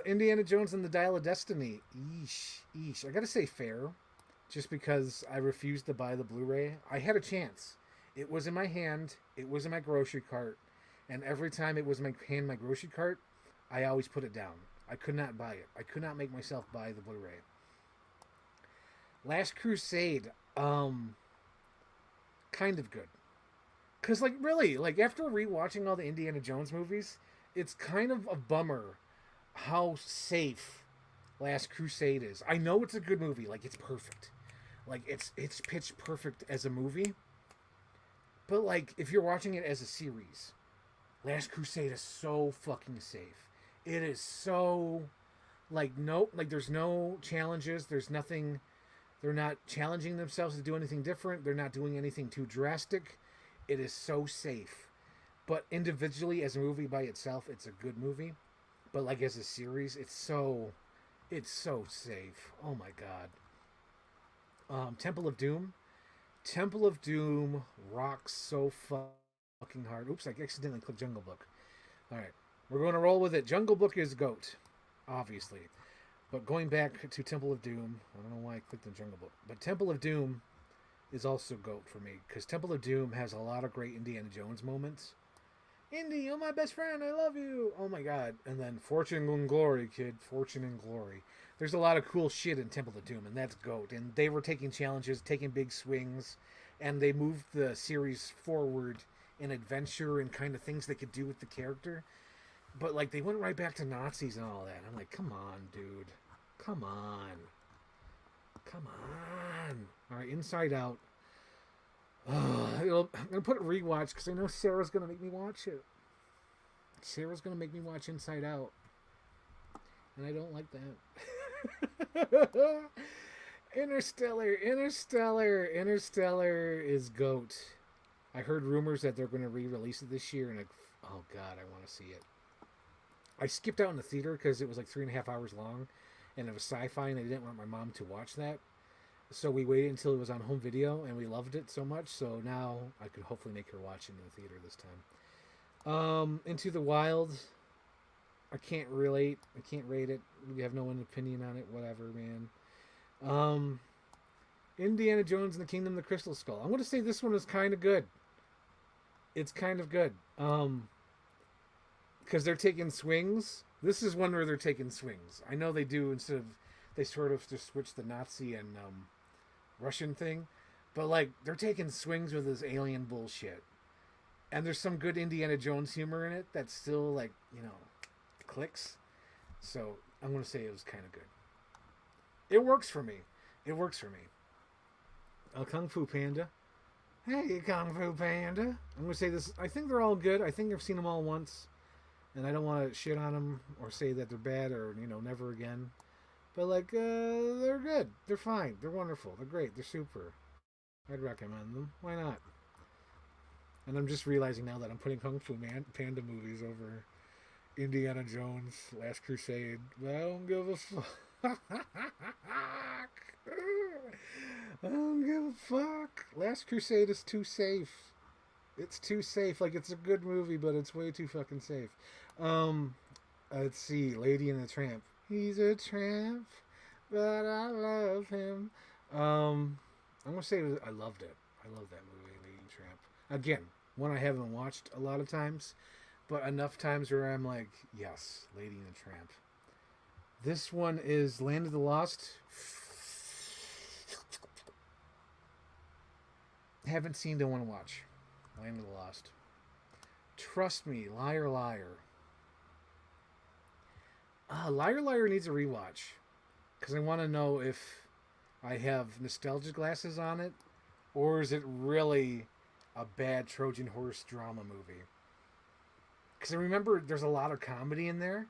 Indiana Jones and the Dial of Destiny. Eesh. I gotta say fair, just because I refused to buy the Blu-ray. I had a chance. It was in my hand. It was in my grocery cart. And every time it was in my grocery cart, I always put it down. I could not buy it. I could not make myself buy the Blu-ray. Last Crusade. Kind of good. Because, like, really, like, after rewatching all the Indiana Jones movies, it's kind of a bummer how safe Last Crusade is. I know it's a good movie, like it's perfect. Like it's pitch perfect as a movie. But like if you're watching it as a series, Last Crusade is so fucking safe. It is so like there's no challenges, there's nothing. They're not challenging themselves to do anything different. They're not doing anything too drastic. It is so safe. But individually as a movie by itself, it's a good movie. But like as a series, it's so safe. Oh my god. Temple of Doom. Temple of Doom rocks so fucking hard. Oops, I accidentally clicked Jungle Book. Alright. We're going to roll with it. Jungle Book is GOAT. Obviously. But going back to Temple of Doom, I don't know why I clicked on Jungle Book. But Temple of Doom is also GOAT for me. Because Temple of Doom has a lot of great Indiana Jones moments. Indy, you're my best friend. I love you. Oh my god. And then Fortune and Glory, kid. Fortune and Glory. There's a lot of cool shit in Temple of Doom, and that's GOAT. And they were taking challenges, taking big swings, and they moved the series forward in adventure and kind of things they could do with the character. But like they went right back to Nazis and all that. I'm like, come on, dude. Come on. Come on. Alright, Inside Out. I'm going to put it rewatch because I know Sarah's going to make me watch it. Sarah's going to make me watch Inside Out. And I don't like that. Interstellar is GOAT. I heard rumors that they're going to re-release it this year, and oh god, I want to see it. I skipped out in the theater because it was like 3.5 hours long, and it was sci-fi, and I didn't want my mom to watch that. So we waited until it was on home video, and we loved it so much. So now I could hopefully make her watch it in the theater this time. Into the Wild. I can't relate. I can't rate it. We have no opinion on it. Whatever, man. Indiana Jones and the Kingdom of the Crystal Skull. I'm going to say this one is kind of good. It's kind of good. Because they're taking swings. This is one where they're taking swings. I know they do instead of... They sort of just switch the Nazi and Russian thing. But like they're taking swings with this alien bullshit, and there's some good Indiana Jones humor in it that still like clicks. So I'm gonna say it was kind of good. It works for me. It works for me. Kung Fu Panda. Hey, Kung Fu Panda. I'm gonna say this. I think they're all good. I think I've seen them all once, and I don't want to shit on them or say that they're bad or never again. But like, they're good. They're fine. They're wonderful. They're great. They're super. I'd recommend them. Why not? And I'm just realizing now that I'm putting Kung Fu Panda movies over Indiana Jones, Last Crusade. But I don't give a fuck. I don't give a fuck. Last Crusade is too safe. It's too safe. Like, it's a good movie, but it's way too fucking safe. Let's see. Lady and the Tramp. He's a tramp, but I love him. I'm going to say I loved it. I love that movie, Lady and the Tramp. Again, one I haven't watched a lot of times, but enough times where I'm like, yes, Lady and the Tramp. This one is Land of the Lost. Haven't seen, don't want to watch. Land of the Lost. Trust me, Liar Liar. Liar Liar needs a rewatch. Because I want to know if I have nostalgia glasses on it, or is it really a bad Trojan horse drama movie? Because I remember there's a lot of comedy in there,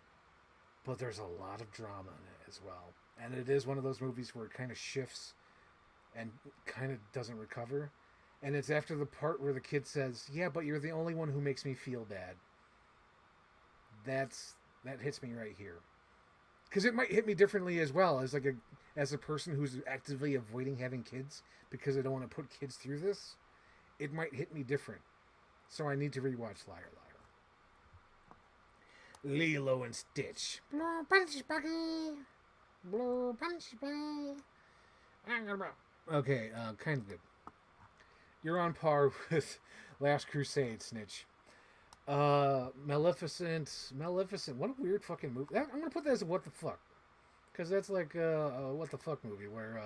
but there's a lot of drama in it as well. And it is one of those movies where it kind of shifts and kind of doesn't recover. And it's after the part where the kid says, "Yeah, but you're the only one who makes me feel bad." That hits me right here. Because it might hit me differently as well as a person who's actively avoiding having kids because I don't want to put kids through this. It might hit me different. So I need to rewatch Liar Liar. Lilo and Stitch. Blow punch buggy. Blow punch buggy. Okay, kind of good. You're on par with Last Crusade, Snitch. Maleficent. What a weird fucking movie. I'm gonna put that as a what the fuck, because that's like a what the fuck movie where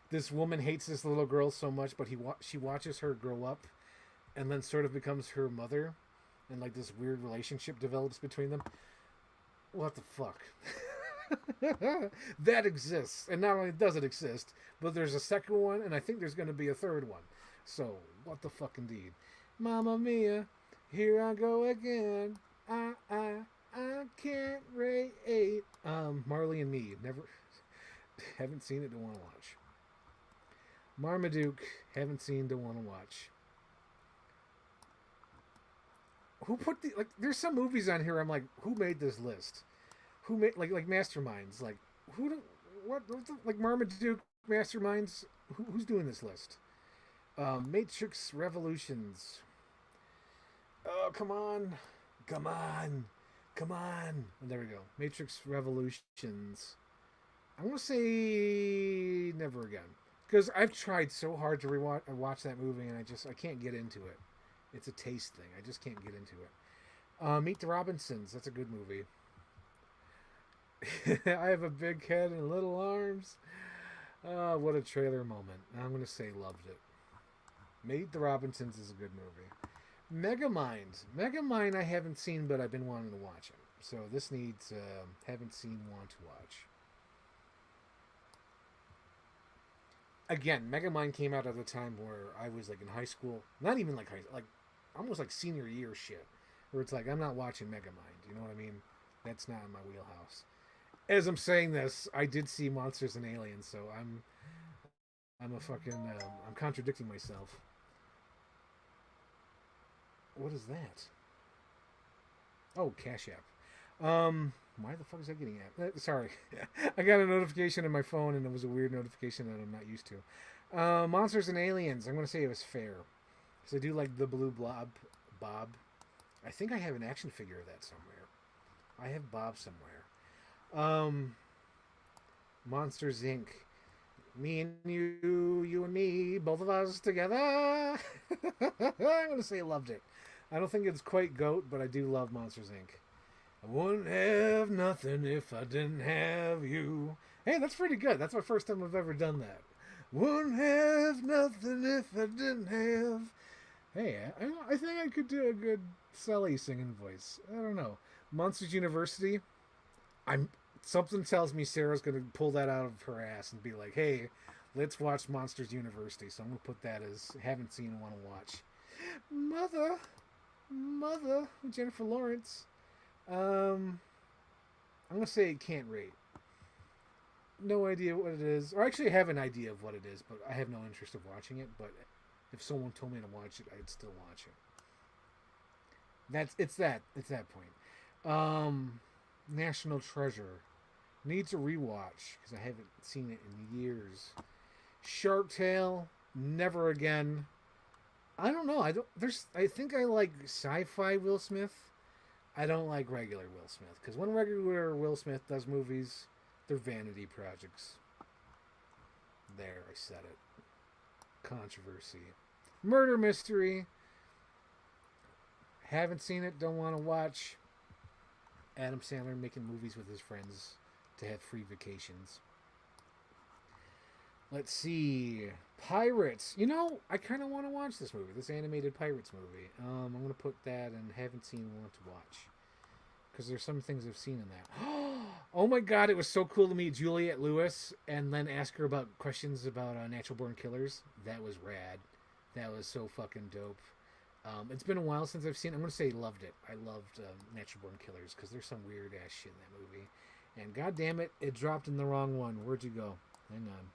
this woman hates this little girl so much, but she watches her grow up, and then sort of becomes her mother, and like this weird relationship develops between them. What the fuck? That exists, and not only does it exist, but there's a second one, and I think there's going to be a third one. So what the fuck indeed? Mamma mia, here I go again. I can't wait. Marley and Me, never, haven't seen it, don't want to watch. Marmaduke, haven't seen, don't want to watch. Who put there's some movies on here I'm like, who made this list? Who made like Masterminds? Like what the, like Marmaduke, Masterminds? Who's doing this list? Matrix Revolutions. Oh, come on. There we go. Matrix Revolutions. I'm gonna say never again, because I've tried so hard to watch that movie, and I can't get into it. It's a taste thing. I just can't get into it. Meet the Robinsons. That's a good movie. I have a big head and little arms. What a trailer moment. I'm going to say loved it. Meet the Robinsons is a good movie. Megamind I haven't seen, but I've been wanting to watch it. So this needs haven't seen, want to watch. Again, Megamind came out at a time where I was like in high school. Not even like like almost like senior year shit. Where it's like, I'm not watching Megamind. You know what I mean? That's not in my wheelhouse. As I'm saying this, I did see Monsters and Aliens, so I'm a fucking I'm contradicting myself. What is that? Oh, Cash App. Why the fuck is that getting at? Sorry. I got a notification on my phone, and it was a weird notification that I'm not used to. Monsters and Aliens. I'm going to say it was fair. Because I do like the blue Bob. I think I have an action figure of that somewhere. I have Bob somewhere. Monsters Inc. Me and you and me, both of us together. I'm going to say I loved it. I don't think it's quite GOAT, but I do love Monsters Inc. I wouldn't have nothing if I didn't have you. Hey, that's pretty good. That's my first time I've ever done that. Wouldn't have nothing if I didn't have. Hey, I think I could do a good Sully singing voice. I don't know. Monsters University. I'm something tells me Sarah's gonna pull that out of her ass and be like, "Hey, let's watch Monsters University." So I'm gonna put that as haven't seen, want to watch. Mother, Jennifer Lawrence. I'm gonna say can't rate. No idea what it is, or actually I have an idea of what it is, but I have no interest of watching it. But if someone told me to watch it, I'd still watch it. It's that point. National Treasure needs a rewatch because I haven't seen it in years. Shark Tale, never again. I don't know. I think I like sci-fi Will Smith. I don't like regular Will Smith because when regular Will Smith does movies, they're vanity projects. There, I said it. Controversy. Murder mystery. Haven't seen it. Don't want to watch. Adam Sandler making movies with his friends to have free vacations. Let's see. Pirates. You know, I kind of want to watch this movie, this animated Pirates movie. I'm going to put that and haven't seen, want to watch. Because there's some things I've seen in that. Oh my god, it was so cool to meet Juliette Lewis and then ask her about questions about Natural Born Killers. That was rad. That was so fucking dope. It's been a while since I've seen it. I'm going to say loved it. I loved Natural Born Killers because there's some weird ass shit in that movie. And god damn it, it dropped in the wrong one. Where'd you go? Hang on.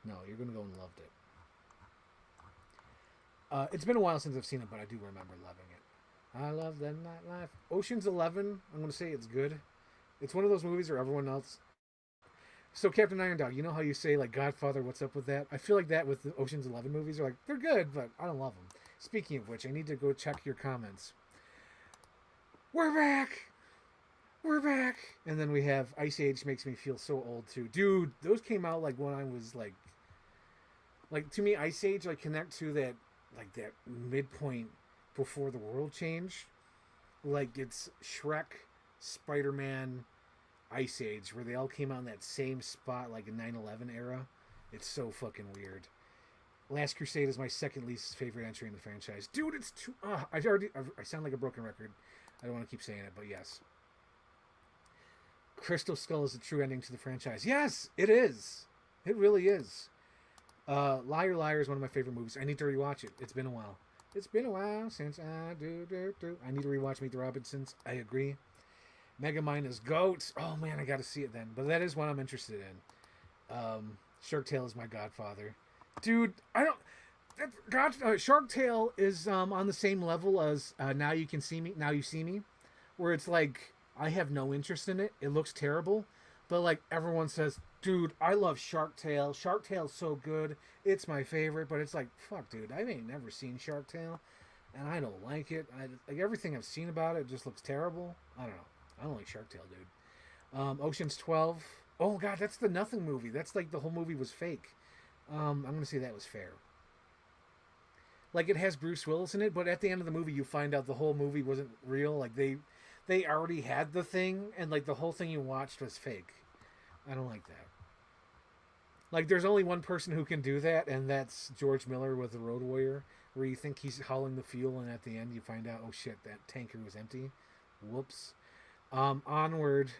No, you're going to go and loved it. It's been a while since I've seen it, but I do remember loving it. I love that nightlife. Ocean's 11, I'm going to say it's good. It's one of those movies where everyone else... So Captain Iron Dog, you know how you say, like, Godfather, what's up with that? I feel like that with the Ocean's 11 movies. They're like, they're good, but I don't love them. Speaking of which, I need to go check your comments. We're back! We're back! And then we have Ice Age makes me feel so old, too. Dude, those came out, like, when I was, like... Like, to me, Ice Age, like, connect to that, like, that midpoint before the world changed. Like, it's Shrek, Spider-Man, Ice Age, where they all came out in that same spot, like, in 9/11 era. It's so fucking weird. Last Crusade is my second least favorite entry in the franchise. Dude, it's too... I sound like a broken record. I don't want to keep saying it, but yes. Crystal Skull is the true ending to the franchise. Yes, it is. It really is. Liar Liar is one of my favorite movies. I need to rewatch it. It's been a while. It's been a while since I do. I need to rewatch Meet the Robinsons. I agree. Megamind is GOAT. Oh man, I got to see it then. But that is one I'm interested in. Shark Tale is my godfather. Dude, I don't... Shark Tale is on the same level as Now You Can See Me, Now You See Me, where it's like, I have no interest in it. It looks terrible. But like everyone says, dude, I love Shark Tale. Shark Tale's so good. It's my favorite. But it's like, fuck, dude, I ain't never seen Shark Tale, and I don't like it. Like everything I've seen about it just looks terrible. I don't know. I don't like Shark Tale, dude. Ocean's 12. Oh god, that's the Nothing movie. That's like the whole movie was fake. I'm gonna say that was fair. Like it has Bruce Willis in it, but at the end of the movie, you find out the whole movie wasn't real. Like they already had the thing, and like the whole thing you watched was fake. I don't like that. Like there's only one person who can do that, and that's George Miller with The Road Warrior, where you think he's hauling the fuel, and at the end you find out, oh shit, that tanker was empty. Whoops. Onward.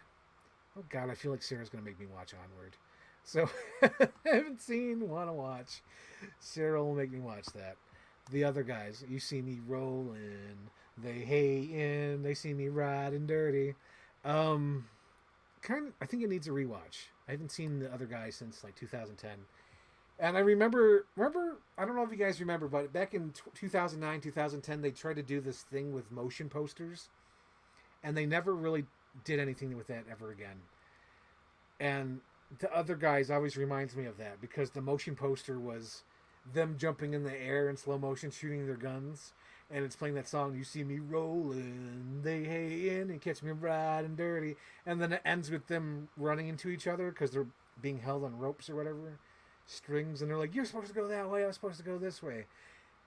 Oh god, I feel like Sarah's gonna make me watch Onward. So I haven't seen, want to watch. Sarah will make me watch that. The other guys, you see me rolling, they hating, they see me riding dirty. I think it needs a rewatch. I haven't seen the other guys since like 2010. And I remember, I don't know if you guys remember, but back in 2009, 2010, they tried to do this thing with motion posters. And they never really did anything with that ever again. And the other guys always reminds me of that because the motion poster was them jumping in the air in slow motion, shooting their guns, and it's playing that song, "You See Me Rolling, They Hating, and Catch Me Riding Dirty," and then it ends with them running into each other because they're being held on ropes or whatever, strings, and they're like, "You're supposed to go that way, I was supposed to go this way,"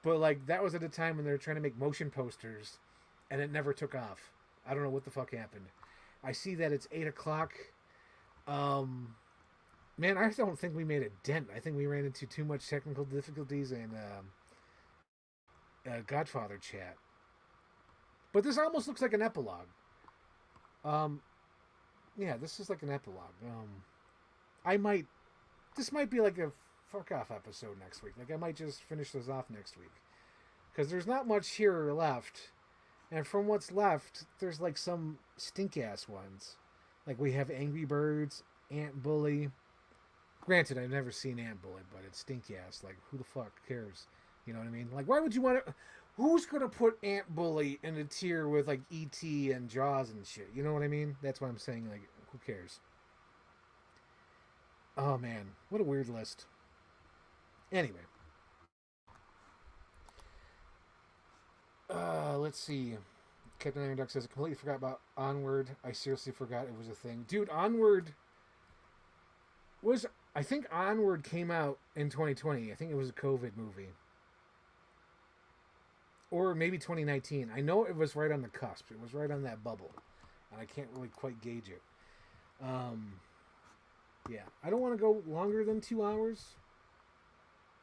but like that was at a time when they were trying to make motion posters, and it never took off. I don't know what the fuck happened. I see that it's 8 o'clock. Man, I don't think we made a dent. I think we ran into too much technical difficulties and Godfather chat. But this almost looks like an epilogue. Um, yeah, this is like an epilogue. I might. This might be like a fuck off episode next week. Like I might just finish this off next week because there's not much here left, and from what's left, there's like some stink ass ones. Like we have Angry Birds, Ant Bully. Granted, I've never seen Ant Bully, but it's stinky ass. Like who the fuck cares? You know what I mean? Like why would you want to? Who's gonna put Ant Bully in a tier with like E.T. and Jaws and shit? You know what I mean? That's what I'm saying. Like who cares? Oh man, what a weird list. Anyway, let's see. Captain Iron Duck says, I completely forgot about Onward. I seriously forgot it was a thing. Dude, Onward was. I think Onward came out in 2020. I think it was a COVID movie. Or maybe 2019. I know it was right on the cusp. It was right on that bubble. And I can't really quite gauge it. Yeah. I don't want to go longer than 2 hours.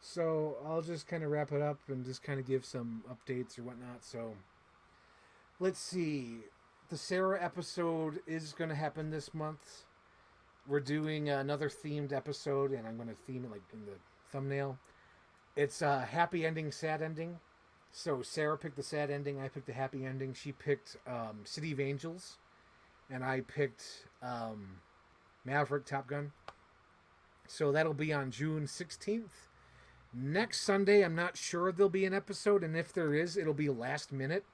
So I'll just kind of wrap it up and just kind of give some updates or whatnot. So let's see. The Sarah episode is going to happen this month. We're doing another themed episode, and I'm going to theme it like in the thumbnail. It's a happy ending, sad ending. So Sarah picked the sad ending. I picked the happy ending. She picked City of Angels, and I picked Maverick Top Gun. So that'll be on June 16th. Next Sunday, I'm not sure there'll be an episode, and if there is, it'll be last minute.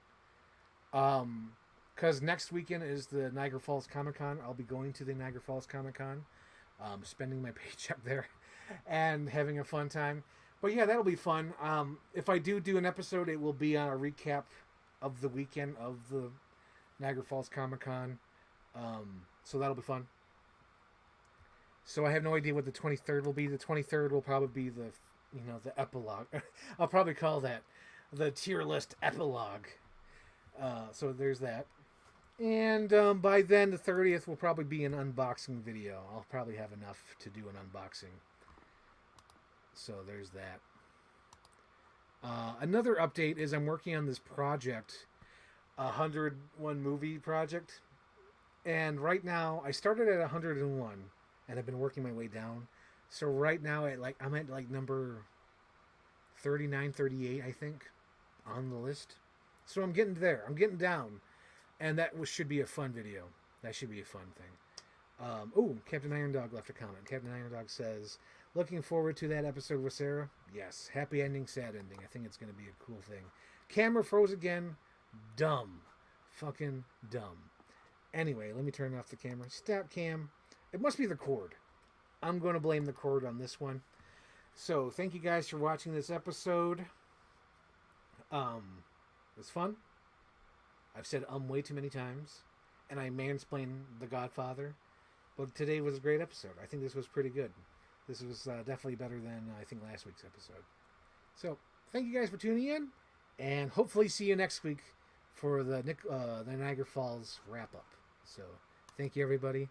Because next weekend is the Niagara Falls Comic Con. I'll be going to the Niagara Falls Comic Con, spending my paycheck there, and having a fun time. But yeah, that'll be fun. If I do an episode, it will be on a recap of the weekend of the Niagara Falls Comic Con. So that'll be fun. So I have no idea what the 23rd will be. The 23rd will probably be the epilogue. I'll probably call that the tier list epilogue. So there's that. And by then, the 30th will probably be an unboxing video. I'll probably have enough to do an unboxing. So there's that. Another update is I'm working on this project, 101 movie project. And right now, I started at 101, and I've been working my way down. So right now, I'm at like number 39, 38, I think, on the list. So I'm getting there. I'm getting down. And that should be a fun video. That should be a fun thing. Captain Iron Dog left a comment. Captain Iron Dog says, looking forward to that episode with Sarah. Yes. Happy ending, sad ending. I think it's going to be a cool thing. Camera froze again. Dumb. Fucking dumb. Anyway, let me turn off the camera. Stop cam. It must be the cord. I'm going to blame the cord on this one. So, thank you guys for watching this episode. It was fun. I've said way too many times. And I mansplained The Godfather. But today was a great episode. I think this was pretty good. This was definitely better than, I think, last week's episode. So, thank you guys for tuning in. And hopefully see you next week for the Niagara Falls wrap-up. So, thank you, everybody.